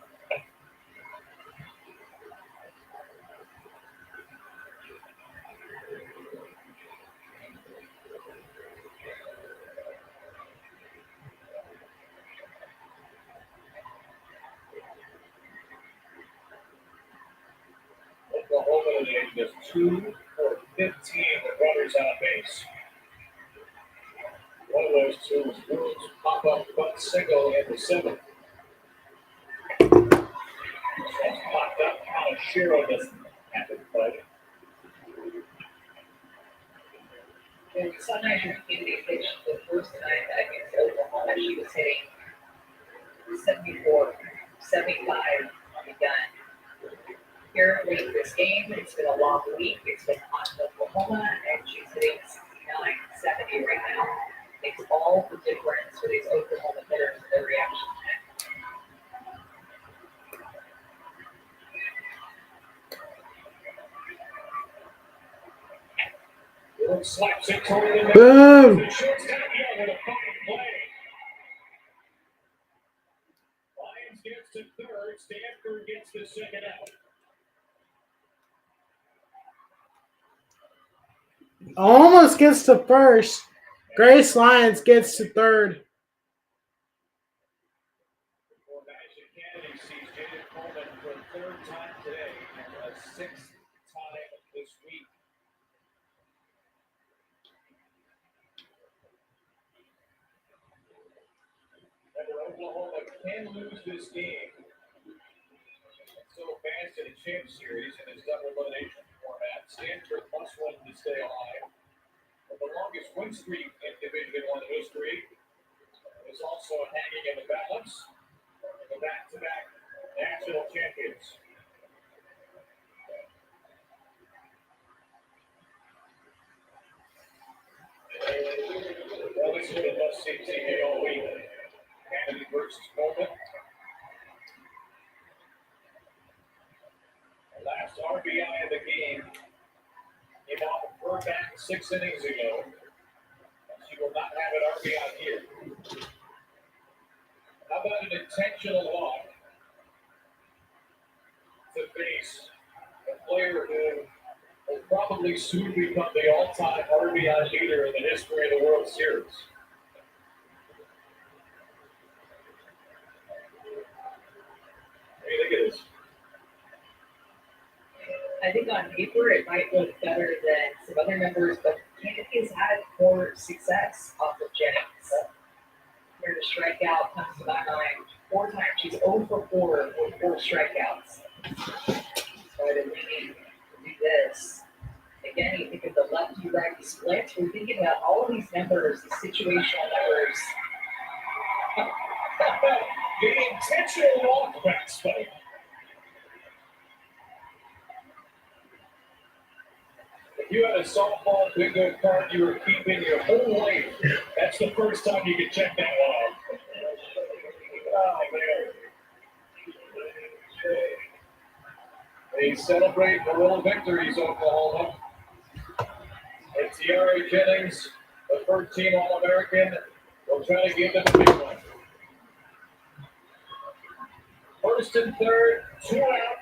Oklahoma today just 2 for 15 with runners on base. One of those two was Boone's pop-up bunt single in the seventh. That's popped up. Shiro doesn't have to play. And sometimes you can be pitched the first time against Oklahoma. She was hitting 74, 75 on the gun. Here late in this game, it's been a long week. It's been hot in Oklahoma, and she's hitting 69, 70 right now. Makes all the difference for these Oklahoma hitters, their reaction time. Slaps it toward the net. Boom! The shortstop Young with a fine play. Lions gets to third. Stanford gets the second out. Almost gets to first. Grace Lyons gets to third. Before Madison Kennedy sees Jaden Coleman for a third time today and a sixth time this week. Oklahoma can lose this game. Still advanced in the champ series in this double elimination format. Stanford must win to stay alive. But the longest win streak in Division I history is also hanging in the balance. The back-to-back national champions. Well, this is the must-see TV all week. Kennedy versus Coleman. The last RBI of the game came off of her back 6 innings ago. She will not have an RBI here. How about an intentional walk to face a player who will probably soon become the all-time RBI leader in the history of the World Series? Hey, look at this. I think on paper it might look better than some other numbers, but Kennedy has had more success off of Jennings. Here to strikeout comes to my mind 4 times. She's 0 for 4 with 4 strikeouts. So I didn't need to do this. Again, you think of the lefty-righty splits. We're thinking about all of these numbers, the situational numbers. The intentional walk back spike. If you had a softball bingo card you were keeping your whole life, that's the first time you could check that one off. Oh, man. They celebrate the little victories, Oklahoma. And Tiara Jennings, the third team All-American, will try to give them a big one. First and third, 2 out,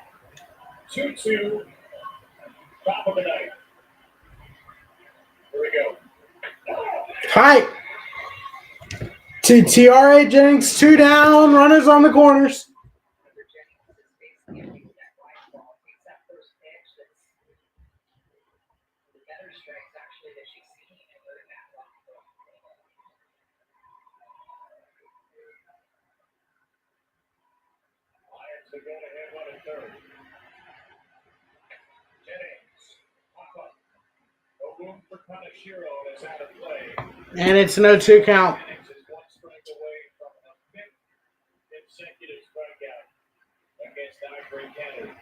2-2, top of the ninth. Here we go. Hi. To Tiara Jennings, 2 down, runners on the corners. better strikes actually that she's seen in her that one. Lions are going ahead 1 1/3. Jennings, pop up. No room for Kaneshiro, and it's out of play. And it's no 2 count. Jennings is 1 strike away from a 5th consecutive strikeout against Ivory County.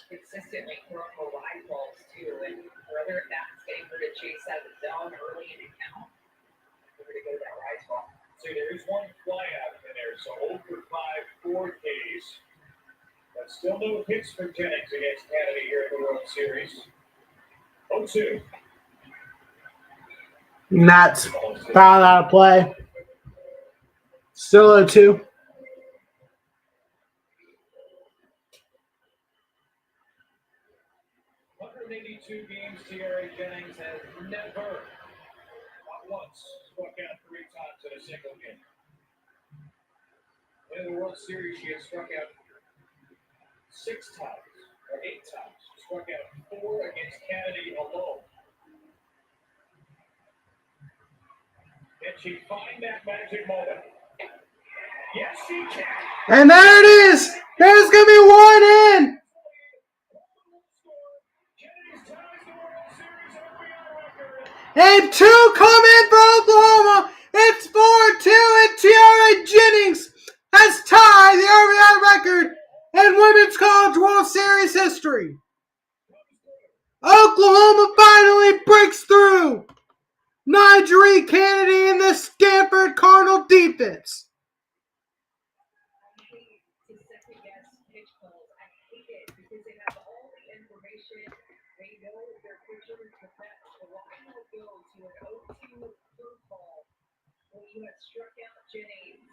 Consistently throwing her wide balls too, and whether that's getting her to chase out of the zone early in the count, for her to go that rise ball. See, there's one fly out in there, so 0 for 5, 4 Ks. But still no hits for Jennings against Canada here in the World Series. 0-2. And that's fouled out of play. Still 0-2. 182 games, Tiara Jennings has never, not once, struck out 3 times in a single game. In the World Series, she has struck out 6 times, or 8 times. She struck out 4 against Kennedy alone. Can she find that magic moment? Yes, she can. And there it is. There's going to be 1 in. And 2 come in for Oklahoma. It's 4-2, and Tiara Jennings has tied the RBI record in Women's College World Series history. Oklahoma finally breaks through Nigeria Kennedy in the Stanford Cardinal defense. I hate to second guess pitch calls. I hate it because they have all the information. They know their pitcher is the best. So why not go to an 0-2 curveball when you have struck out Jennings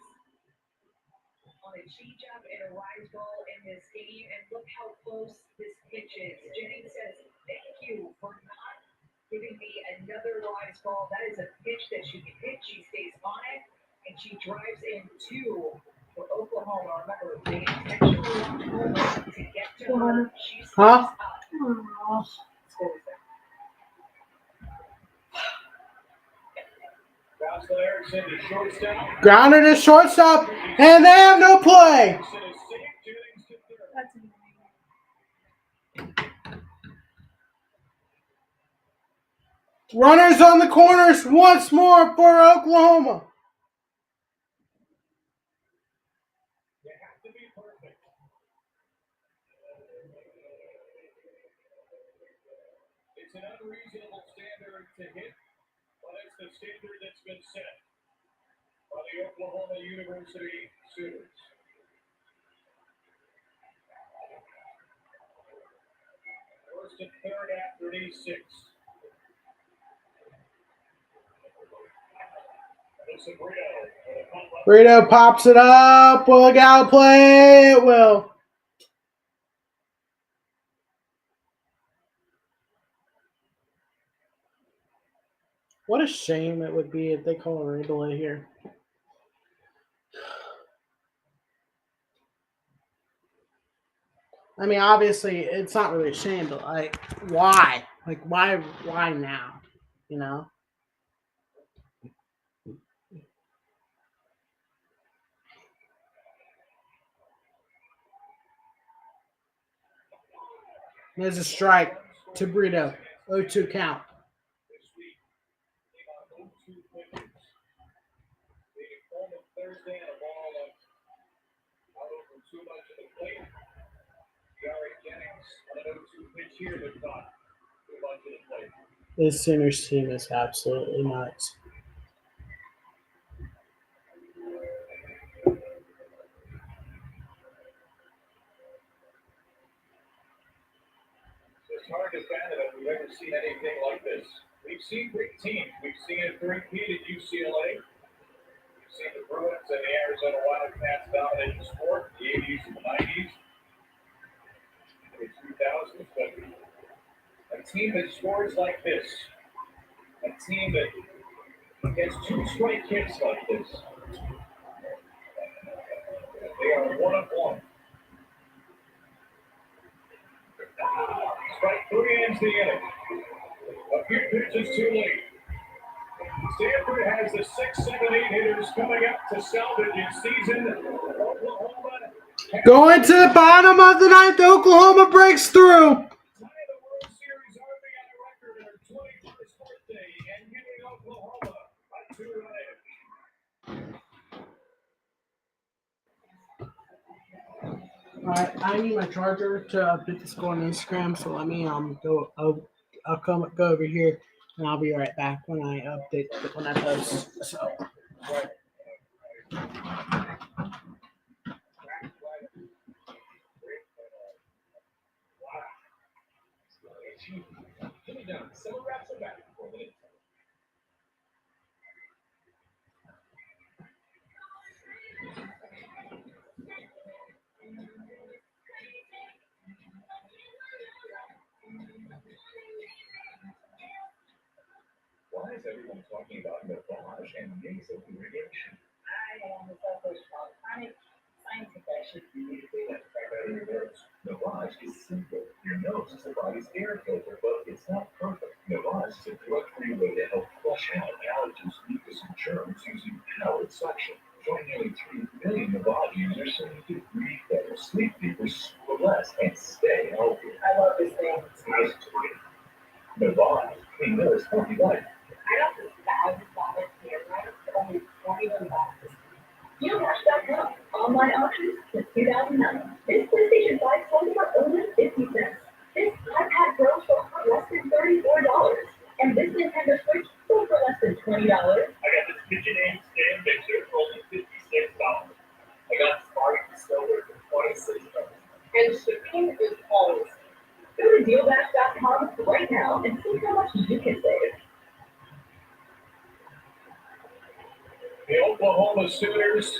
on a changeup and a rise ball in this game? And look how close this pitch is. Jennings says, "Thank you for not giving me another rise ball. That is a pitch that she can hit. She stays on it, and she drives in 2 for Oklahoma." Remember, they intentionally walked home to get to her. She stays Huh? up. Scores there. Jocelyn Erickson to shortstop. Grounded to shortstop, and they have no play. Erickson is safe. Jennings to third. Runners on the corners once more for Oklahoma. You have to be perfect. It's an unreasonable standard to hit, but it's the standard that's been set by the Oklahoma University Sooners. First and third after 86. Brito pops it up. Will it out play? It will. What a shame it would be if they call a replay here. I mean, obviously, it's not really a shame, but like, why? Like, why now? You know? There's a strike to Brito. 0-2 count. This week, they got 0-2 pitches. They informed him Thursday on a ball of out over too much of the plate. Tiara Jennings on an 0-2 pitch here, but not too much of the plate. This Sooners team is absolutely nuts. It's hard to fathom that we've ever seen anything like this. We've seen great teams. We've seen it three-peat at UCLA. We've seen the Bruins and the Arizona Wildcats dominate the sport in the 80s and the 90s, the 2000s. But a team that scores like this, a team that gets 2 strike hits like this, they are 1 of 1. strike three ends the inning. A few pitches too late. Stanford has the 6, 7, 8 hitters coming up to salvage its season. Oklahoma Going to the bottom of the ninth, Oklahoma breaks through. tie the World Series RBI record on her 21st birthday and giving Oklahoma a 2-run edge. Alright, I need my charger to update the score on Instagram, so let me go. I'll go over here, and I'll be right back when I update when I post. So. Jimmy Dunn, several wraps are back for the Why is everyone talking about Navage and nasal irrigation? I am the selfish chronic sinus infection. Navage is simple. Your nose is the body's air filter, but it's not perfect. Navage is a drug-free way to help flush out allergens, mucus, and germs using powered suction. Join nearly 3 million Navage users so you can breathe better, sleep deeper, sweat less, and stay healthy. I love this thing. It's nice to read. Navage, clean nose, healthy life. I got this $1,000 camera for only $21. Geocache.com. Online auctions since 2009. This PlayStation 5 sold for only 50 cents. This iPad Pro sold for less than $34. And this Nintendo Switch sold for less than $20. I got this KitchenAid stand mixer for only $56. I got this Mario Solar for $26. And shipping is always. Go to Geocache.com right now and see how much you can save. The Oklahoma Sooners,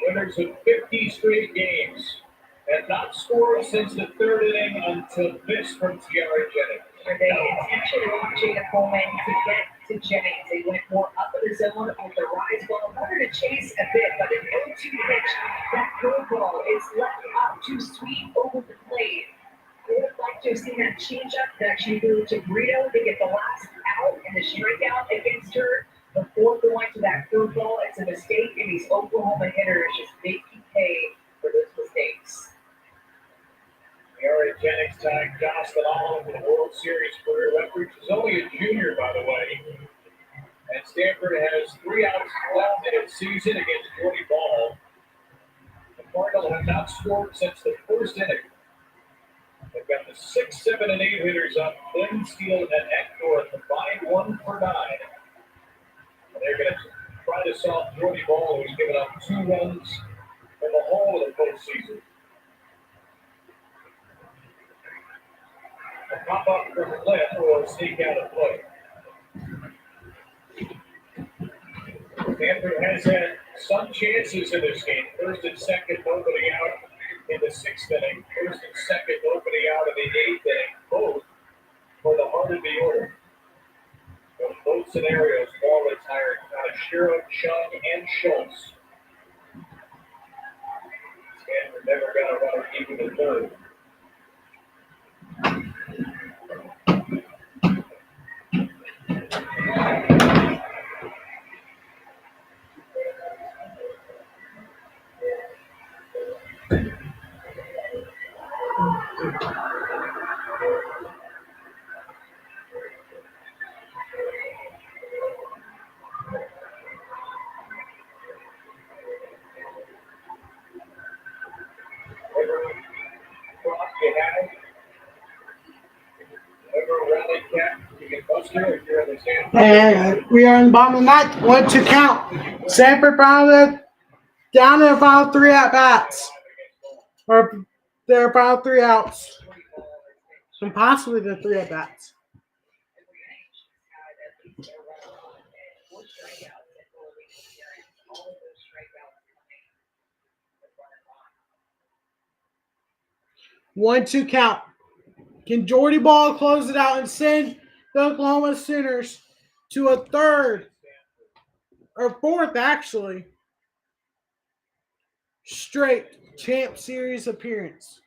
winners of 50 straight games, have not scored since the third inning until this from Tiara Jennings. They intentionally Jada Coleman to get to Jennings. They went more up in the zone with the rise ball, wanted to chase a bit, but an 0-2 pitch, that curveball is left up too sweet over the plate. I would have liked to have seen that changeup that she threw to Brito to get the last out and the strikeout against her. Before going to that curveball, it's a mistake, and these Oklahoma hitters just make you pay for those mistakes. Tiara Jennings tied Jocelyn Allen for the World Series career record. She's only a junior, by the way. And Stanford has 3 outs left in its season against Jordy Ball. The Cardinals have not scored since the first inning. They've got the 6, 7, and 8 hitters up. Flynn, Steele, and Hector combined 1 for 9. And they're going to try to solve Jordy Ball, who's given up 2 runs in the whole of the postseason. A pop-up from Flynn or sneak out of play. Stanford has had some chances in this game. First and second, nobody out in the 6th inning. First and second, nobody out in the 8th inning. Both for the heart of the order. In both scenarios, ball retired Kanashiro, Chung, and Schultz. Stanford never got a runner even the third. And we are in the bottom of the ninth. 1-2 count. Stanford down to the final 3 at bats. Or their final 3 outs. And possibly the 3 at bats. One, 2 count. Can Jordy Ball close it out and send the Oklahoma Sooners to a 3rd or 4th, actually, straight champ series appearance?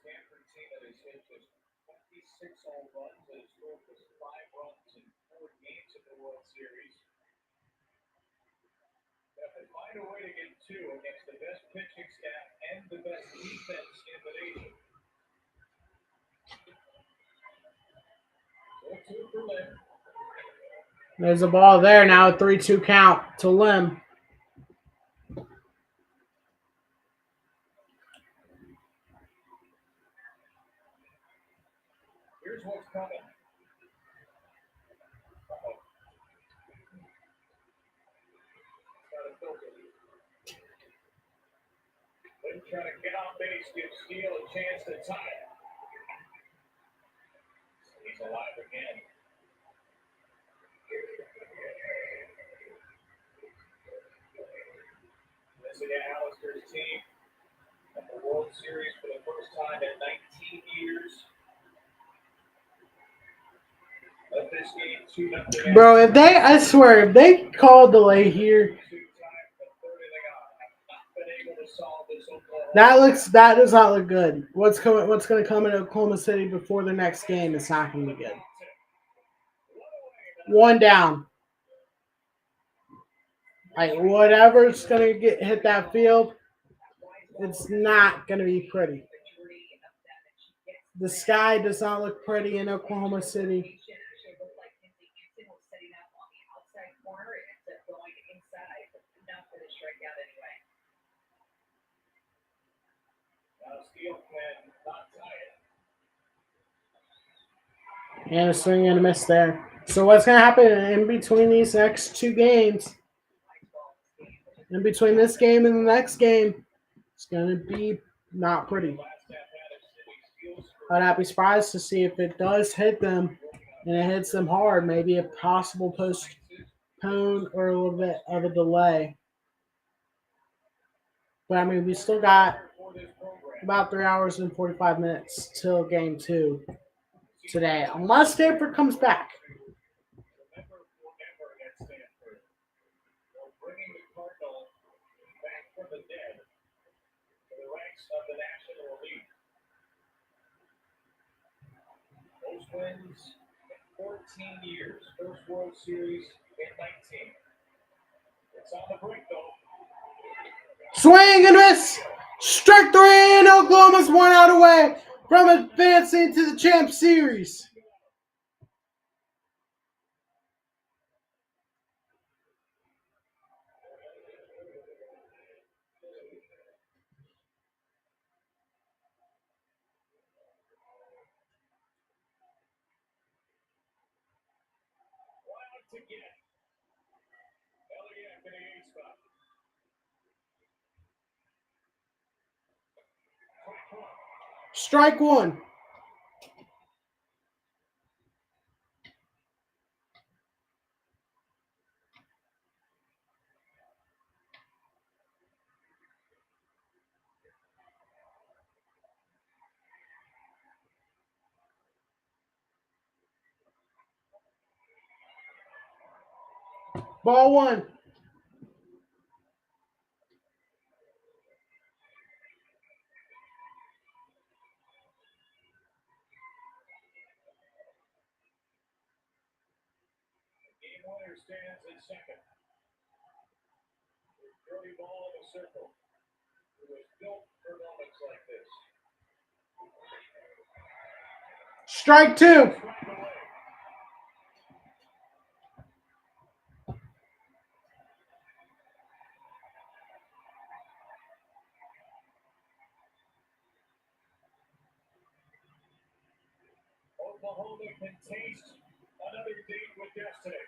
Stanford team that has hit just 26 home runs and has scored just 5 runs in 4 games in the World Series. If they find a way to get 2 against the best pitching staff and the best defense in the nation. 4-2 for Lim. There's a ball there now, 3-2 count to Lim. Here's what's coming. Lim trying to get on base, give Steele a chance to tie it. He's alive again. This is Alistair's team at the World Series for the first time in 19 years. Let this game 2-0. Bro, I swear, if they call delay here, that does not look good. What's going to come in Oklahoma City before the next game is not going to be good. 1 down. Like, whatever's going to hit that field, it's not going to be pretty. The sky does not look pretty in Oklahoma City. And a swing and a miss there. So what's going to happen in between these next 2 games? In between this game and the next game, it's going to be not pretty. I'd not be surprised to see if it does hit them and it hits them hard. Maybe a possible postpone or a little bit of a delay. But I mean, we still got about 3 hours and 45 minutes till game 2 today, unless Stanford comes back. Remember forever at Stanford. We're bringing the Cardinal back from the dead to the ranks of the National League. Most wins in 14 years. First World Series in 19. It's on the brink, though. Swing and miss! Strike 3, and Oklahoma's 1 out away from advancing to the Champ Series. Once again, Elliott in the A spot. Strike 1. Ball 1. Game winner stands in second. Dirty ball in the circle. It was built for moments like this. Strike 2. Oklahoma can taste another date with destiny.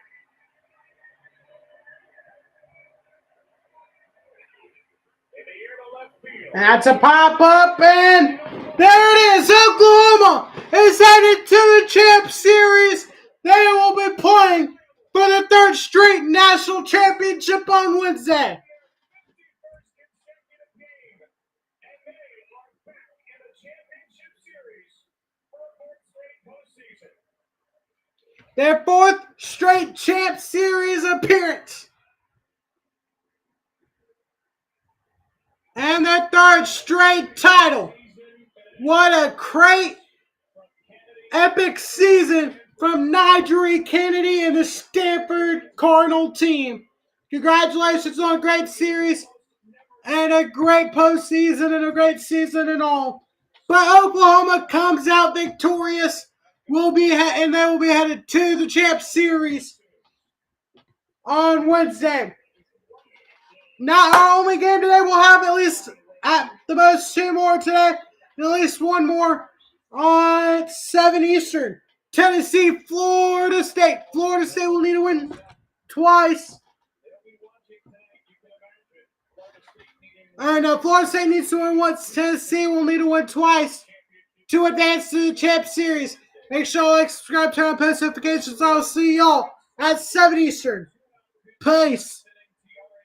In the air to left field. And that's a pop up, and there it is. Oklahoma is headed to the Champ Series. They will be playing for the 3rd straight national championship on Wednesday. Their 4th straight Champ Series appearance. And their 3rd straight title What a great, epic season from Nigel Kennedy and the Stanford Cardinal team. Congratulations on a great series and a great postseason and a great season and all. But Oklahoma comes out victorious. And they will be headed to the Champ Series on Wednesday. Not our only game today. We'll have at least at the most 2 more today, and at least 1 more on 7 Eastern. Tennessee, Florida State. Florida State will need to win twice. And Florida State needs to win once. Tennessee will need to win twice to advance to the Champ Series. Make sure to like, subscribe, turn on post notifications. I'll see y'all at 7 Eastern. Peace.